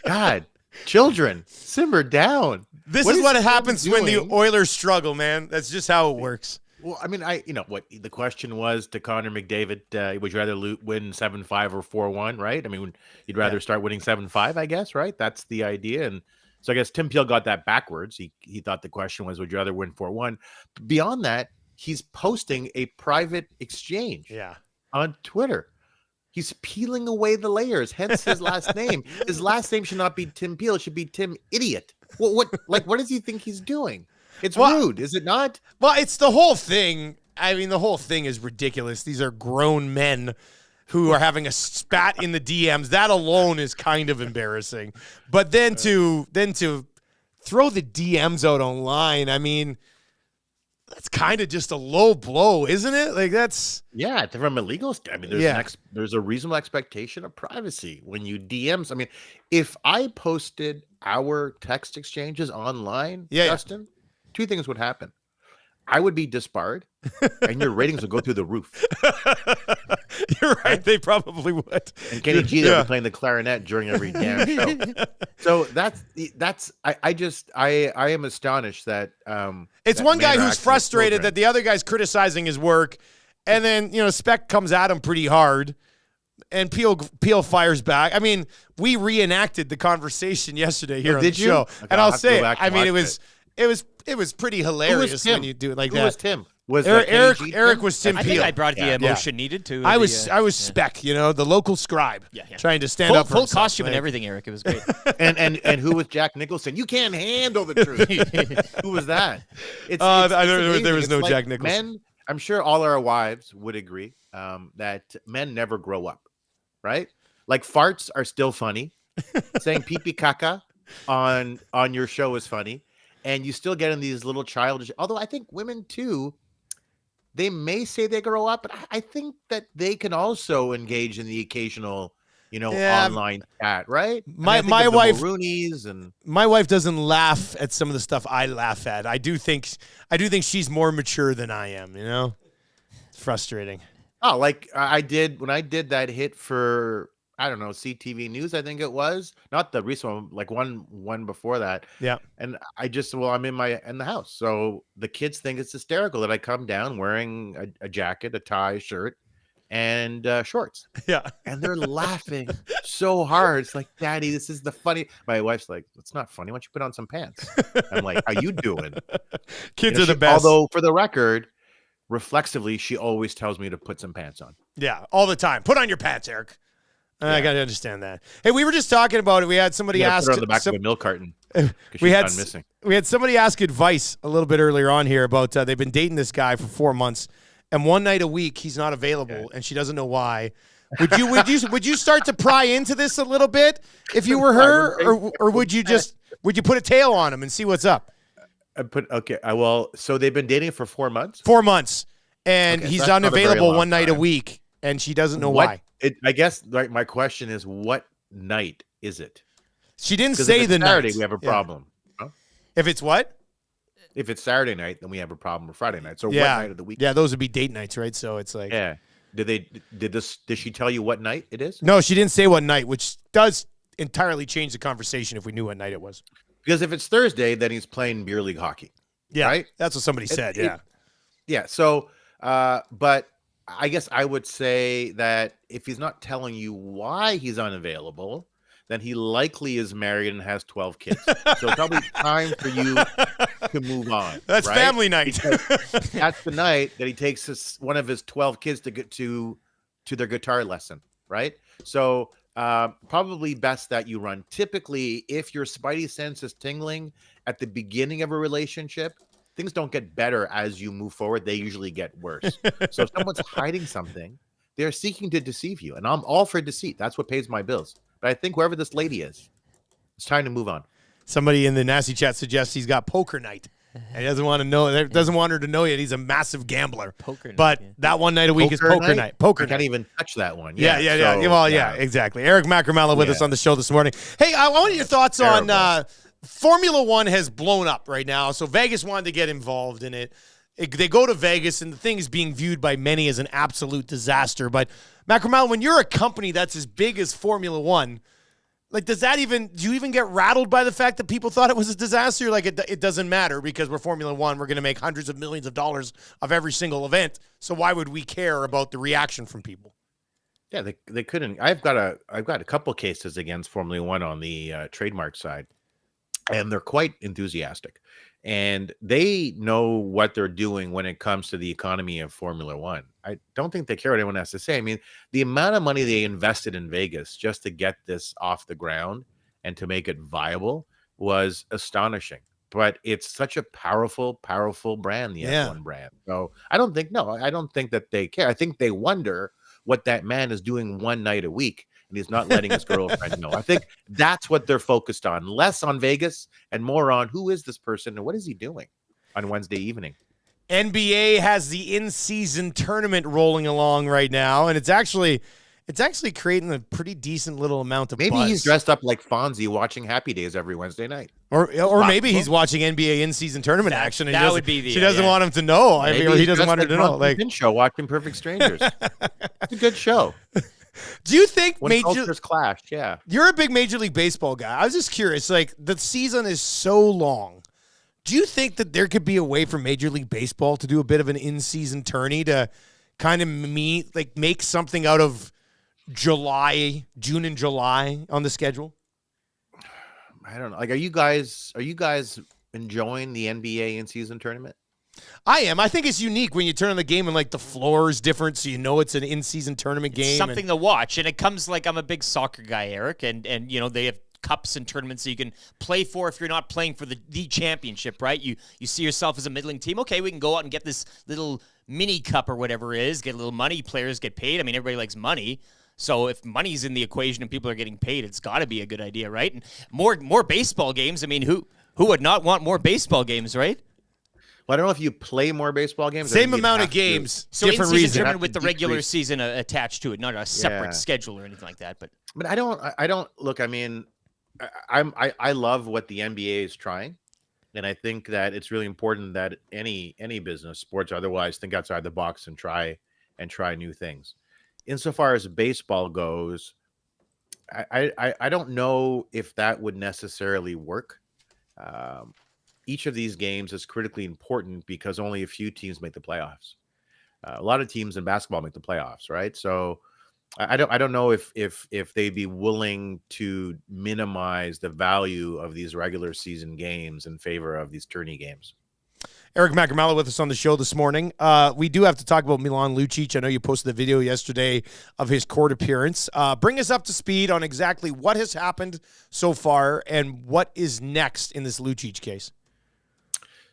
God, children, simmer down. This is what happens when the Oilers struggle, man. That's just how it works. Well, I mean, what the question was to Connor McDavid, would you rather win 7-5 or 4-1, right? I mean, you'd rather start winning 7-5, I guess, right? That's the idea. And so I guess Tim Peele got that backwards. He thought the question was, would you rather win 4-1? Beyond that, he's posting a private exchange on Twitter. He's peeling away the layers, hence his last name. His last name should not be Tim Peele. It should be Tim Idiot. Well, what does he think he's doing? It's rude, is it not? Well, it's the whole thing. I mean, the whole thing is ridiculous. These are grown men who are having a spat in the DMs. That alone is kind of embarrassing. But then to throw the DMs out online, I mean, that's kind of just a low blow, isn't it? Like from a legal standpoint. I mean, there's a reasonable expectation of privacy when you DMs. I mean, if I posted our text exchanges online, Justin, two things would happen. I would be disbarred, and your ratings would go through the roof. You're right. They probably would. And Kenny G would be playing the clarinet during every damn show. So I am astonished that it's that one men guy are who's actually frustrated children. that the other guy's criticizing his work, and then Speck comes at him pretty hard, and Peele fires back. I mean, we reenacted the conversation yesterday here on the show, Okay, and I'll I'll have to say, go back and it watch was it was pretty hilarious when you do it like Who that. was Tim? Was Eric was Tim I Peele. think I brought the emotion needed to. I was Speck, the local scribe, trying to stand up for full himself. costume and everything, Eric. It was great. and who was Jack Nicholson? You can't handle the truth. Who was that? There was no It's Jack Nicholson. Men, I'm sure all our wives would agree that men never grow up, right? Like farts are still funny. Saying pee pee caca on your show is funny, and you still get in these little childish. Although I think women too. They may say they grow up, but I think that they can also engage in the occasional, online chat, right? My wife, my wife doesn't laugh at some of the stuff I laugh at. I do think she's more mature than I am. It's frustrating. Oh, like I did when I did that hit for CTV News, I think it was, not the recent one, like one before that. Yeah. And I'm in the house. So the kids think it's hysterical that I come down wearing a jacket, a tie, shirt, and shorts. Yeah. And they're laughing so hard. It's like, Daddy, this is the funny. My wife's like, it's not funny. Why don't you put on some pants? I'm like, how you doing? Kids are the best. Although for the record, reflexively, she always tells me to put some pants on. Yeah. All the time. Put on your pants, Eric. I got to understand that. Hey, we were just talking about it. We had somebody ask. Put her on the back of a milk carton. We had missing. We had somebody ask advice a little bit earlier on here about they've been dating this guy for 4 months, and one night a week he's not available, and she doesn't know why. Would you start to pry into this a little bit if you were her, or would you put a tail on him and see what's up? So they've been dating for 4 months. 4 months, and Okay, so he's that's not a very unavailable long one night a time. week, and she doesn't know why. I guess my question is, what night is it? She didn't 'Cause say if the it's Saturday, night. we have a problem. Huh? If it's what? If it's Saturday night, then we have a problem. Or Friday night. So Yeah. what night of the week? Yeah, those would be date nights, right? So it's like, Yeah. Did she tell you what night it is? No, she didn't say what night, which does entirely change the conversation if we knew what night it was. Because if it's Thursday, then he's playing beer league hockey. Yeah, right? That's what somebody said. Yeah. So, but I guess I would say that if he's not telling you why he's unavailable, then he likely is married and has 12 kids. So it's probably time for you to move on. That's right? family night. Because that's the night that he takes one of his 12 kids to get to their guitar lesson, right? So probably best that you run. Typically, if your spidey sense is tingling at the beginning of a relationship, things don't get better as you move forward. They usually get worse. So if someone's hiding something, they're seeking to deceive you. And I'm all for deceit. That's what pays my bills. But I think whoever this lady is, it's time to move on. Somebody in the nasty chat suggests he's got poker night. And he doesn't want to know. Doesn't want her to know yet. He's a massive gambler. Poker night, but that one night a week is poker night. Poker night. Can't even touch that one. Yeah. Well, yeah, exactly. Eric Macramalla with us on the show this morning. Hey, I want your thoughts on Formula One has blown up right now. So Vegas wanted to get involved in it. They go to Vegas, and the thing is being viewed by many as an absolute disaster. But Macramalla, when you're a company that's as big as Formula One, like, do you even get rattled by the fact that people thought it was a disaster? Like, it doesn't matter because we're Formula One. We're going to make hundreds of millions of dollars of every single event. So why would we care about the reaction from people? Yeah, they couldn't. I've got a couple cases against Formula One on the trademark side, and they're quite enthusiastic. And they know what they're doing when it comes to the economy of Formula One. I don't think they care what anyone has to say. I mean, the amount of money they invested in Vegas just to get this off the ground and to make it viable was astonishing. But it's such a powerful, powerful brand, the F1 brand. So I don't think that they care. I think they wonder what that man is doing one night a week, and he's not letting his girlfriend know. I think that's what they're focused on. Less on Vegas and more on who is this person and what is he doing on Wednesday evening. NBA has the in-season tournament rolling along right now, and it's actually It's actually creating a pretty decent little amount of Maybe buzz. he's dressed up like Fonzie watching Happy Days every Wednesday night. Or maybe he's watching NBA in-season tournament action. And that would be the. She doesn't want him to know. I mean, or he doesn't want her to know. Like show watching Perfect Strangers. It's a good show. Do you think when cultures clash? Yeah, you're a big Major League Baseball guy. I was just curious. Like the season is so long. Do you think that there could be a way for Major League Baseball to do a bit of an in-season tourney to kind of make something out of June and July on the schedule? I don't know. Like, are you guys enjoying the NBA in-season tournament? I am. I think it's unique when you turn on the game and like the floor is different, so you know it's an in-season tournament game. It's something to watch, and it comes like I'm a big soccer guy, Eric, and you know they have cups and tournaments that you can play for if you're not playing for the championship, right? You see yourself as a middling team. Okay, we can go out and get this little mini cup or whatever it is, get a little money. Players get paid. I mean, everybody likes money. So if money's in the equation and people are getting paid, it's got to be a good idea, right? And more baseball games. I mean, who would not want more baseball games, right? Well, I don't know if you play more baseball games. Same amount of games, so different in-season reason. tournament with the regular season attached to it, not a separate schedule or anything like that. But I don't look. I mean, I love what the NBA is trying, and I think that it's really important that any business, sports or otherwise, think outside the box and try new things. Insofar as baseball goes, I don't know if that would necessarily work. Each of these games is critically important because only a few teams make the playoffs. A lot of teams in basketball make the playoffs, right? So I don't know if they'd be willing to minimize the value of these regular season games in favor of these tourney games. Eric Macramalla with us on the show this morning. We do have to talk about Milan Lucic. I know you posted the video yesterday of his court appearance. Bring us up to speed on exactly what has happened so far and what is next in this Lucic case.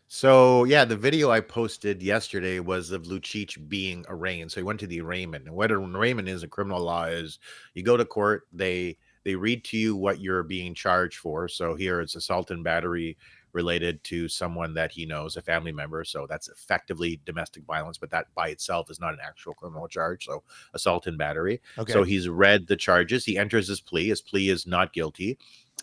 So, yeah, the video I posted yesterday was of Lucic being arraigned. So he went to the arraignment. And what an arraignment is in criminal law is you go to court, they read to you what you're being charged for. So here it's assault and battery related to someone that he knows, a family member. So that's effectively domestic violence, but that by itself is not an actual criminal charge. So assault and battery. Okay. So he's read the charges. He enters his plea. His plea is not guilty.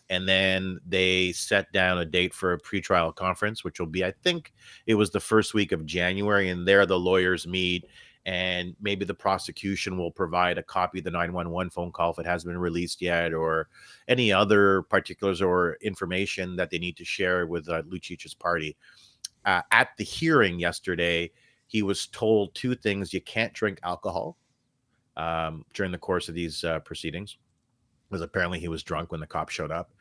And then they set down a date for a pretrial conference, which will be, I think it was the first week of January. And there the lawyers meet, and maybe the prosecution will provide a copy of the 911 phone call if it hasn't been released yet, or any other particulars or information that they need to share with Lucic's party. At the hearing yesterday, he was told two things. You can't drink alcohol during the course of these proceedings, because apparently he was drunk when the cops showed up.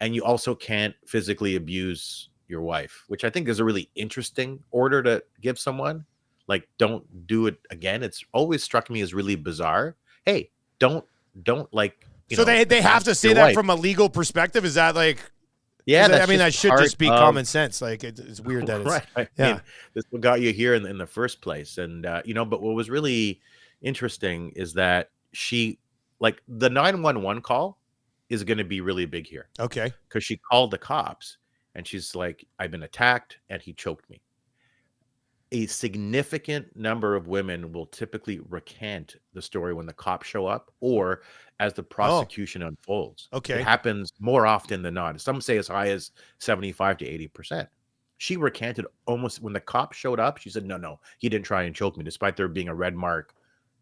And you also can't physically abuse your wife, which I think is a really interesting order to give someone. Like, don't do it again. It's always struck me as really bizarre. Hey, don't like. So they have to say that wife from a legal perspective. Is that like? Yeah, I mean, that should just be common sense. Like, it's weird that it's right. I mean, this is what got you here in the first place. And but what was really interesting is that like the 911 call is going to be really big here. Okay. Because she called the cops and she's like, I've been attacked and he choked me. A significant number of women will typically recant the story when the cops show up or as the prosecution unfolds. Okay. It happens more often than not. Some say as high as 75 to 80%. She recanted almost when the cops showed up. She said, no, he didn't try and choke me, despite there being a red mark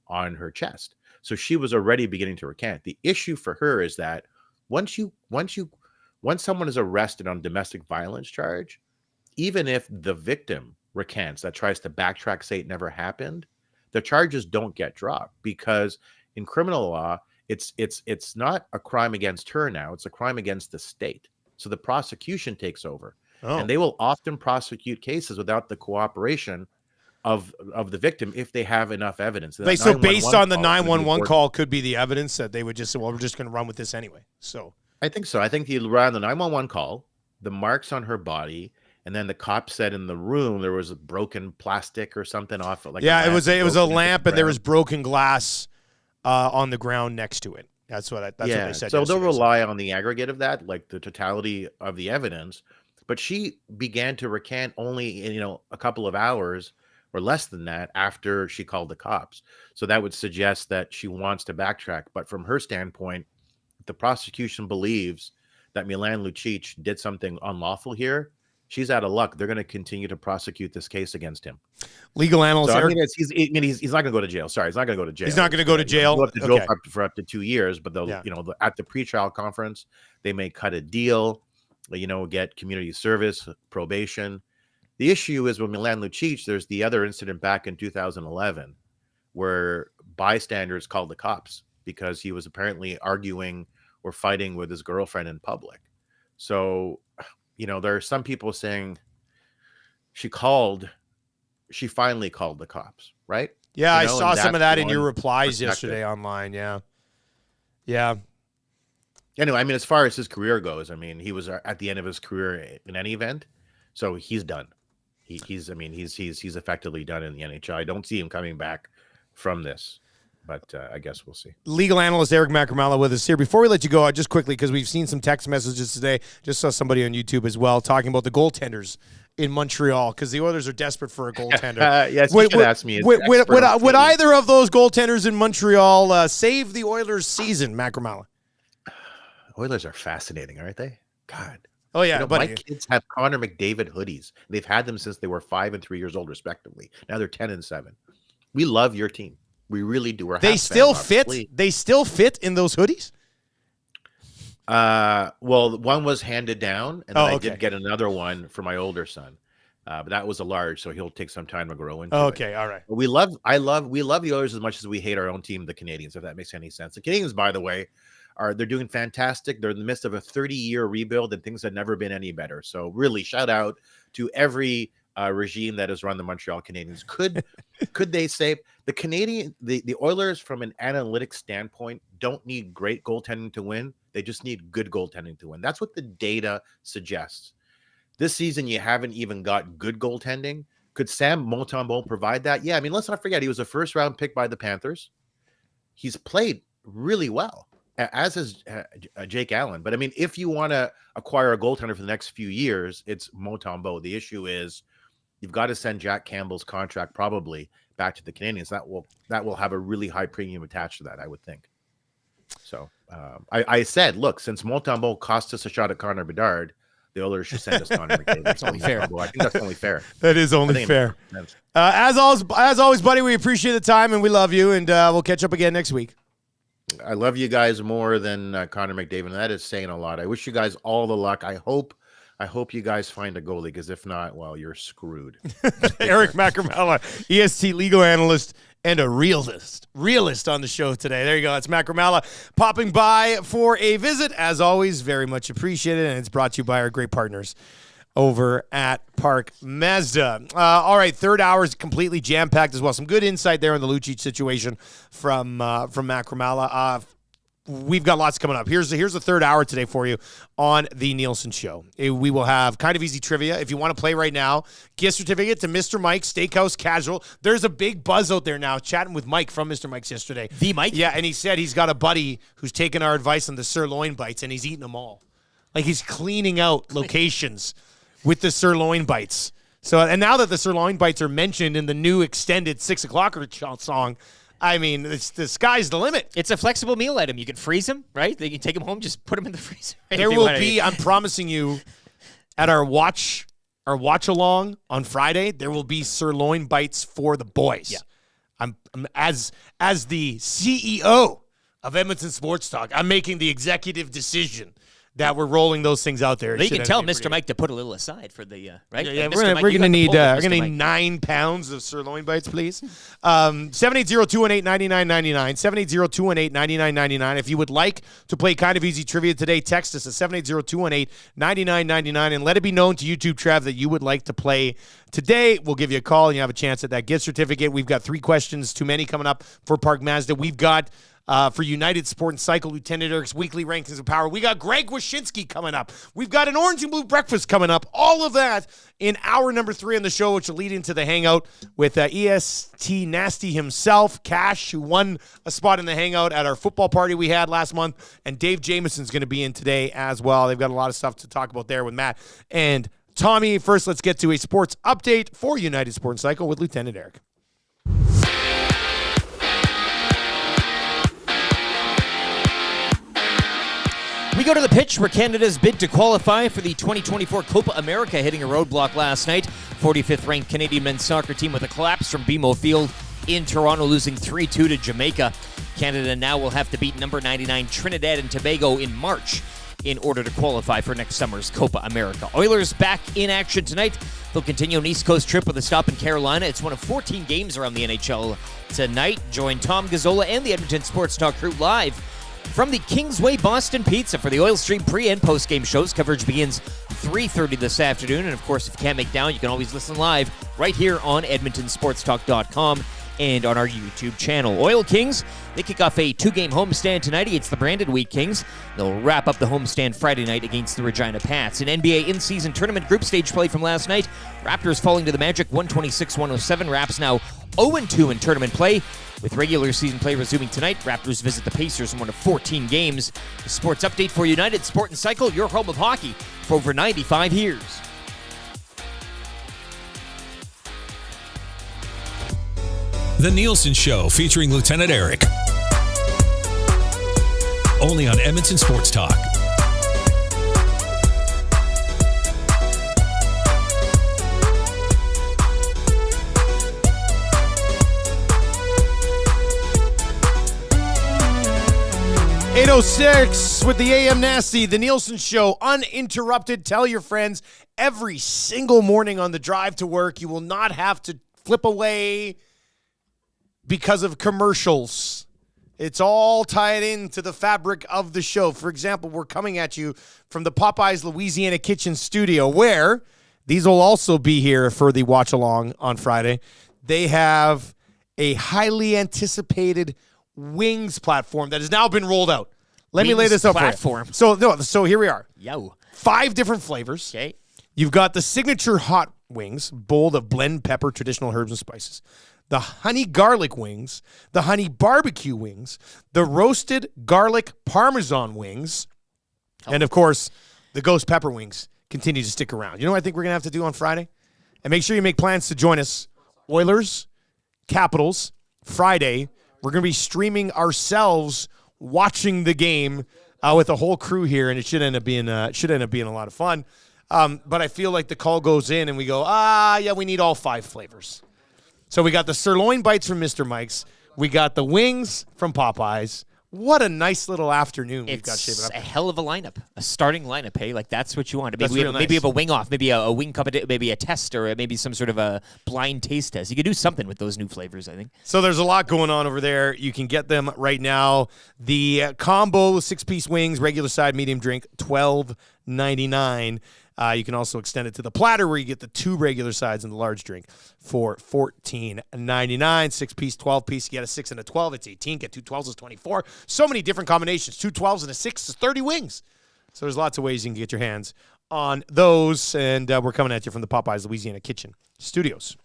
on her chest. So she was already beginning to recant. The issue for her is that once someone is arrested on domestic violence charge, even if the victim recants, that tries to backtrack, say it never happened, the charges don't get dropped, because in criminal law, it's not a crime against her now, it's a crime against the state. So the prosecution takes over, and they will often prosecute cases without the cooperation of the victim if they have enough evidence. So based on the 911 call could be the evidence that they would just say, well, we're just going to run with this anyway. So I think so. I think you ran the 911 call, the marks on her body, and then the cop said in the room there was a broken plastic or something off it. Like it was a lamp, and there was broken glass on the ground next to it. That's what they said. So they'll rely on the aggregate of that, like the totality of the evidence. But she began to recant only in a couple of hours or less than that after she called the cops. So that would suggest that she wants to backtrack. But from her standpoint, if the prosecution believes that Milan Lucic did something unlawful here, she's out of luck. They're going to continue to prosecute this case against him. Legal analyst. So, he's not going to go to jail. Sorry, he's not going to go to jail. He's not going to go to jail. He'll go for up to 2 years. But they'll, at the pretrial conference, they may cut a deal. Get community service, probation. The issue is with Milan Lucic, there's the other incident back in 2011 where bystanders called the cops because he was apparently arguing or fighting with his girlfriend in public. So, there are some people saying she finally called the cops, right? Yeah, I saw some of that in your replies yesterday online. Yeah. Yeah. Anyway, as far as his career goes, he was at the end of his career in any event. So he's done. He's effectively done in the NHL. I don't see him coming back from this, but I guess we'll see. Legal analyst Eric Macramalla with us here. Before we let you go, just quickly, because we've seen some text messages today, just saw somebody on YouTube as well talking about the goaltenders in Montreal because the Oilers are desperate for a goaltender. Yes, you should ask me. Would either of those goaltenders in Montreal save the Oilers' season, Macramalla? Oilers are fascinating, aren't they? God. Oh, yeah. My kids have Connor McDavid hoodies. They've had them since they were 5 and 3 years old, respectively. Now they're 10 and 7. We love your team. We really do. They still fit. They still fit in those hoodies. Well, one was handed down, and I did get another one for my older son. But that was a large, so he'll take some time to grow into. Okay, all right. But we love the Oilers as much as we hate our own team, the Canadians. If that makes any sense. The Canadians, by the way, they're doing fantastic. They're in the midst of a 30-year rebuild, and things have never been any better. So really, shout out to every regime that has run the Montreal Canadiens. Could they save the Oilers from an analytics standpoint? Don't need great goaltending to win. They just need good goaltending to win. That's what the data suggests. This season, you haven't even got good goaltending. Could Sam Montembeault provide that? Yeah, let's not forget he was a first-round pick by the Panthers. He's played really well, as is Jake Allen. But if you want to acquire a goaltender for the next few years, it's Montembeault. The issue is you've got to send Jack Campbell's contract probably back to the Canadians. That will have a really high premium attached to that, I would think. So I said, look, since Montembeault cost us a shot at Connor Bedard, the Oilers should send us Connor McDavid. That's only fair. I think that's only fair. That is only fair. As always, buddy, we appreciate the time and we love you, and we'll catch up again next week. I love you guys more than Connor McDavid, and that is saying a lot. I wish you guys all the luck. I hope you guys find a goalie, because if not, well, you're screwed. Eric Macramalla, EST legal analyst and a realist on the show today. There you go. It's Macramalla popping by for a visit. As always, very much appreciated, and it's brought to you by our great partners over at Park Mazda. All right, third hour is completely jam-packed as well. Some good insight there on the Lucic situation from Macramalla. We've got lots coming up. Here's the third hour today for you on the Nielsen Show. We will have kind of easy trivia. If you want to play right now, gift certificate to Mr. Mike's Steakhouse Casual. There's a big buzz out there now, chatting with Mike from Mr. Mike's yesterday. The Mike? Yeah, and he said he's got a buddy who's taken our advice on the sirloin bites, and he's eating them all. Like, he's cleaning out locations with the sirloin bites. So, and now that the sirloin bites are mentioned in the new extended 6 o'clocker song, the sky's the limit. It's a flexible meal item. You can freeze them, right? You can take them home, just put them in the freezer. There will be, I'm promising you, at our watch along on Friday, there will be sirloin bites for the boys. Yeah. I'm as the CEO of Edmonton Sports Talk, I'm making the executive decision that we're rolling those things out there. You can tell Mr. Mike to put a little aside for the right. Yeah, we're gonna need 9 pounds of sirloin bites, please. 780-218-9999. 780-218-9999. If you would like to play kind of easy trivia today, text us at 780-218-9999 and let it be known to YouTube Trav that you would like to play today. We'll give you a call and you have a chance at that gift certificate. We've got 3 questions too many coming up for Park Mazda. We've got for United Sport and Cycle, Lieutenant Eric's weekly rankings of power. We got Greg Wyshynski coming up. We've got an Orange and Blue breakfast coming up. All of that in hour number 3 on the show, which will lead into the Hangout with EST Nasty himself, Cash, who won a spot in the Hangout at our football party we had last month, and Dave Jameson's going to be in today as well. They've got a lot of stuff to talk about there with Matt and Tommy. First, let's get to a sports update for United Sport Cycle with Lieutenant Eric. We go to the pitch where Canada's bid to qualify for the 2024 Copa America hitting a roadblock last night. 45th ranked Canadian men's soccer team with a collapse from BMO Field in Toronto, losing 3-2 to Jamaica. Canada now will have to beat number 99 Trinidad and Tobago in March in order to qualify for next summer's Copa America. Oilers back in action tonight. They'll continue an East Coast trip with a stop in Carolina. It's one of 14 games around the NHL tonight. Join Tom Gazzola and the Edmonton Sports Talk crew live from the Kingsway Boston Pizza for the Oil Stream pre- and post-game shows. Coverage begins 3:30 this afternoon. And, of course, if you can't make down, you can always listen live right here on EdmontonSportsTalk.com and on our YouTube channel. Oil Kings, they kick off a 2-game homestand tonight against the Branded Wheat Kings. They'll wrap up the homestand Friday night against the Regina Pats. In NBA in-season tournament group stage play from last night, Raptors falling to the Magic 126-107. Raps now 0-2 in tournament play. With regular season play resuming tonight, Raptors visit the Pacers in one of 14 games. The sports update for United Sport and Cycle, your home of hockey for over 95 years. The Nielsen Show featuring Lieutenant Eric. Only on Edmonton Sports Talk. .806 with the AM Nasty, the Nielsen Show, uninterrupted. Tell your friends every single morning on the drive to work. You will not have to flip away because of commercials. It's all tied into the fabric of the show. For example, we're coming at you from the Popeyes Louisiana Kitchen Studio, where these will also be here for the watch along on Friday. They have a highly anticipated wings platform that has now been rolled out. Let me lay this out for you. So here we are. Yo. 5 different flavors. Okay. You've got the signature hot wings, bold of blend pepper, traditional herbs and spices. The honey garlic wings, the honey barbecue wings, the roasted garlic parmesan wings, and of course, the ghost pepper wings continue to stick around. You know what I think we're going to have to do on Friday? And make sure you make plans to join us. Oilers, Capitals, Friday. We're going to be streaming ourselves, watching the game with a whole crew here, and it should end up being a lot of fun. But I feel like the call goes in, and we go, we need all 5 flavors. So we got the sirloin bites from Mr. Mike's. We got the wings from Popeyes. What a nice little afternoon we've got shaping up. It's a hell of a lineup, a starting lineup, hey? Like, that's what you want. Maybe, That's real nice. maybe you have a wing off, maybe a wing cup, maybe a test, or maybe some sort of a blind taste test. You could do something with those new flavors, I think. So there's a lot going on over there. You can get them right now. The combo 6-piece wings, regular side, medium drink, $12.99. You can also extend it to the platter where you get the 2 regular sides and the large drink for $14.99. 6-piece, 12-piece. You get a 6 and a 12. It's 18. Get 2 12s is 24. So many different combinations. 2 12s and a 6 is 30 wings. So there's lots of ways you can get your hands on those. And we're coming at you from the Popeyes Louisiana Kitchen Studios.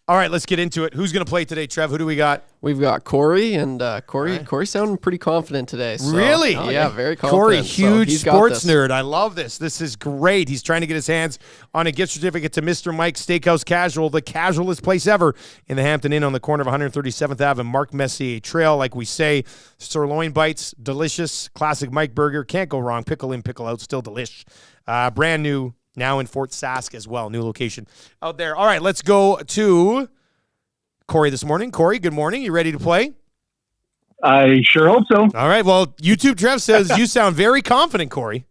All right, let's get into it. Who's going to play today, Trev? Who do we got? We've got Corey, and Corey's sounding pretty confident today. So, really? Yeah, very confident. Corey, huge so sports nerd. I love this. This is great. He's trying to get his hands on a gift certificate to Mr. Mike's Steakhouse Casual, the casualest place ever in the Hampton Inn on the corner of 137th Ave and Mark Messier Trail. Like we say, sirloin bites, delicious, classic Mike burger. Can't go wrong. Pickle in, pickle out, still delish. Brand new. Now in Fort Sask as well. New location out there. All right, let's go to Corey this morning. Corey, good morning. You ready to play? I sure hope so. All right. Well, YouTube Trev says you sound very confident, Corey.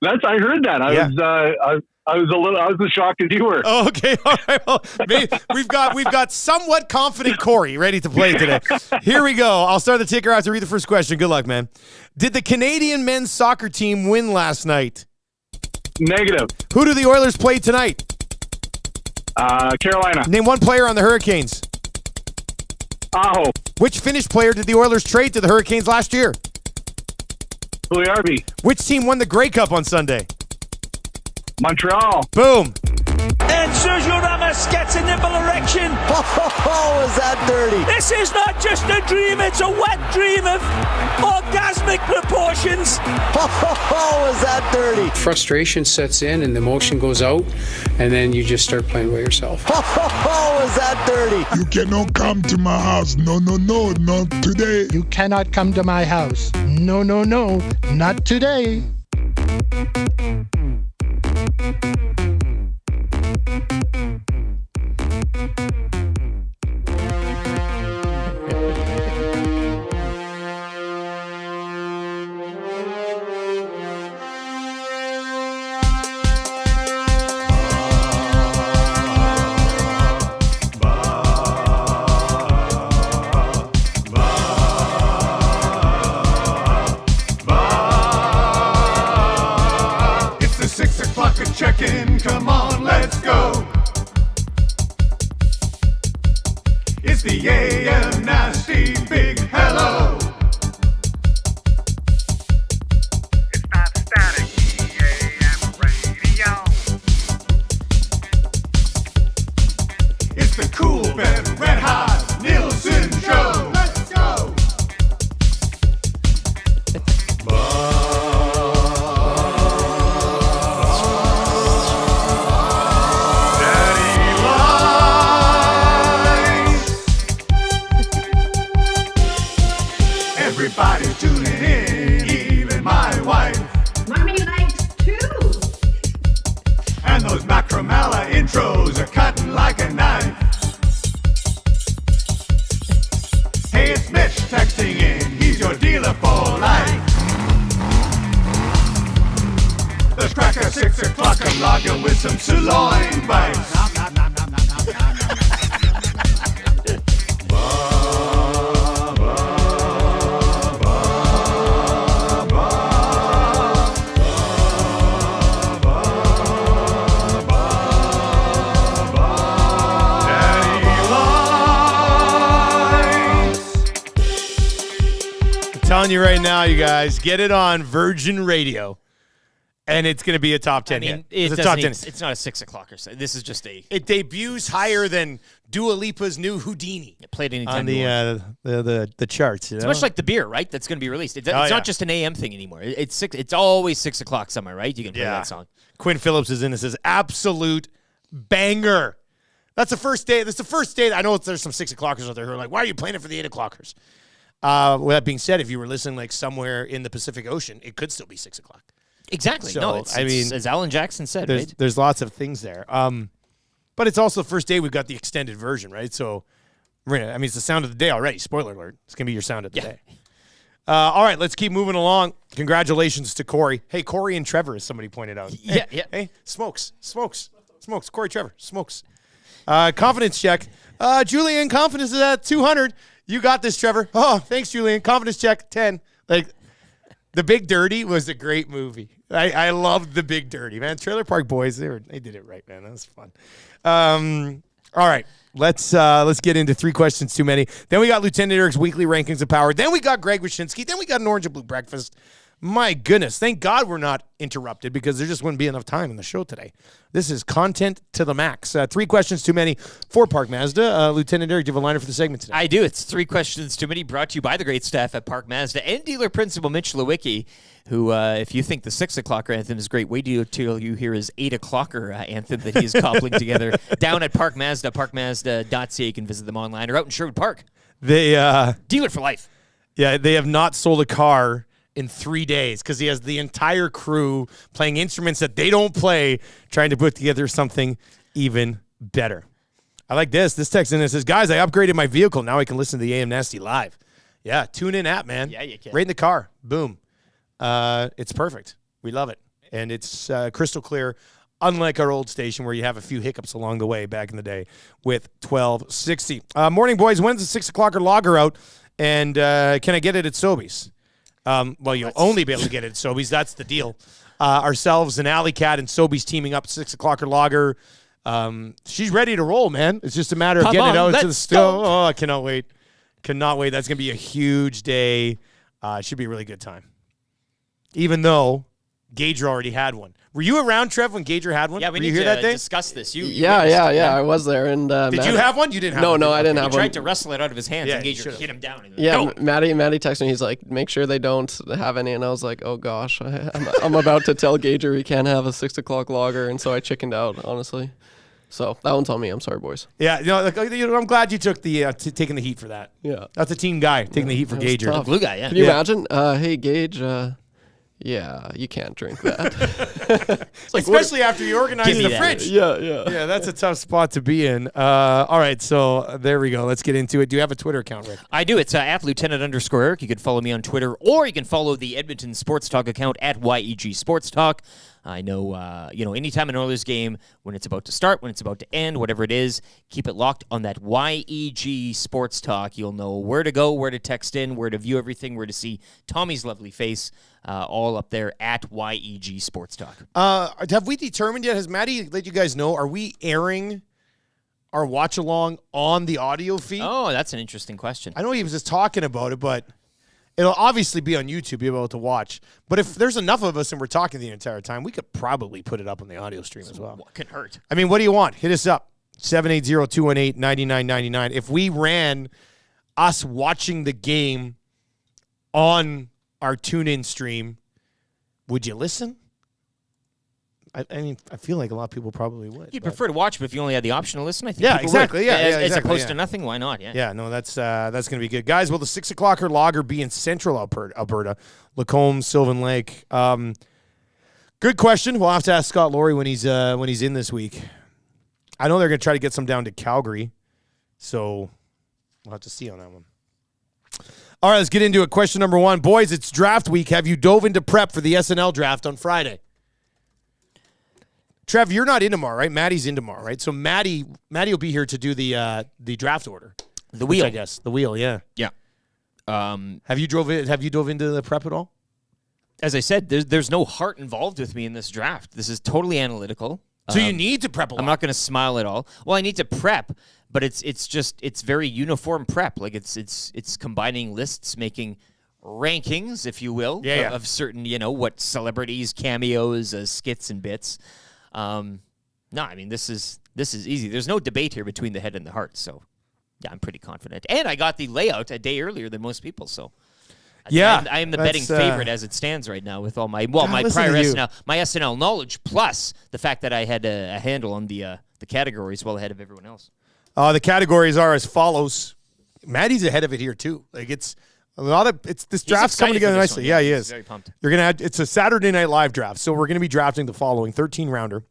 I heard that. I was as shocked as you were. Oh, okay. All right. Well, we've got somewhat confident Corey ready to play today. Here we go. I'll start the ticker after read the first question. Good luck, man. Did the Canadian men's soccer team win last night? Negative. Who do the Oilers play tonight? Carolina. Name one player on the Hurricanes. Aho. Which Finnish player did the Oilers trade to the Hurricanes last year? Puljärvi. Which team won the Grey Cup on Sunday? Montreal. Boom. And Sergio Ramos gets a nipple erection. Oh, is that dirty? This is not just a dream, it's a wet dream of orgasmic proportions. Oh, is that dirty? Frustration sets in and the emotion goes out, and then you just start playing by yourself. Oh, is that dirty? You cannot come to my house. No, not today. You cannot come to my house. No, not today. Check-in, come on, let's go. It's the AM Nasty Big Hello. It's that static AM radio. It's the Cool Ben Red Hot Nielsen Show. Let's go. Everybody's tuning in, even my wife. Mommy likes too. And those Macramalla intros are cutting like a knife. Hey, it's Mitch texting in, he's your dealer for life. Let's crack a 6 o'clock and lager with some sirloin bites. Telling you right now, you guys, get it on Virgin Radio, and it's going to be a top 10 hit. It's a top 10. It's not a 6 o'clock or so. This is just a. It debuts higher than Dua Lipa's new Houdini. It played anytime on the charts. You it's know? much like the beer, right? That's going to be released. It's not just an AM thing anymore. It's always 6 o'clock somewhere, right? You can play that song. Quinn Phillips is in and says, absolute banger. That's the first day. That's the first day. I know there's some 6 o'clockers out there who are like, why are you playing it for the 8 o'clockers? With that being said, if you were listening like somewhere in the Pacific Ocean, it could still be 6 o'clock. Exactly. So, No, it's, as Alan Jackson said, right? There's lots of things there. But it's also the first day we've got the extended version, right? So, it's the sound of the day already. Spoiler alert. It's going to be your sound of the day. All right, let's keep moving along. Congratulations to Corey. Hey, Corey and Trevor, as somebody pointed out. Yeah. Hey, smokes. Corey Trevor, smokes. Confidence check. Julian, confidence is at 200. You got this, Trevor. Oh, thanks, Julian. Confidence check, 10. Like, The Big Dirty was a great movie. I loved The Big Dirty, man. Trailer Park Boys, they did it right, man. That was fun. All right, let's get into 3 questions too many. Then we got Lieutenant Eric's weekly rankings of power. Then we got Greg Wyshynski. Then we got an orange and blue breakfast. My goodness, thank God we're not interrupted because there just wouldn't be enough time in the show today. This is content to the max. 3 questions too many for Park Mazda. Lieutenant Eric, do you have a liner for the segment today? I do. It's 3 questions too many, brought to you by the great staff at Park Mazda and dealer principal Mitch Lewicki, who, if you think the 6 o'clocker anthem is great, wait till you hear his 8 o'clocker anthem that he's cobbling together down at Park Mazda, parkmazda.ca. You can visit them online or out in Sherwood Park. They dealer for life. Yeah, they have not sold a car in 3 days because he has the entire crew playing instruments that they don't play, trying to put together something even better. I like this. This text in it says, guys, I upgraded my vehicle. Now I can listen to the AM Nasty live. Yeah, tune in app, man. Yeah, you can. Right in the car. Boom. It's perfect. We love it. And it's crystal clear, unlike our old station where you have a few hiccups along the way back in the day with 1260. Morning, boys. When's the 6 o'clocker logger out? And can I get it at Sobeys? Well, you'll only be able to get it at Sobeys. That's the deal. Ourselves and Alley Cat and Sobeys teaming up 6 o'clocker logger. She's ready to roll, man. It's just a matter of getting it out to the stove. Oh, I cannot wait. Cannot wait. That's going to be a huge day. It should be a really good time. Even though Gager already had one. Were you around, Trev, when Gager had one? Yeah, we Were you need here to that day? discuss this. Yeah, I was there. And Did you have one? You didn't have no, one. No, I didn't have he one. tried to wrestle it out of his hands, and Gager hit him down. Yeah, Maddie texted me. He's like, make sure they don't have any. And I was like, oh gosh, I'm about to tell Gager he can't have a 6 o'clock lager, and so I chickened out, honestly. So that one's on me. I'm sorry, boys. Yeah, I'm glad you took the taking the heat for that. Yeah, that's a team guy taking the heat for Gager. Blue guy, yeah. Can you imagine? Hey, Gage. Yeah, you can't drink that. Especially after you organize the fridge. Yeah. That's a tough spot to be in. All right, so there we go. Let's get into it. Do you have a Twitter account, Rick? I do. It's at Lieutenant_Eric. You can follow me on Twitter, or you can follow the Edmonton Sports Talk account at YEG Sports Talk. I know, anytime an Oilers game, when it's about to start, when it's about to end, whatever it is, keep it locked on that YEG Sports Talk. You'll know where to go, where to text in, where to view everything, where to see Tommy's lovely face, all up there at YEG Sports Talk. Have we determined yet? Has Maddie let you guys know? Are we airing our watch along on the audio feed? Oh, that's an interesting question. I know he was just talking about it, but it'll obviously be on YouTube, be able to watch. But if there's enough of us and we're talking the entire time, we could probably put it up on the audio stream as well. What can hurt? I mean, what do you want? Hit us up, 780-218-9999. If we ran us watching the game on our tune-in stream, would you listen? I mean, I feel like a lot of people probably would. You'd prefer to watch, but if you only had the option to listen, I think Yeah, people exactly. would. Yeah, As exactly, opposed to nothing, why not? Yeah. Yeah, no, that's going to be good. Guys, will the 6 o'clocker lager be in central Alberta? Lacombe, Sylvan Lake. Good question. We'll have to ask Scott Laurie when he's in this week. I know they're going to try to get some down to Calgary, so we'll have to see on that one. All right, let's get into it. Question number 1. Boys, it's draft week. Have you dove into prep for the SNL draft on Friday? Trev, you're not in tomorrow, right? Maddie's in tomorrow, right? So Maddie will be here to do the draft order. The wheel, I guess. The wheel, yeah. Yeah. Have you dove into the prep at all? As I said, there's no heart involved with me in this draft. This is totally analytical. So you need to prep a lot. I'm not going to smile at all. Well, I need to prep, but it's very uniform prep. Like it's combining lists, making rankings, if you will, of certain, what celebrities, cameos, skits and bits. No, I mean, this is easy. There's no debate here between the head and the heart. So, yeah, I'm pretty confident. And I got the layout a day earlier than most people. So, I am the betting favorite as it stands right now with all my my prior SNL knowledge, plus the fact that I had a handle on the categories well ahead of everyone else. The categories are as follows. Maddie's ahead of it here too. Like this draft's coming together nicely. Yeah, he is. Very pumped. It's a Saturday Night Live draft, so we're going to be drafting the following 13-rounder.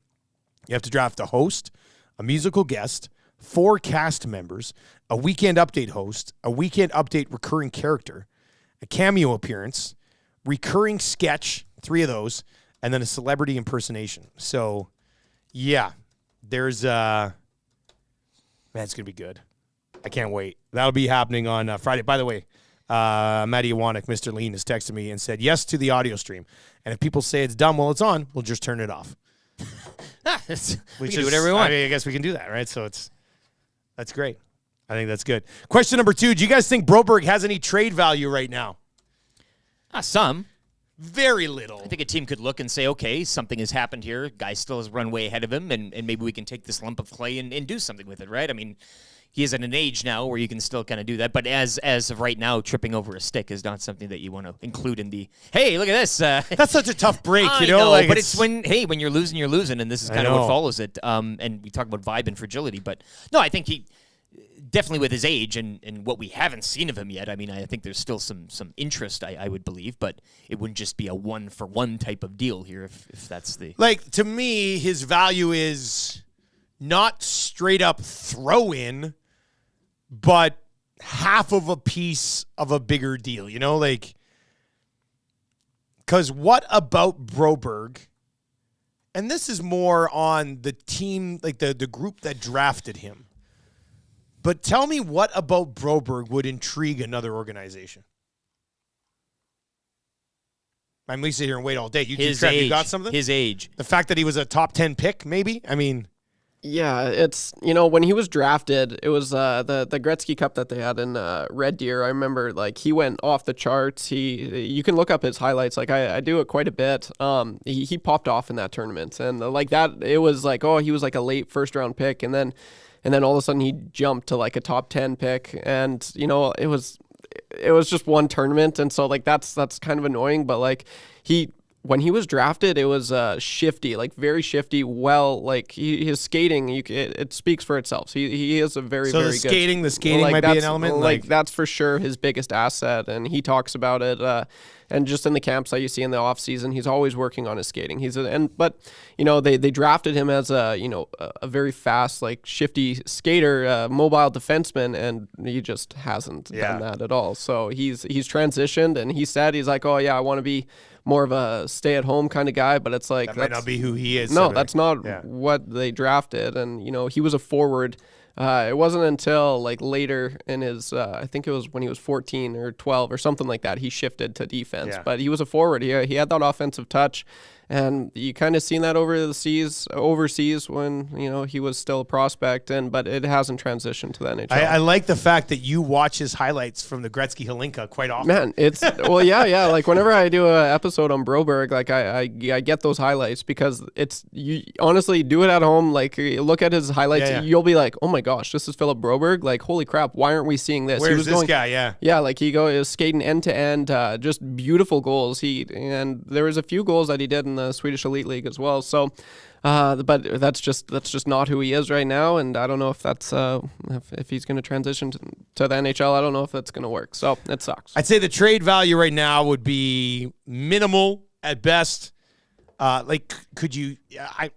You have to draft a host, a musical guest, 4 cast members, a Weekend Update host, a Weekend Update recurring character, a cameo appearance, recurring sketch, 3 of those, and then a celebrity impersonation. So, yeah, there's man, it's going to be good. I can't wait. That'll be happening on Friday. By the way, Matty Iwanek, Mr. Lean, has texted me and said yes to the audio stream. And if people say it's dumb while it's on, we'll just turn it off. We can do whatever we want. I mean, I guess we can do that, right? So that's great. I think that's good. Question number 2, do you guys think Broberg has any trade value right now? Some. Very little. I think a team could look and say, okay, something has happened here. Guy still has run way ahead of him, and maybe we can take this lump of clay and do something with it, right? I mean, he is at an age now where you can still kind of do that. But as of right now, tripping over a stick is not something that you want to include in the, hey, look at this. That's such a tough break, I you know? Like but it's when you're losing, and this is kind of what follows it. And we talk about vibe and fragility. But, no, I think he definitely with his age and what we haven't seen of him yet, I mean, I think there's still some interest, I would believe. But it wouldn't just be a one-for-one type of deal here if that's the... Like, to me, his value is not straight-up throw-in, but half of a piece of a bigger deal, like, because what about Broberg? And this is more on the team, like the group that drafted him. But tell me what about Broberg would intrigue another organization? I'm going to sit here and wait all day. You got something? His age. The fact that he was a top 10 pick, maybe? I mean... Yeah, it's, when he was drafted, it was the Gretzky Cup that they had in Red Deer. I remember, like, he went off the charts. You can look up his highlights. Like, I do it quite a bit. He popped off in that tournament. And, like, that, it was like, he was like a late first-round pick. And then all of a sudden he jumped to, like, a top 10 pick. And, it was just one tournament. And so, like, that's kind of annoying. But, like, when he was drafted, it was shifty, like very shifty. Well, like his skating, it speaks for itself. So he is a very, very good. So the skating like, might be an element. Like that's for sure his biggest asset, and he talks about it. And just in the camps that you see in the off season, he's always working on his skating. But they drafted him as a very fast, like shifty skater, mobile defenseman, and he just hasn't done that at all. So he's transitioned, and he said he's like, I want to be more of a stay-at-home kind of guy, but it's like that might not be who he is. No, that's not what they drafted, and he was a forward. It wasn't until like later in his, I think it was when he was 14 or 12 or something like that, he shifted to defense. But he was a forward. He had that offensive touch, and you kind of seen that overseas when he was still a prospect, but it hasn't transitioned to the NHL. I like the fact that you watch his highlights from the Gretzky Hlinka quite often. Man, it's yeah. Like whenever I do an episode on Broberg, like I get those highlights because you honestly do it at home. Like look at his highlights, you'll be like, oh my gosh, this is Philip Broberg. Like holy crap, why aren't we seeing this? Where's this guy? Yeah, like he was skating end to end, just beautiful goals. And there was a few goals that he did in the Swedish Elite League as well. So, but that's just not who he is right now, and I don't know if that's if he's going to transition to the NHL. I don't know if that's going to work. So it sucks. I'd say the trade value right now would be minimal at best. Could you? I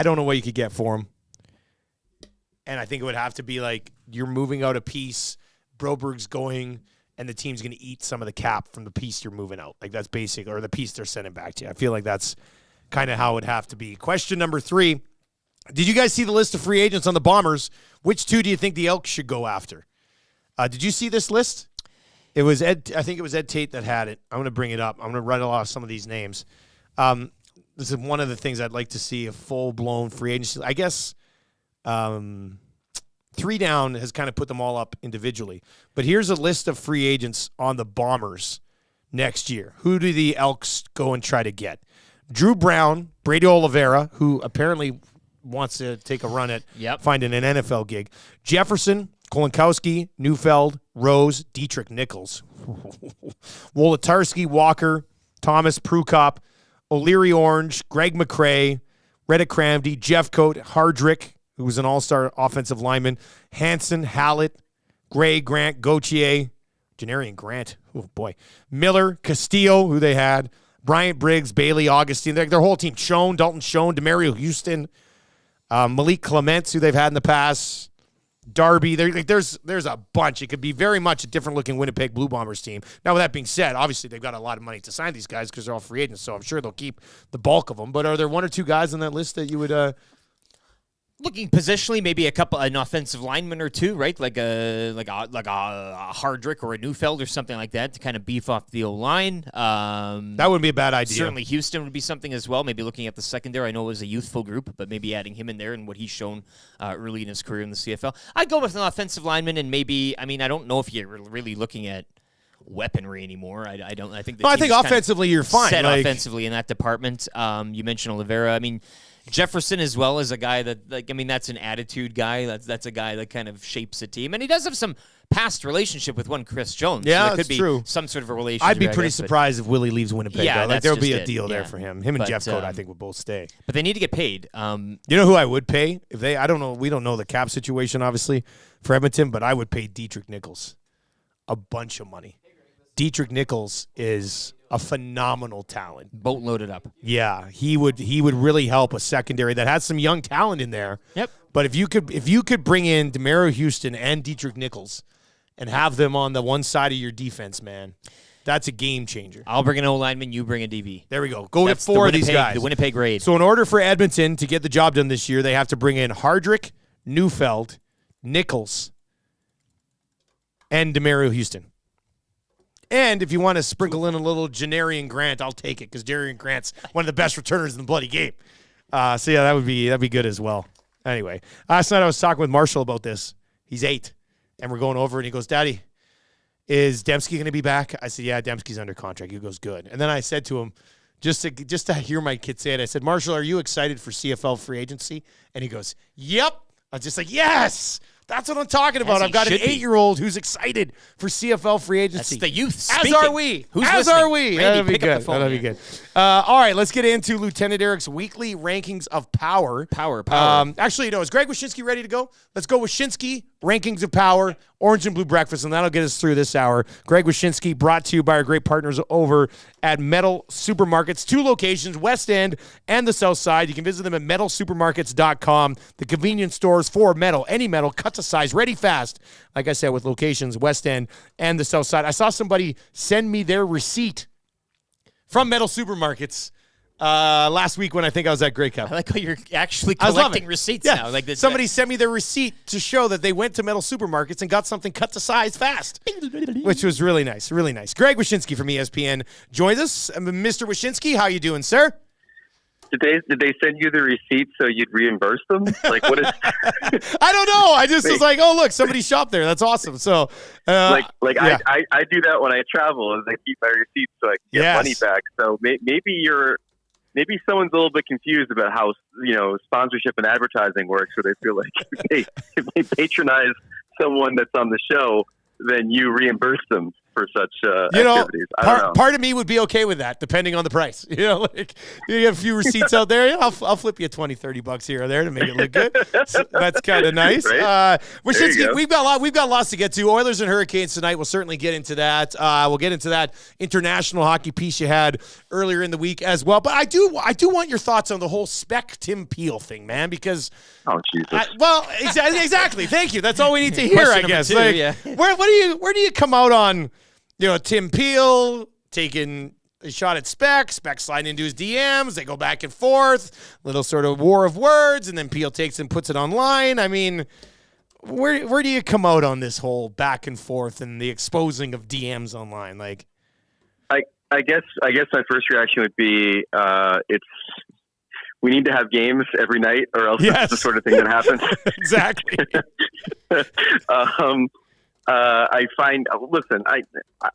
don't know what you could get for him, and I think it would have to be like you're moving out a piece. Broberg's going. And the team's going to eat some of the cap from the piece you're moving out. Like that's basic, or the piece they're sending back to you. I feel like that's kind of how it would have to be. Question number 3. Did you guys see the list of free agents on the Bombers? Which 2 do you think the Elks should go after? Did you see this list? It was I think it was Ed Tate that had it. I'm going to bring it up. I'm going to write off some of these names. This is one of the things I'd like to see, a full-blown free agency. I guess 3 down has kind of put them all up individually. But here's a list of free agents on the Bombers next year. Who do the Elks go and try to get? Drew Brown, Brady Oliveira, who apparently wants to take a run at finding an NFL gig. Jefferson, Kolinkowski, Neufeld, Rose, Dietrich Nichols. Wolotarski, Walker, Thomas, Prukop, O'Leary Orange, Greg McRae, Reddick Cramdy, Jeffcoat, Hardrick, who was an all-star offensive lineman, Hanson, Hallett, Gray, Grant, Gauthier, Janarian Grant, oh boy, Miller, Castillo, who they had, Bryant Briggs, Bailey, Augustine, their whole team, Dalton Schoen, DeMario Houston, Malik Clements, who they've had in the past, Darby. There's a bunch. It could be very much a different-looking Winnipeg Blue Bombers team. Now, with that being said, obviously they've got a lot of money to sign these guys because they're all free agents, so I'm sure they'll keep the bulk of them. But are there 1 or 2 guys on that list that you would looking positionally, maybe an offensive lineman or 2, right? Like a Hardrick or a Neufeld or something like that to kind of beef off the O-line. That wouldn't be a bad idea. Certainly Houston would be something as well. Maybe looking at the secondary. I know it was a youthful group, but maybe adding him in there and what he's shown early in his career in the CFL. I'd go with an offensive lineman, and maybe, I don't know if you're really looking at weaponry anymore. I think offensively you're fine. Set offensively in that department. You mentioned Oliveira. Jefferson as well is a guy that, that's an attitude guy. That's a guy that kind of shapes a team. And he does have some past relationship with one Chris Jones. Yeah, so that's be true. Some sort of a relationship. I'd be pretty surprised if Willie leaves Winnipeg. Yeah, there'll be a deal there for him. Him and But, Jeffcoat, I think, would both stay. But they need to get paid. You know who I would pay? I don't know. We don't know the cap situation, obviously, for Edmonton, but I would pay Dietrich Nichols a bunch of money. Dietrich Nichols is a phenomenal talent. Boat loaded up. Yeah, he would really help a secondary that has some young talent in there. Yep. But if you could bring in DeMario Houston and Dietrich Nichols and have them on the one side of your defense, man, that's a game changer. I'll bring an O-lineman, you bring a DB. There we go. Go get 4 of these guys. The Winnipeg raid. So in order for Edmonton to get the job done this year, they have to bring in Hardrick, Neufeld, Nichols, and DeMario Houston. And if you want to sprinkle in a little Janarian Grant, I'll take it because Janarian Grant's one of the best returners in the bloody game. That'd be good as well. Anyway, last night I was talking with Marshall about this. He's 8, and we're going over, and he goes, Daddy, is Dembski going to be back? I said, yeah, Dembski's under contract. He goes, good. And then I said to him, just to hear my kid say it, I said, Marshall, are you excited for CFL free agency? And he goes, yep. I was just like, yes, that's what I'm talking about. I've got an 8-year-old who's excited for CFL free agency. That's the youth. As are we. Who's As listening? are we. Randy, That'll be pick up good. the phone, That'll be good. All right, let's get into Lieutenant Eric's weekly rankings of power. Power. Actually, is Greg Wyshynski ready to go? Let's go Wyshynski, rankings of power, orange and blue breakfast, and that'll get us through this hour. Greg Wyshynski, brought to you by our great partners over at Metal Supermarkets. 2 locations, West End and the South Side. You can visit them at metalsupermarkets.com. The convenience stores for metal, any metal, cut to size, ready fast. Like I said, with locations, West End and the South Side. I saw somebody send me their receipt from Metal Supermarkets last week when I think I was at Grey Cup. I like how you're actually collecting receipts now. Like this, somebody sent me their receipt to show that they went to Metal Supermarkets and got something cut to size fast, which was really nice, really nice. Greg Wyshynski from ESPN joins us. Mr. Wyshynski, how you doing, sir? Did they send you the receipt so you'd reimburse them? Like, what is? I don't know. I just was like, oh look, somebody shopped there. That's awesome. So, I do that when I travel, is I keep my receipts so I can get money back. So maybe someone's a little bit confused about how sponsorship and advertising works, where they feel like if they patronize someone that's on the show, then you reimburse them for such activities. I don't know. Part of me would be okay with that, depending on the price. Like you get a few receipts out there. I'll flip you $20-$30 here or there to make it look good. So that's kind of nice. Right? Wyshynski, we've got lots to get to. Oilers and Hurricanes tonight. We'll certainly get into that. We'll get into that international hockey piece you had earlier in the week as well. But I do want your thoughts on the whole spec Tim Peele thing, man, because Jesus. Exactly. Thank you. That's all we need to hear, I guess. Where do you come out on Tim Peele taking a shot at Spec sliding into his DMs, they go back and forth, little sort of war of words, and then Peele takes and puts it online. I mean, where do you come out on this whole back and forth and the exposing of DMs online? Like, I guess my first reaction would be we need to have games every night, or else it's the sort of thing that happens. Exactly.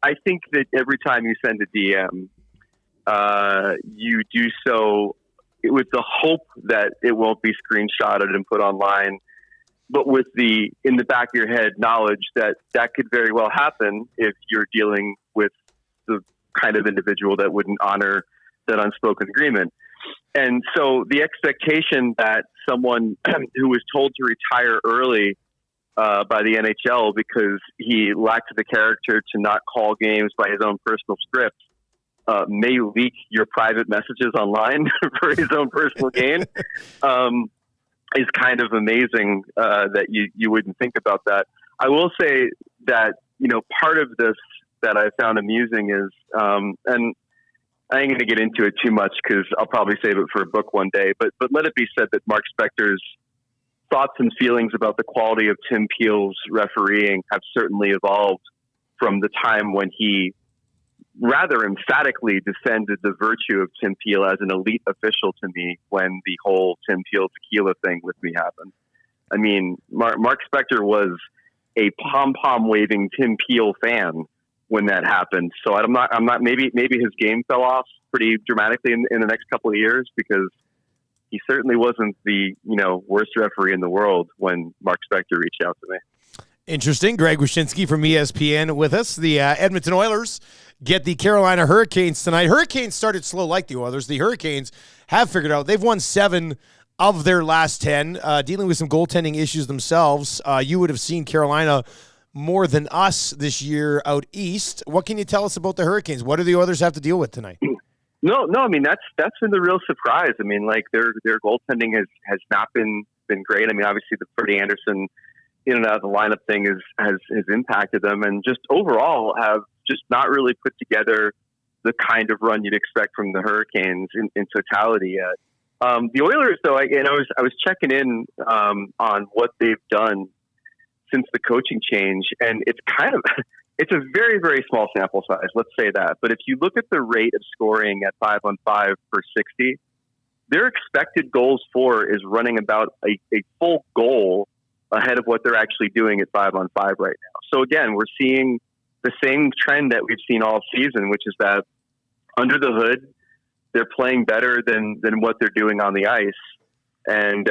I think that every time you send a DM, you do so with the hope that it won't be screenshotted and put online, but with in the back of your head knowledge that could very well happen if you're dealing with the kind of individual that wouldn't honor that unspoken agreement. And so the expectation that someone who was told to retire early by the NHL because he lacked the character to not call games by his own personal script may leak your private messages online for his own personal gain is kind of amazing that you wouldn't think about that. I will say that, part of this that I found amusing is, and I ain't going to get into it too much because I'll probably save it for a book one day, but let it be said that Mark Spector's thoughts and feelings about the quality of Tim Peele's refereeing have certainly evolved from the time when he rather emphatically defended the virtue of Tim Peele as an elite official to me when the whole Tim Peele tequila thing with me happened. I mean, Mark Spector was a pom-pom waving Tim Peele fan when that happened. So I'm not, maybe his game fell off pretty dramatically in the next couple of years because he certainly wasn't the, worst referee in the world when Mark Spector reached out to me. Interesting. Greg Wyshynski from ESPN with us. The Edmonton Oilers get the Carolina Hurricanes tonight. Hurricanes started slow like the Oilers. The Hurricanes have figured out they've won 7 of their last 10, dealing with some goaltending issues themselves. You would have seen Carolina more than us this year out east. What can you tell us about the Hurricanes? What do the Oilers have to deal with tonight? No. I mean, that's been the real surprise. I mean, like their goaltending has not been great. I mean, obviously the Freddie Anderson in and out of the lineup thing has impacted them, and just overall have just not really put together the kind of run you'd expect from the Hurricanes in totality yet. The Oilers, though, I was checking in on what they've done since the coaching change, and it's a very, very small sample size, let's say that. But if you look at the rate of scoring at 5-on-5 per 60, their expected goals for is running about a full goal ahead of what they're actually doing at 5-on-5 right now. So again, we're seeing the same trend that we've seen all season, which is that under the hood, they're playing better than what they're doing on the ice. And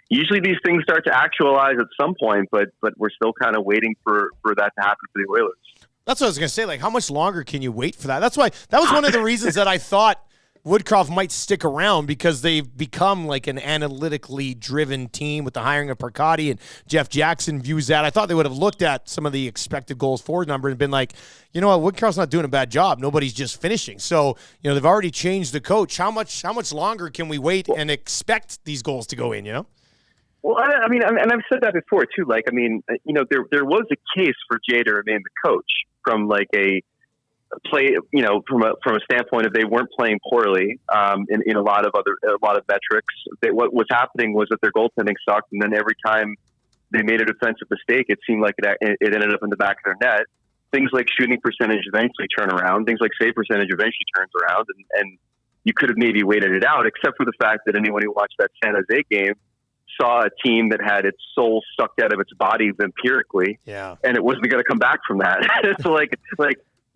usually these things start to actualize at some point, but we're still kind of waiting for that to happen for the Oilers. That's what I was going to say. Like, how much longer can you wait for that? That's why that was one of the reasons that I thought Woodcroft might stick around, because they've become like an analytically driven team with the hiring of Parkati, and Jeff Jackson views that. I thought they would have looked at some of the expected goals for number and been like, you know what, Woodcroft's not doing a bad job. Nobody's just finishing. So, they've already changed the coach. How much longer can we wait and expect these goals to go in, Well, I mean, and I've said that before too. Like, I mean, there was a case for Jay to remain the coach from like a play, from a standpoint of they weren't playing poorly in a lot of metrics. What was happening was that their goaltending sucked, and then every time they made a defensive mistake, it seemed like it ended up in the back of their net. Things like shooting percentage eventually turn around. Things like save percentage eventually turns around, and you could have maybe waited it out, except for the fact that anyone who watched that San Jose game saw a team that had its soul sucked out of its body empirically, and it wasn't going to come back from that. So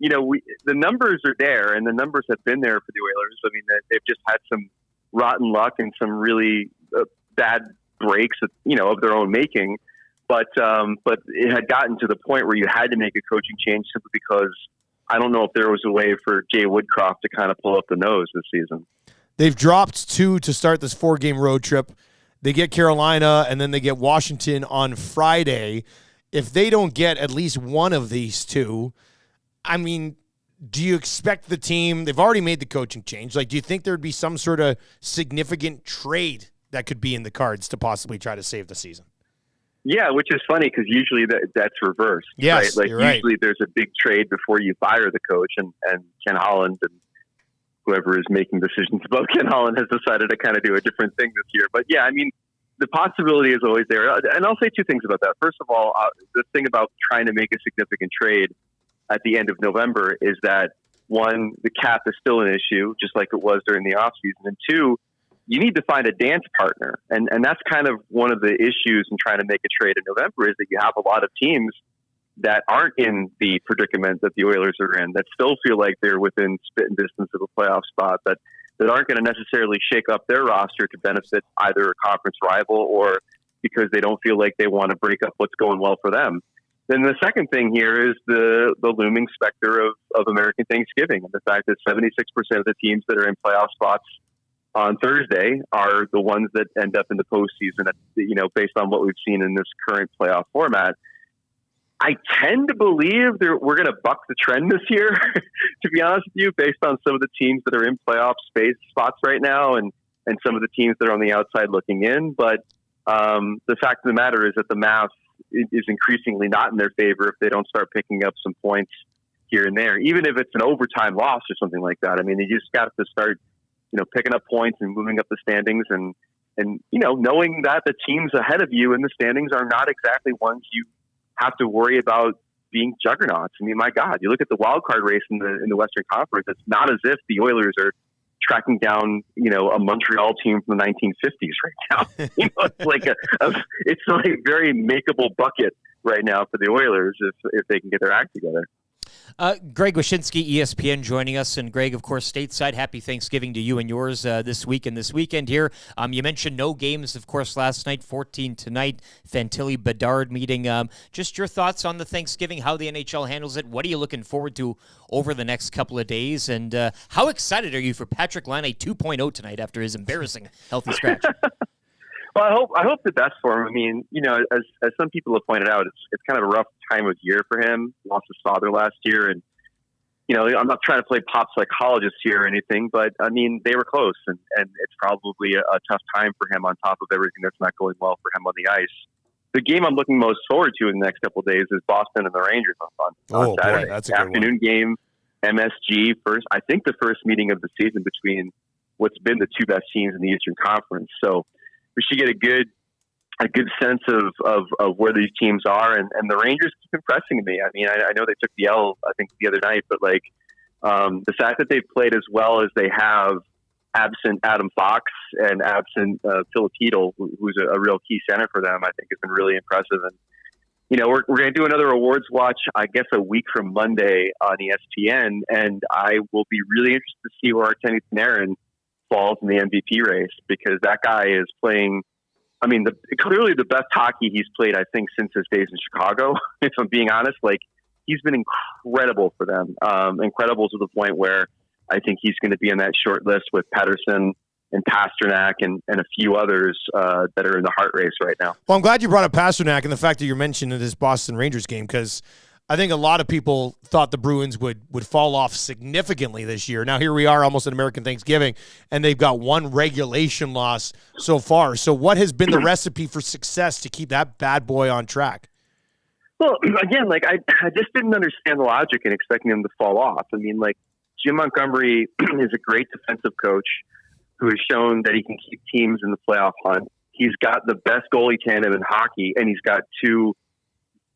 the numbers are there, and the numbers have been there for the Oilers. I mean, they've just had some rotten luck and some really bad breaks, of their own making. But it had gotten to the point where you had to make a coaching change simply because I don't know if there was a way for Jay Woodcroft to kind of pull up the nose this season. They've dropped 2 to start this 4-game road trip. They get Carolina, and then they get Washington on Friday. If they don't get at least one of these 2, I mean, do you expect the team, they've already made the coaching change, like, do you think there'd be some sort of significant trade that could be in the cards to possibly try to save the season? Yeah, which is funny because usually that's reversed. Yes, right? Like, you're right. Usually there's a big trade before you fire the coach, and Ken Holland and whoever is making decisions about Ken Holland has decided to kind of do a different thing this year. But yeah, I mean, the possibility is always there. And I'll say 2 things about that. First of all, the thing about trying to make a significant trade at the end of November is that, 1, the cap is still an issue, just like it was during the offseason. And 2, you need to find a dance partner. And that's kind of one of the issues in trying to make a trade in November, is that you have a lot of teams that aren't in the predicament that the Oilers are in, that still feel like they're within spitting distance of a playoff spot, that aren't going to necessarily shake up their roster to benefit either a conference rival or because they don't feel like they want to break up what's going well for them. Then the second thing here is the looming specter of American Thanksgiving, and the fact that 76% of the teams that are in playoff spots on Thursday are the ones that end up in the postseason, based on what we've seen in this current playoff format. I tend to believe we're going to buck the trend this year, to be honest with you, based on some of the teams that are in playoff spots right now and some of the teams that are on the outside looking in. But the fact of the matter is that the math is increasingly not in their favor if they don't start picking up some points here and there, even if it's an overtime loss or something like that. I mean, you just got to start, picking up points and moving up the standings and knowing that the teams ahead of you in the standings are not exactly ones you have to worry about being juggernauts. I mean, my God, you look at the wild card race in the Western Conference. It's not as if the Oilers are tracking down, a Montreal team from the 1950s right now. It's like a very makeable bucket right now for the Oilers if they can get their act together. Greg Wyshynski, ESPN, joining us. And Greg, of course, stateside. Happy Thanksgiving to you and yours this week and this weekend here. You mentioned no games, of course, last night, 14 tonight, Fantilli-Bedard meeting. Just your thoughts on the Thanksgiving, how the NHL handles it. What are you looking forward to over the next couple of days? And how excited are you for Patrick Laine 2.0 tonight after his embarrassing healthy scratch? Well, I hope the best for him. I mean, as some people have pointed out, it's kind of a rough time of year for him. Lost his father last year, and I'm not trying to play pop psychologist here or anything, but I mean, they were close, and it's probably a tough time for him on top of everything that's not going well for him on the ice. The game I'm looking most forward to in the next couple of days is Boston and the Rangers on Saturday. Boy, that's a good afternoon game, MSG. I think the first meeting of the season between what's been the 2 best teams in the Eastern Conference. So we should get a good sense of where these teams are, and the Rangers keep impressing me. I mean, I know they took the L, I think, the other night, but the fact that they've played as well as they have absent Adam Fox and absent Peele, who's a real key center for them, I think has been really impressive. And, we're going to do another awards watch, I guess, a week from Monday on ESPN, and I will be really interested to see where Artemi Panarin falls in the MVP race, because that guy is playing, clearly the best hockey he's played, I think, since his days in Chicago, if I'm being honest. Like, he's been incredible for them, incredible to the point where I think he's going to be in that short list with Pettersson and Pasternak and a few others that are in the heart race right now. Well, I'm glad you brought up Pasternak and the fact that you're mentioning this Boston Rangers game, because I think a lot of people thought the Bruins would fall off significantly this year. Now, here we are almost at American Thanksgiving, and they've got one regulation loss so far. So what has been the recipe for success to keep that bad boy on track? Well, again, I just didn't understand the logic in expecting them to fall off. Jim Montgomery is a great defensive coach who has shown that he can keep teams in the playoff hunt. He's got the best goalie tandem in hockey, and he's got two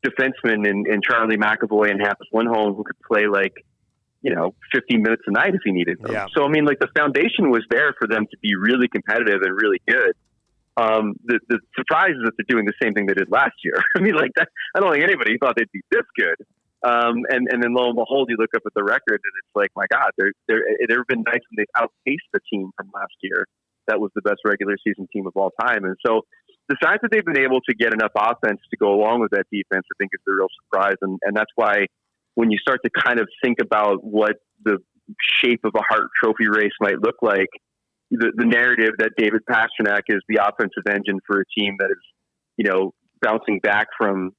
defensemen in Charlie McAvoy and Hampus Lindholm who could play 50 minutes a night if he needed them. Yeah. So, the foundation was there for them to be really competitive and really good. The surprise is that they're doing the same thing they did last year. I don't think anybody thought they'd be this good. And then lo and behold, you look up at the record and it's like, my God, there have been nights when they've outpaced the team from last year. That was the best regular season team of all time. And so the fact that they've been able to get enough offense to go along with that defense, I think is the real surprise. And that's why when you start to kind of think about what the shape of a Hart Trophy race might look like, the narrative that David Pasternak is the offensive engine for a team that is, bouncing back from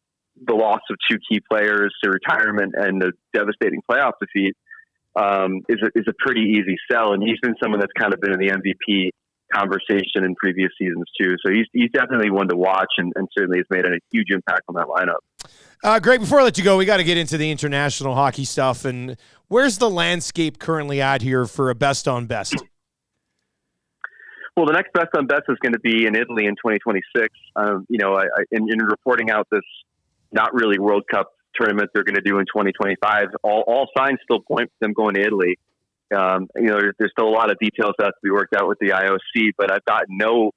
the loss of two key players to retirement and a devastating playoff defeat is a pretty easy sell. And he's been someone that's kind of been in the MVP conversation in previous seasons too. So he's definitely one to watch and certainly has made a huge impact on that lineup. Greg, before I let you go, we got to get into the international hockey stuff. And where's the landscape currently at here for a best on best? Well, the next best on best is going to be in Italy in 2026. In reporting out this not really World Cup tournament they're going to do in 2025, all signs still point to them going to Italy. There's still a lot of details that have to be worked out with the IOC, but I've got no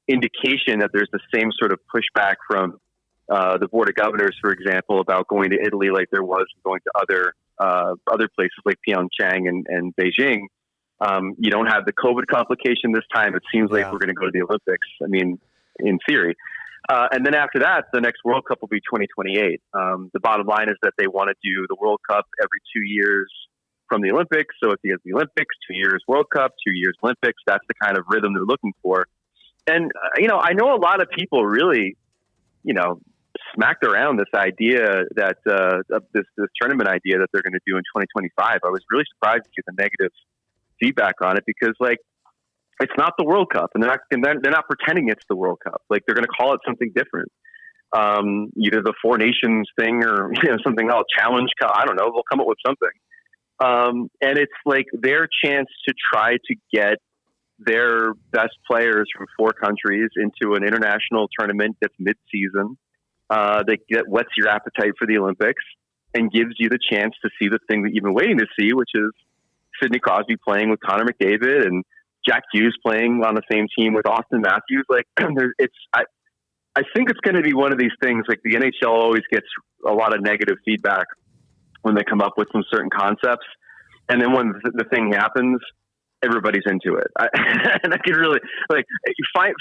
indication that there's the same sort of pushback from the Board of Governors, for example, about going to Italy like there was going to other places like Pyeongchang and Beijing. You don't have the COVID complication this time. It seems like we're going to go to the Olympics. In theory. And then after that, the next World Cup will be 2028. The bottom line is that they want to do the World Cup every 2 years from the Olympics. So if you get the Olympics, 2 years World Cup, 2 years Olympics, that's the kind of rhythm they're looking for. And, I know a lot of people really, smacked around this idea that this tournament idea that they're going to do in 2025. I was really surprised to see the negative feedback on it because, it's not the World Cup, and they're not pretending it's the World Cup. They're going to call it something different, either the Four Nations thing or something else, Challenge Cup. I don't know. They'll come up with something, and it's their chance to try to get their best players from four countries into an international tournament that's mid-season. That whets your appetite for the Olympics and gives you the chance to see the thing that you've been waiting to see, which is Sidney Crosby playing with Connor McDavid and Jack Hughes playing on the same team with Austin Matthews. I think it's going to be one of these things. The NHL always gets a lot of negative feedback when they come up with some certain concepts, and then when the thing happens, everybody's into it. And I can really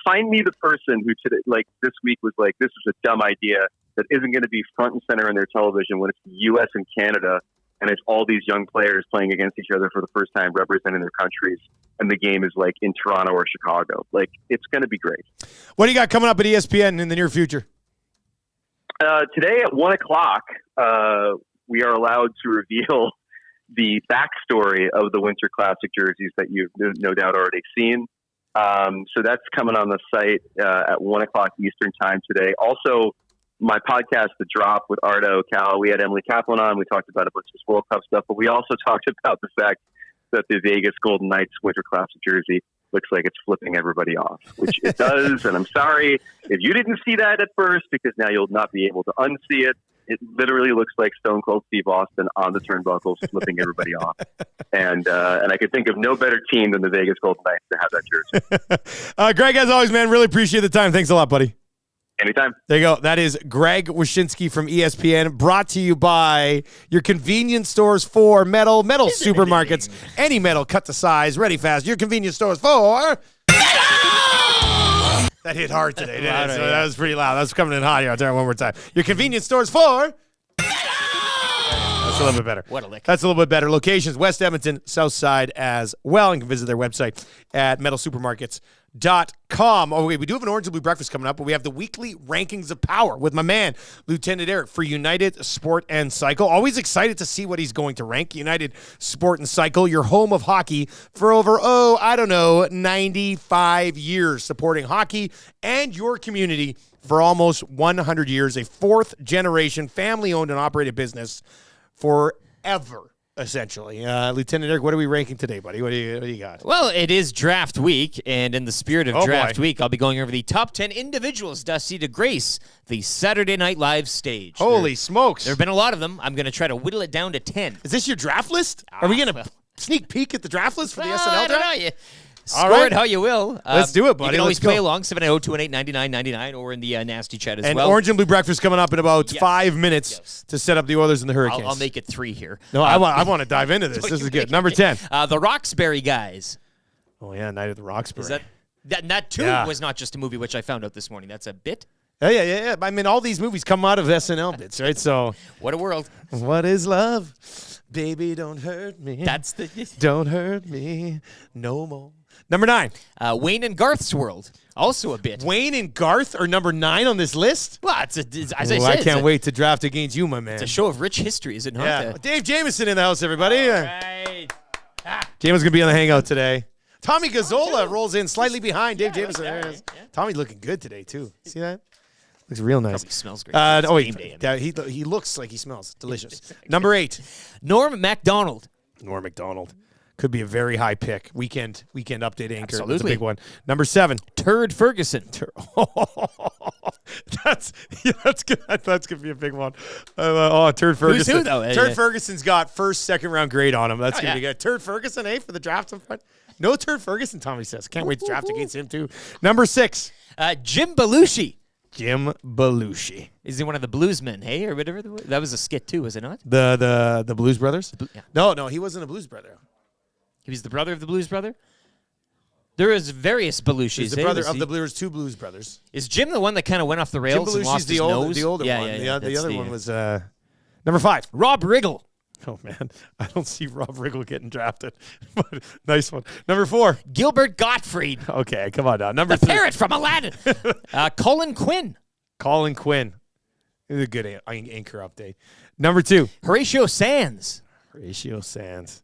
find me the person who today, this week was this is a dumb idea that isn't going to be front and center in their television when it's the U.S. and Canada. And it's all these young players playing against each other for the first time, representing their countries. And the game is in Toronto or Chicago. It's going to be great. What do you got coming up at ESPN in the near future? Today at 1:00, we are allowed to reveal the backstory of the Winter Classic jerseys that you've no doubt already seen. So that's coming on the site at 1:00 Eastern time today. Also, my podcast, The Drop with Ardo, Cal, we had Emily Kaplan on. We talked about a bunch of World Cup stuff, but we also talked about the fact that the Vegas Golden Knights Winter Classic jersey looks like it's flipping everybody off, which it does. And I'm sorry if you didn't see that at first, because now you'll not be able to unsee it. it literally looks like Stone Cold Steve Austin on the turnbuckles, flipping everybody off. And I could think of no better team than the Vegas Golden Knights to have that jersey. Greg, as always, man, really appreciate the time. Thanks a lot, buddy. Anytime. There you go. That is Greg Wyshynski from ESPN, brought to you by your convenience stores for metal supermarkets. Any metal cut to size, ready fast. Your convenience stores for metal! That hit hard today, didn't it? So that was pretty loud. That's coming in hot here. I'll tell you one more time. Your convenience stores for That's a little bit better. What a lick. That's a little bit better. Locations, West Edmonton, South Side as well. You can visit their website at metalsupermarkets.com. Oh, wait, we do have an Orange and Blue breakfast coming up, but we have the weekly rankings of power with my man, Lieutenant Eric, for United Sport and Cycle. Always excited to see what he's going to rank. United Sport and Cycle, your home of hockey for over, 95 years, supporting hockey and your community for almost 100 years. A fourth-generation, family-owned and operated business forever, essentially. Lieutenant Eric, what are we ranking today, buddy? What do you got? Well, it is draft week, and in the spirit of draft week, I'll be going over the top 10 individuals, Dusty, to grace the Saturday Night Live stage. Holy smokes. There have been a lot of them. I'm going to try to whittle it down to 10. Is this your draft list? Are we going to sneak peek at the draft list for the SNL I don't draft? know. Score it how you will. Let's do it, buddy. You can always Let's go. play along, 780-218-9999, or in the nasty chat as and well. Orange and Blue breakfast coming up in about 5 minutes to set up the Oilers and the Hurricanes. I'll make it 3 here. No, I want to dive into this. This is good. Number 10. The Roxbury Guys. Oh, yeah, Night at the Roxbury. Is that too was not just a movie, which I found out this morning. That's a bit. Yeah. I mean, all these movies come out of SNL bits, right? So, what a world. What is love? Baby, don't hurt me. That's the... Don't hurt me no more. Number 9. Wayne and Garth's World. Also a bit. Wayne and Garth are number 9 on this list? Well, as I said, I can't wait to draft against you, my man. It's a show of rich history, is it not? Yeah. Dave Jameson in the house, everybody. All right. Jameson going to be on the Hangout today. Tommy Gazzola rolls in slightly behind Dave Jameson. There he is. Tommy's looking good today, too. See that? Looks real nice. Probably smells great. He looks like he smells delicious. Number 8. Norm MacDonald. Norm MacDonald. Could be a very high pick. Weekend update anchor. Absolutely. That's a big one. Number 7. Turd Ferguson. That's good. That's gonna be a big one. Turd Ferguson. Who's who, though? Turd Ferguson's got first, second round grade on him. That's gonna be good. Turd Ferguson, for the draft. No Turd Ferguson. Tommy says. Can't wait to draft against him too. Number 6. Jim Belushi. Jim Belushi. Is he one of the Bluesmen? Hey, or whatever. That was a skit too, was it not? The Blues Brothers. Yeah. No, he wasn't a Blues Brother. He was the brother of the Blues Brother? There is various Belushis. He's the brother of the two Blues Brothers. Is Jim the one that kind of went off the rails and lost his nose? The older one. Yeah, the other one was number 5. Rob Riggle. Oh, man. I don't see Rob Riggle getting drafted. Nice one. Number 4. Gilbert Gottfried. Okay, come on now. Number the 3. parrot from Aladdin. Colin Quinn. Colin Quinn. This is a good anchor update. Number 2. Horatio Sands. Horatio Sands.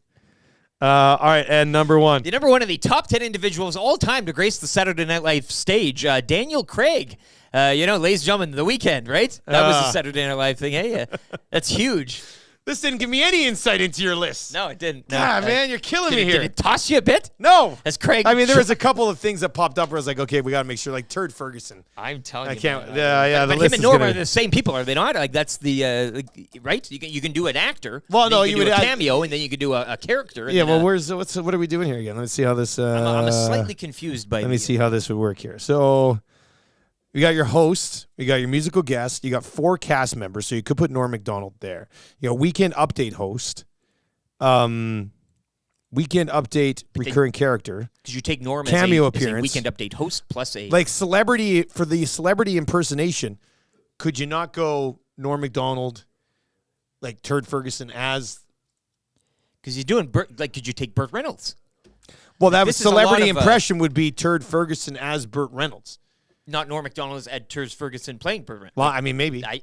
All right, and number 1. The number 1 of the top 10 individuals all time to grace the Saturday Night Live stage, Daniel Craig. Ladies and gentlemen, The Weeknd, right? That was a Saturday Night Live thing. Hey, that's huge. This didn't give me any insight into your list. No, it didn't. No, man, you're killing me here. Did it toss you a bit? No. As Craig. I mean, there was a couple of things that popped up where I was like, okay, we got to make sure, like Turd Ferguson. I'm telling you. I can't. Man. But him and Norm are the same people, are they not? Like, that's the, right? You can do an actor. Well, no, you would do a cameo, and then you could do a character. Yeah, well, what are we doing here again? Let's see how this. I'm slightly confused by Let me see how this would work here. So, we got your host, we got your musical guest, you got 4 cast members, so you could put Norm MacDonald there. You know, weekend update host, weekend update recurring character. Because you take Norm cameo as a appearance, weekend update host plus a like celebrity for the celebrity impersonation. Could you not go Norm MacDonald, like Turd Ferguson as? Because you're doing could you take Burt Reynolds? Well, that was celebrity impression would be Turd Ferguson as Burt Reynolds. Not Norm MacDonald as Ed Turd Ferguson playing Burt Reynolds. Well, I mean, maybe. We're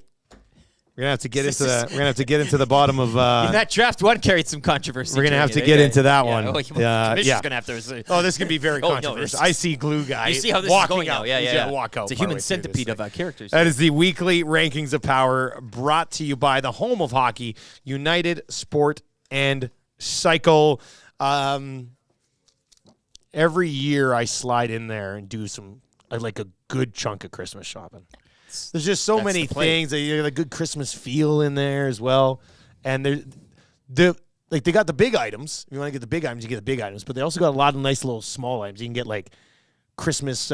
gonna have to get into the. We're gonna have to get into the bottom of. That draft one carried some controversy. We're gonna have to get into that one. Commissioner's gonna have to. Oh, this can be very controversial. I see glue guy. You see how this is going now? Yeah. Walk out. It's a human centipede of characters. That is the weekly rankings of power, brought to you by the home of hockey, United Sport and Cycle. Every year I slide in there and do some. I like a good chunk of Christmas shopping. There's just so many things. You got a good Christmas feel in there as well, and they got the big items. If you want to get the big items, you get the big items. But they also got a lot of nice little small items. You can get like Christmas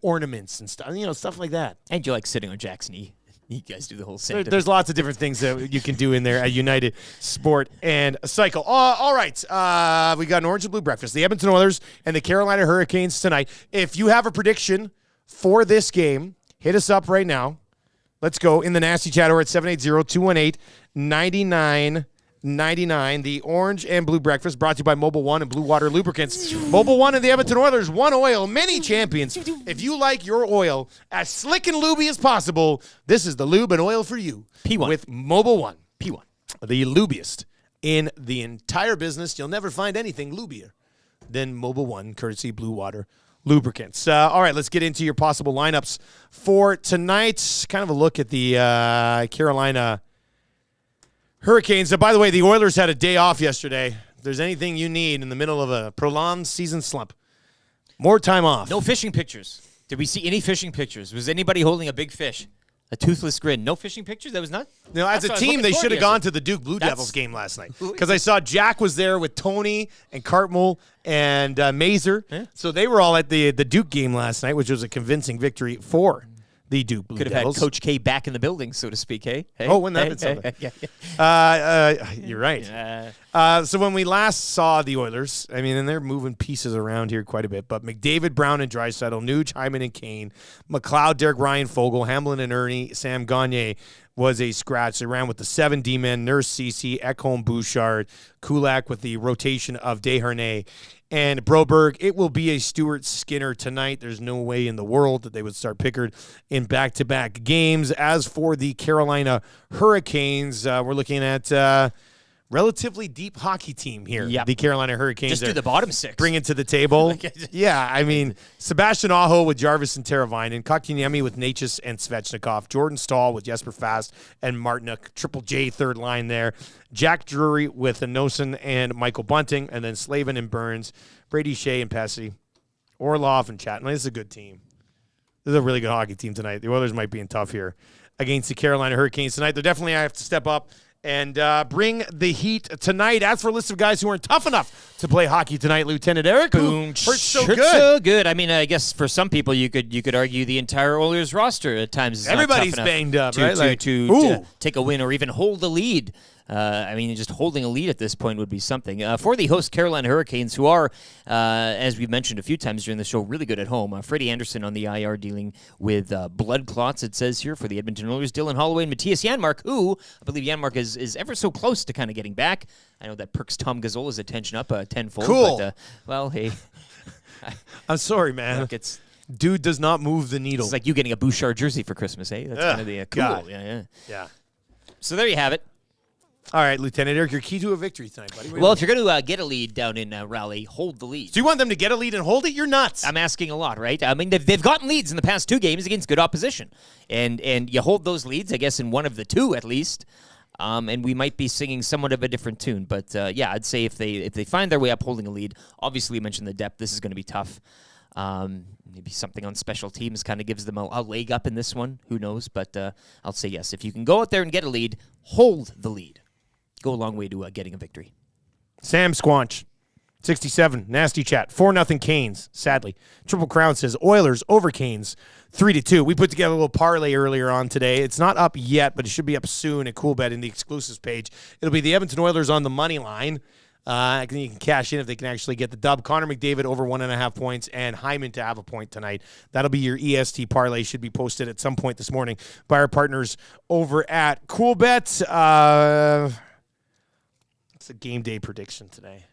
ornaments and stuff. Stuff like that. And you like sitting on Jack's knee. You guys do the whole Santa. There's lots of different things that you can do in there at United Sport and Cycle. All right. We got an orange and blue breakfast. The Edmonton Oilers and the Carolina Hurricanes tonight. If you have a prediction for this game, hit us up right now. Let's go in the nasty chat or at 780-218-9999. The orange and blue breakfast brought to you by Mobile One and Blue Water Lubricants. Mobile One and the Edmonton Oilers, one oil, many champions. If you like your oil as slick and lubey as possible, this is the lube and oil for you. P1. With Mobile One. P1. The lubiest in the entire business. You'll never find anything lubier than Mobile One, courtesy Blue Water Lubricants. All right, let's get into your possible lineups for tonight. Kind of a look at the Carolina Hurricanes. By the way, the Oilers had a day off yesterday. If there's anything you need in the middle of a prolonged season slump, more time off. No fishing pictures. Did we see any fishing pictures? Was anybody holding a big fish? A toothless grin. No fishing pictures? That was not? No, as a team, they should have gone to the Duke Blue Devils game last night. Because I saw Jack was there with Tony and Cartmel and Mazer. Yeah. So they were all at the Duke game last night, which was a convincing victory for the Duke Blue Devils. Could have had Coach K back in the building, so to speak, hey? Oh, wouldn't that have been something? You're right. So when we last saw the Oilers, and they're moving pieces around here quite a bit, but McDavid, Brown, and Draisaitl, Nuge, Hyman, and Kane, McLeod, Derek, Ryan, Fogle, Hamlin, and Ernie, Sam Gagner was a scratch. They ran with the 7 D-men, Nurse, Ceci, Ekholm, Bouchard, Kulak with the rotation of Desharnais and Broberg. It will be a Stuart Skinner tonight. There's no way in the world that they would start Pickard in back-to-back games. As for the Carolina Hurricanes, we're looking at relatively deep hockey team here. Yep. The Carolina Hurricanes. Just do the bottom 6. Bring it to the table. Yeah, Sebastian Aho with Jarvis and Teravainen, Kotkaniemi with Natchez and Svechnikov, Jordan Stahl with Jesper Fast and Martinook, Triple J third line there, Jack Drury with Nosen and Michael Bunting, and then Slavin and Burns, Brady Shea and Pesci, Orlov and Chatton. This is a good team. This is a really good hockey team tonight. The Oilers might be in tough here against the Carolina Hurricanes tonight. They definitely have to step up and bring the heat tonight. As for a list of guys who aren't tough enough to play hockey tonight, Lieutenant Eric, boom, hurts so good. So good. I guess for some people you could argue the entire Oilers roster at times is everybody's not tough banged up, enough right? To take a win or even hold the lead. Just holding a lead at this point would be something. For the host Carolina Hurricanes, who are, as we've mentioned a few times during the show, really good at home. Freddie Anderson on the IR dealing with blood clots, it says here, for the Edmonton Oilers. Dylan Holloway and Matthias Janmark, who I believe Janmark is ever so close to kind of getting back. I know that perks Tom Gazzola's attention up tenfold. Cool. But, hey. I'm sorry, man. Look, dude does not move the needle. It's like you getting a Bouchard jersey for Christmas, eh? That's kind of the cool. God. Yeah. So there you have it. All right, Lieutenant Eric, you're key to a victory tonight, buddy. Well, if you're going to get a lead down in Raleigh, hold the lead. So you want them to get a lead and hold it? You're nuts. I'm asking a lot, right? They've gotten leads in the past 2 games against good opposition. And you hold those leads, I guess, in one of the 2 at least. And we might be singing somewhat of a different tune. But, I'd say if they find their way up holding a lead, obviously you mentioned the depth. This is going to be tough. Maybe something on special teams kind of gives them a leg up in this one. Who knows? But I'll say yes. If you can go out there and get a lead, hold the lead. Go a long way to getting a victory. Sam Squanch, 67, nasty chat, 4-0 Canes, sadly. Triple Crown says Oilers over Canes, 3-2. We put together a little parlay earlier on today. It's not up yet, but it should be up soon at CoolBet in the exclusives page. It'll be the Edmonton Oilers on the money line. You can cash in if they can actually get the dub. Connor McDavid over 1.5 points and Hyman to have a point tonight. That'll be your EST parlay. Should be posted at some point this morning by our partners over at CoolBet. It's a game day prediction today.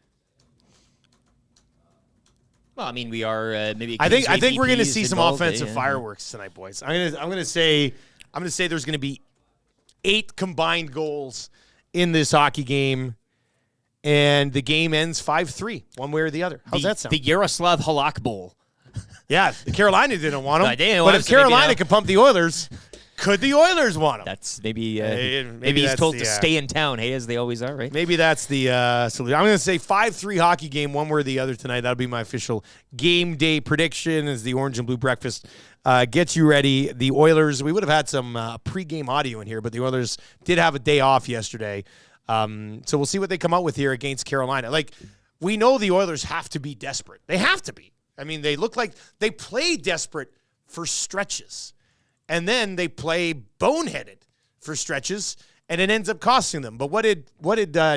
Well, we are maybe. I think we're going to see some offensive fireworks tonight, boys. I'm going to say there's going to be 8 combined goals in this hockey game, and the game ends 5-3, one way or the other. How's that sound? The Yaroslav Halak Bowl. Yeah, Carolina didn't want them, No, but if Carolina can pump the Oilers, Could the Oilers want him? That's maybe maybe he's that's told the, to stay in town, hey, as they always are, right? Maybe that's the solution. I'm going to say 5-3 hockey game, one way or the other tonight. That'll be my official game day prediction as the Orange and Blue Breakfast gets you ready. The Oilers, we would have had some pregame audio in here, but the Oilers did have a day off yesterday. So we'll see what they come out with here against Carolina. Like, we know the Oilers have to be desperate. They have to be. I mean, they look like they play desperate for stretches. And then they play boneheaded for stretches, and it ends up costing them. But what did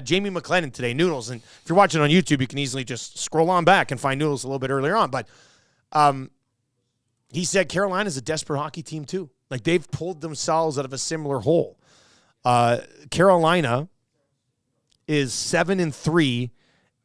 Jamie McLennan today, Noodles, and if you're watching on YouTube, you can easily just scroll on back and find Noodles a little bit earlier on. But he said Carolina's a desperate hockey team too. Like, they've pulled themselves out of a similar hole. Carolina is 7-3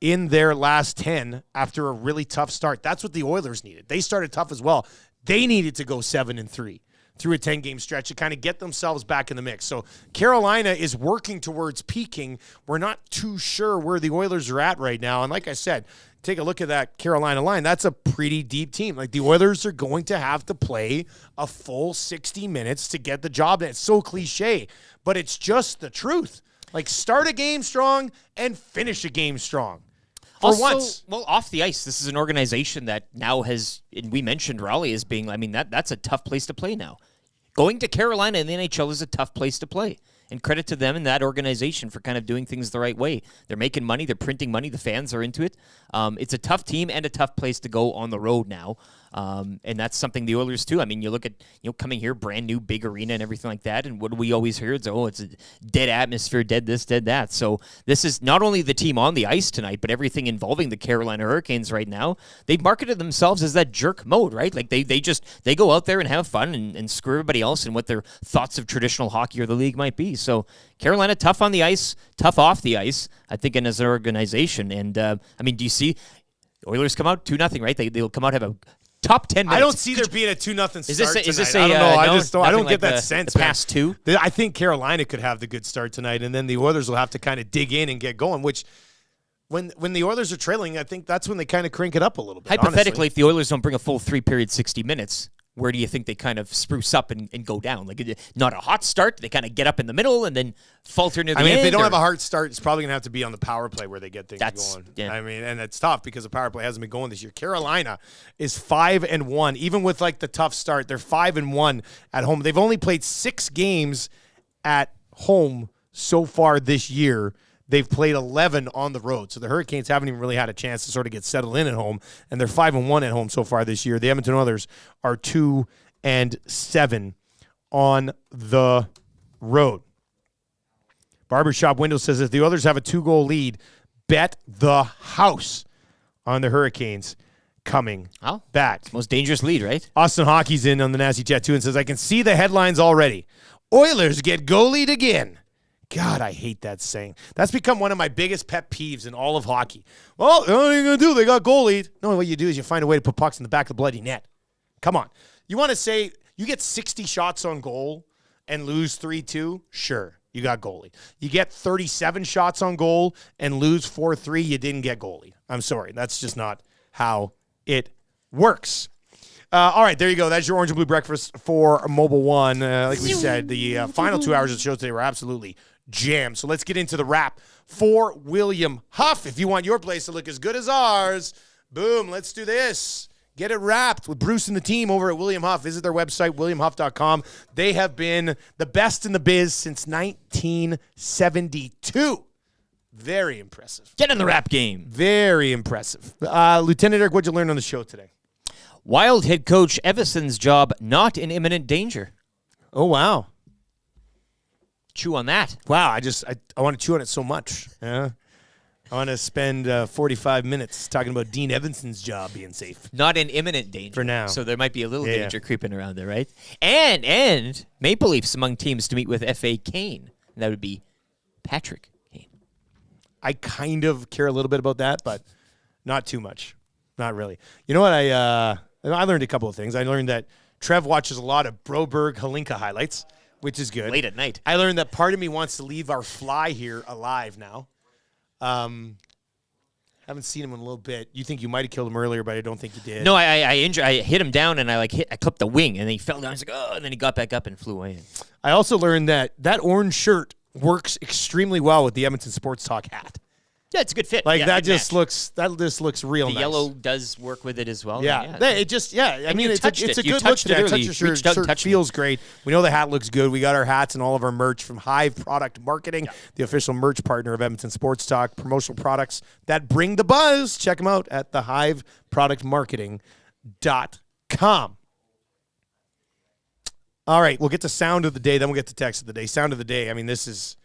in their last 10 after a really tough start. That's what the Oilers needed. They started tough as well. They needed to go 7-3 through a 10-game stretch to kind of get themselves back in the mix. So Carolina is working towards peaking. We're not too sure where the Oilers are at right now. And like I said, take a look at that Carolina line. That's a pretty deep team. Like, the Oilers are going to have to play a full 60 minutes to get the job done. It's so cliche, but it's just the truth. Like, start a game strong and finish a game strong. Once. Well, off the ice, this is an organization that now has, and we mentioned Raleigh as being, I mean, that's a tough place to play now. Going to Carolina in the NHL is a tough place to play. And credit to them and that organization for kind of doing things the right way. They're making money. They're printing money. The fans are into it. It's a tough team and a tough place to go on the road now. And that's something the Oilers too. I mean, you look at, coming here, brand new big arena and everything like that. And what do we always hear? It's a dead atmosphere, dead this, dead that. So this is not only the team on the ice tonight, but everything involving the Carolina Hurricanes right now. They've marketed themselves as that jerk mode, right? Like they go out there and have fun and screw everybody else and what their thoughts of traditional hockey or the league might be. So Carolina, tough on the ice, tough off the ice, I think, and as an organization. And I mean, do you see Oilers come out 2-0, right? They'll come out, have a top 10 minutes. I don't see there being a 2-0 start. Is this I don't know. I don't like get that sense. The past two. I think Carolina could have the good start tonight, and then the Oilers will have to kind of dig in and get going. Which, when the Oilers are trailing, I think that's when they kind of crank it up a little bit. Hypothetically, honestly. if the Oilers don't bring a full 3-period 60 minutes, where do you think they kind of spruce up and go down? Like, not a hot start. They kind of get up in the middle and then falter near the end. I mean, if they don't have a hard start, it's probably going to have to be on the power play where they get things going. Yeah. I mean, and it's tough because the power play hasn't been going this year. Carolina is 5-1. Even with, like, the tough start, they're 5-1 at home. They've only played 6 games at home so far this year. They've played 11 on the road. So the Hurricanes haven't even really had a chance to sort of get settled in at home. And they're 5-1 at home so far this year. The Edmonton Oilers are 2-7 on the road. Barbershop Window says if the Oilers have a 2-goal lead, bet the house on the Hurricanes coming back. It's the most dangerous lead, right? Austin Hockey's in on the Nasty Chat too and says, I can see the headlines already. Oilers get goalied again. God, I hate that saying. That's become one of my biggest pet peeves in all of hockey. Well, what are you going to do? They got goalied. No, what you do is you find a way to put pucks in the back of the bloody net. Come on. You want to say you get 60 shots on goal and lose 3-2? Sure, you got goalie. You get 37 shots on goal and lose 4-3, you didn't get goalie. I'm sorry. That's just not how it works. All right, there you go. That's your Orange and Blue Breakfast for Mobile One. Like we said, the final 2 hours of the show today were absolutely jammed. So let's get into the wrap for William Huff. If you want your place to look as good as ours, boom, let's do this. Get it wrapped with Bruce and the team over at William Huff. Visit their website, williamhuff.com. They have been the best in the biz since 1972. Very impressive. Get in the wrap game. Very impressive. Lieutenant Eric, what'd you learn on the show today? Wild head coach Evason's job not in imminent danger. Oh, wow. Chew on that. Wow, I want to chew on it so much. Yeah. I want to spend 45 minutes talking about Dean Evanson's job being safe. Not in imminent danger. For now. So there might be a little danger creeping around there, right? And Maple Leafs among teams to meet with F.A. Kane. And that would be Patrick Kane. I kind of care a little bit about that, but not too much. Not really. You know what? I learned a couple of things. I learned that Trev watches a lot of Broberg Halinka highlights, which is good. Late at night. I learned that part of me wants to leave our fly here alive now. I Haven't seen him in a little bit. You think you might have killed him earlier, but I don't think you did. No, I hit him down and I clipped the wing and then he fell down. He's like, oh, and then he got back up and flew away. I also learned that orange shirt works extremely well with the Edmonton Sports Talk hat. Yeah, it's a good fit. Like yeah, that just looks real the nice. yellow does work with it as well. Yeah, it just I mean it's a good look. Shirt feels great. We know the hat looks good. We got our hats and all of our merch from Hive Product Marketing, the official merch partner of Edmonton Sports Talk. Promotional products that bring the buzz. Check them out at thehiveproductmarketing.com. All right, we'll get to sound of the day, then we'll get to text of the day. Sound of the day. I mean, this is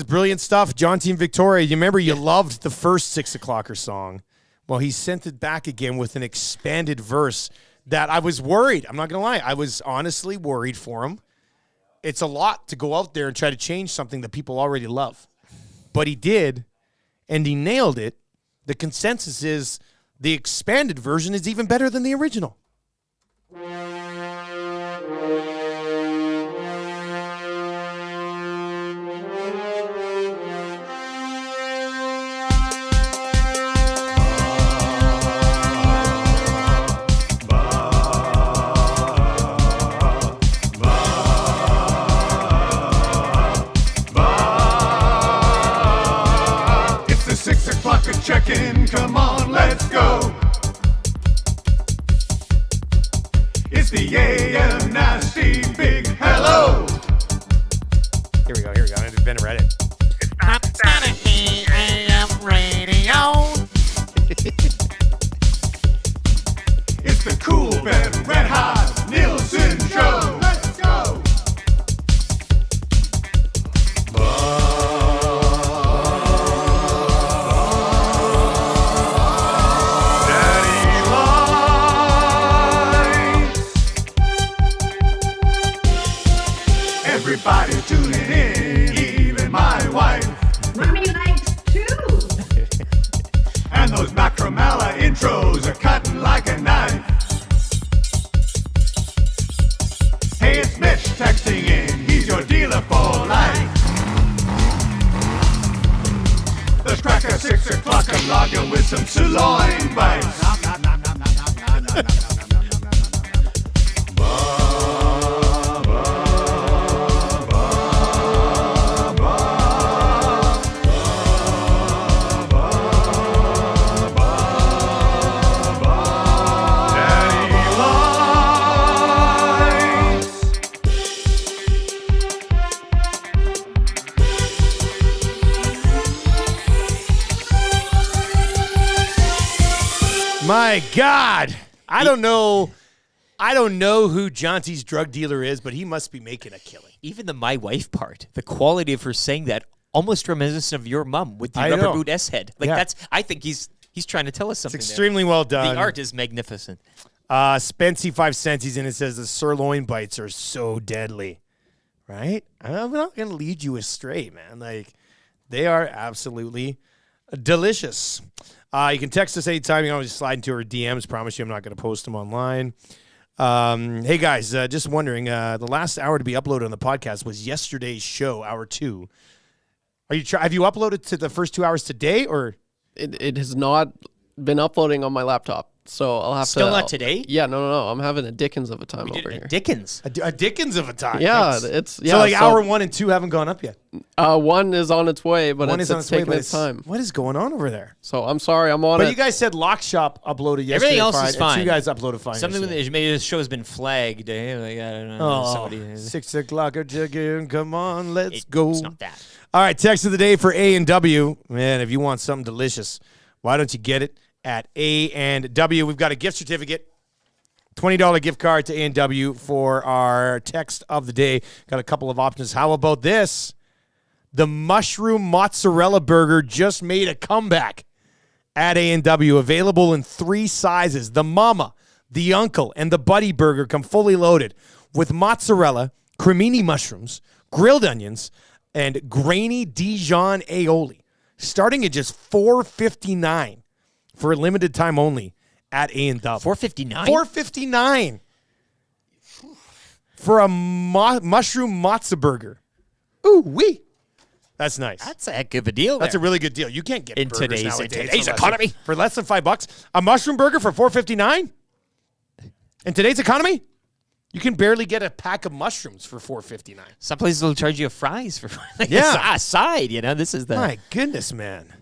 brilliant stuff. John Team Victoria, you remember you loved the first 6 o'clocker song. Well, he sent it back again with an expanded verse that I was worried. I'm not going to lie. I was honestly worried for him. It's a lot to go out there and try to change something that people already love. But he did, and he nailed it. The consensus is the expanded version is even better than the original. Check-in, come on, let's go. It's the AM Nasty Big Hello. Here we go. I just been read it. It's not AM radio. It's the Cool Ben Red Hot Nielsen Show. Let's go. Everybody tuning in, even my wife. Mommy likes too. And those Macramalla intros are cutting like a knife. Hey, it's Mitch texting in, he's your dealer for life. Let's crack a 6 o'clock and lager with some sirloin bites. My God, I don't know who Jonty's drug dealer is, but he must be making a killing. Even the my wife part, the quality of her saying that almost reminiscent of your mom with the I rubber know. boot S head. Like Yeah. I think he's trying to tell us something. It's extremely well done. The art is magnificent. Spency 5 cents. He's in it. Says the sirloin bites are so deadly, right? I'm not gonna lead you astray, man. Like they are absolutely delicious. You can text us anytime. You can always slide into our DMs. Promise you I'm not going to post them online. Hey, guys, just wondering, the last hour to be uploaded on the podcast was yesterday's show, hour 2. Have you uploaded to the first 2 hours today? Or It has not been uploading on my laptop. So I'll have Still to. not today? Yeah, no. I'm having a Dickens of a time over here. Dickens? A Dickens of a time. Yeah, Thanks. it's So hour 1 and 2 haven't gone up yet. 1 is on its way, but One it's is on its way, taking but its time. What is going on over there? So I'm sorry, I'm on But it. you guys said Lock Shop uploaded yesterday. Everything else is fine. You guys uploaded fine. Something yesterday. with maybe the show has been flagged. Like, I don't know. Oh, somebody, 6 o'clock again. Come on, let's go. It's not that. All right, text of the day for A&W. Man, if you want something delicious, why don't you get it at A&W? We've got a gift certificate, $20 gift card to A&W for our text of the day. Got a couple of options. How about this? The mushroom mozzarella burger just made a comeback at A&W. Available in 3 sizes. The Mama, the Uncle, and the Buddy burger come fully loaded with mozzarella, cremini mushrooms, grilled onions, and grainy Dijon aioli. Starting at just $4.59 for a limited time only at A&W. $4.59? $4.59 for a mushroom mozza burger. Ooh, wee. That's nice. That's a heck of a deal. That's there. a really good deal. You can't get in burgers today's nowadays economy for less than $5. A mushroom burger for $4.59. In today's economy, you can barely get a pack of mushrooms for $4.59. Some places will charge you fries for Yeah. a side. This is the My goodness, man.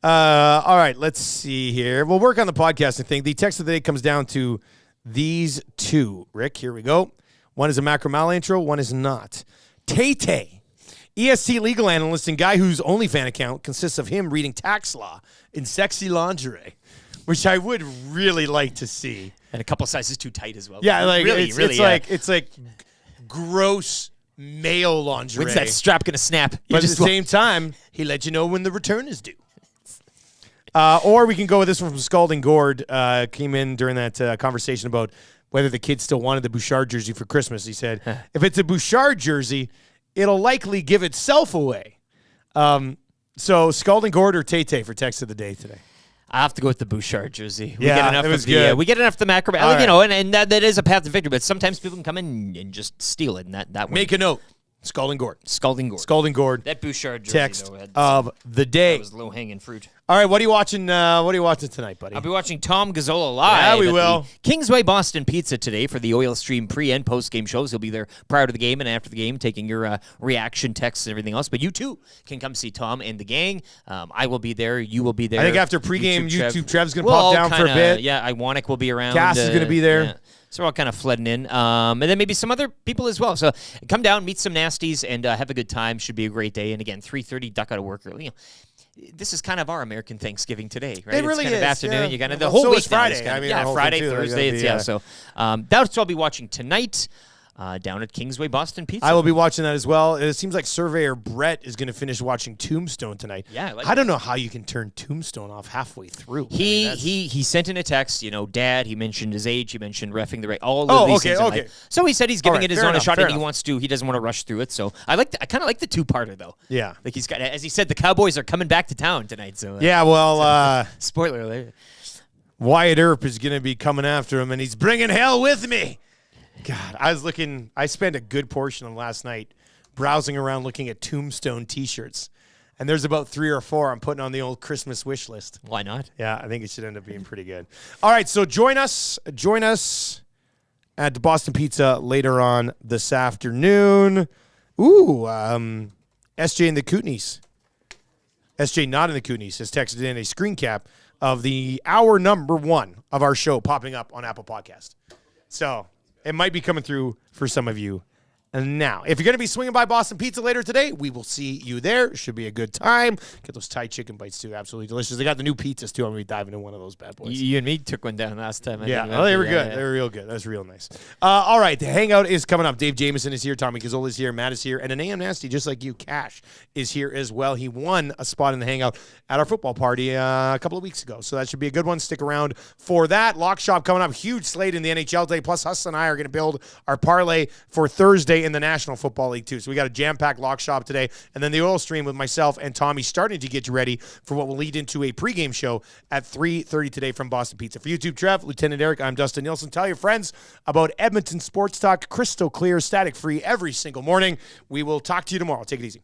All right, let's see here. We'll work on the podcasting thing. The text of the day comes down to these two. Rick, here we go. One is a Macramalla intro. One is not. Tay-Tay, EST legal analyst and guy whose OnlyFans account consists of him reading tax law in sexy lingerie, which I would really like to see. And a couple sizes too tight as well. Yeah, like really, it's like gross male lingerie. When's that strap gonna snap? But at the same time, he let you know when the return is due. Or we can go with this one from Scalding Gord. Came in during that conversation about whether the kids still wanted the Bouchard jersey for Christmas. He said, if it's a Bouchard jersey, it'll likely give itself away. So Scalding Gord or Tay-Tay for text of the day today? I have to go with the Bouchard jersey. We get enough of the we get enough of the Macramalla, right. and that is a path to victory. But sometimes people can come in and just steal it, and that Make a note. Scalding Gord. Scalding Gord. Scalding Gord. That Bouchard jersey, text though, of the day. That was low hanging fruit. All right, what are you watching? What are you watching tonight, buddy? I'll be watching Tom Gazzola live. Yeah, we at will. the Kingsway Boston Pizza today for the Oil Stream pre and post game shows. He'll be there prior to the game and after the game, taking your reaction texts and everything else. But you too can come see Tom and the gang. I will be there. You will be there. I think after pregame, YouTube Trev's going to pop down for a bit. Yeah, Iwonic will be around. Cass is going to be there. Yeah. So we're all kind of flooding in. And then maybe some other people as well. So come down, meet some nasties, and have a good time. Should be a great day. And again, 3:30, duck out of work early. This is kind of our American Thanksgiving today, right? It really it's kind is. of afternoon. Yeah. You kind of the whole so week is Friday. now. I mean, Friday, too, Thursday. So that's what I'll be watching tonight. Down at Kingsway Boston Pizza. I will be watching that as well. It seems like Surveyor Brett is going to finish watching Tombstone tonight. Yeah, I don't know how you can turn Tombstone off halfway through. He sent in a text. Dad. He mentioned his age. He mentioned reffing the right. All of these things. Okay. So he said he's giving it his own shot, and he wants to. He doesn't want to rush through it. So I kind of like the two-parter though. Yeah, like he's got. As he said, the Cowboys are coming back to town tonight. So yeah, well, spoiler alert. Wyatt Earp is going to be coming after him, and he's bringing hell with me. God, I spent a good portion of last night browsing around looking at Tombstone T-shirts. And there's about 3 or 4 I'm putting on the old Christmas wish list. Why not? Yeah, I think it should end up being pretty good. All right, so join us at the Boston Pizza later on this afternoon. Ooh, SJ and the Kootenays. SJ not in the Kootenays has texted in a screen cap of the hour number 1 of our show popping up on Apple Podcast. So it might be coming through for some of you now. If you're going to be swinging by Boston Pizza later today, we will see you there. Should be a good time. Get those Thai chicken bites, too. Absolutely delicious. They got the new pizzas, too. I'm going to be diving into one of those bad boys. You and me took one down last time. They were good. Yeah. They were real good. That was real nice. All right, the Hangout is coming up. Dave Jamieson is here. Tommy Gazzola is here. Matt is here. And an AM Nasty, just like you, Cash, is here as well. He won a spot in the Hangout at our football party a couple of weeks ago. So that should be a good one. Stick around for that. Lock Shop coming up. Huge slate in the NHL today. Plus, Huss and I are going to build our parlay for Thursday in the National Football League, too. So we got a jam-packed Lock Shop today. And then the Oil Stream with myself and Tommy starting to get you ready for what will lead into a pregame show at 3:30 today from Boston Pizza. For YouTube Trev, Lieutenant Eric, I'm Dustin Nielson. Tell your friends about Edmonton Sports Talk, crystal clear, static-free every single morning. We will talk to you tomorrow. Take it easy.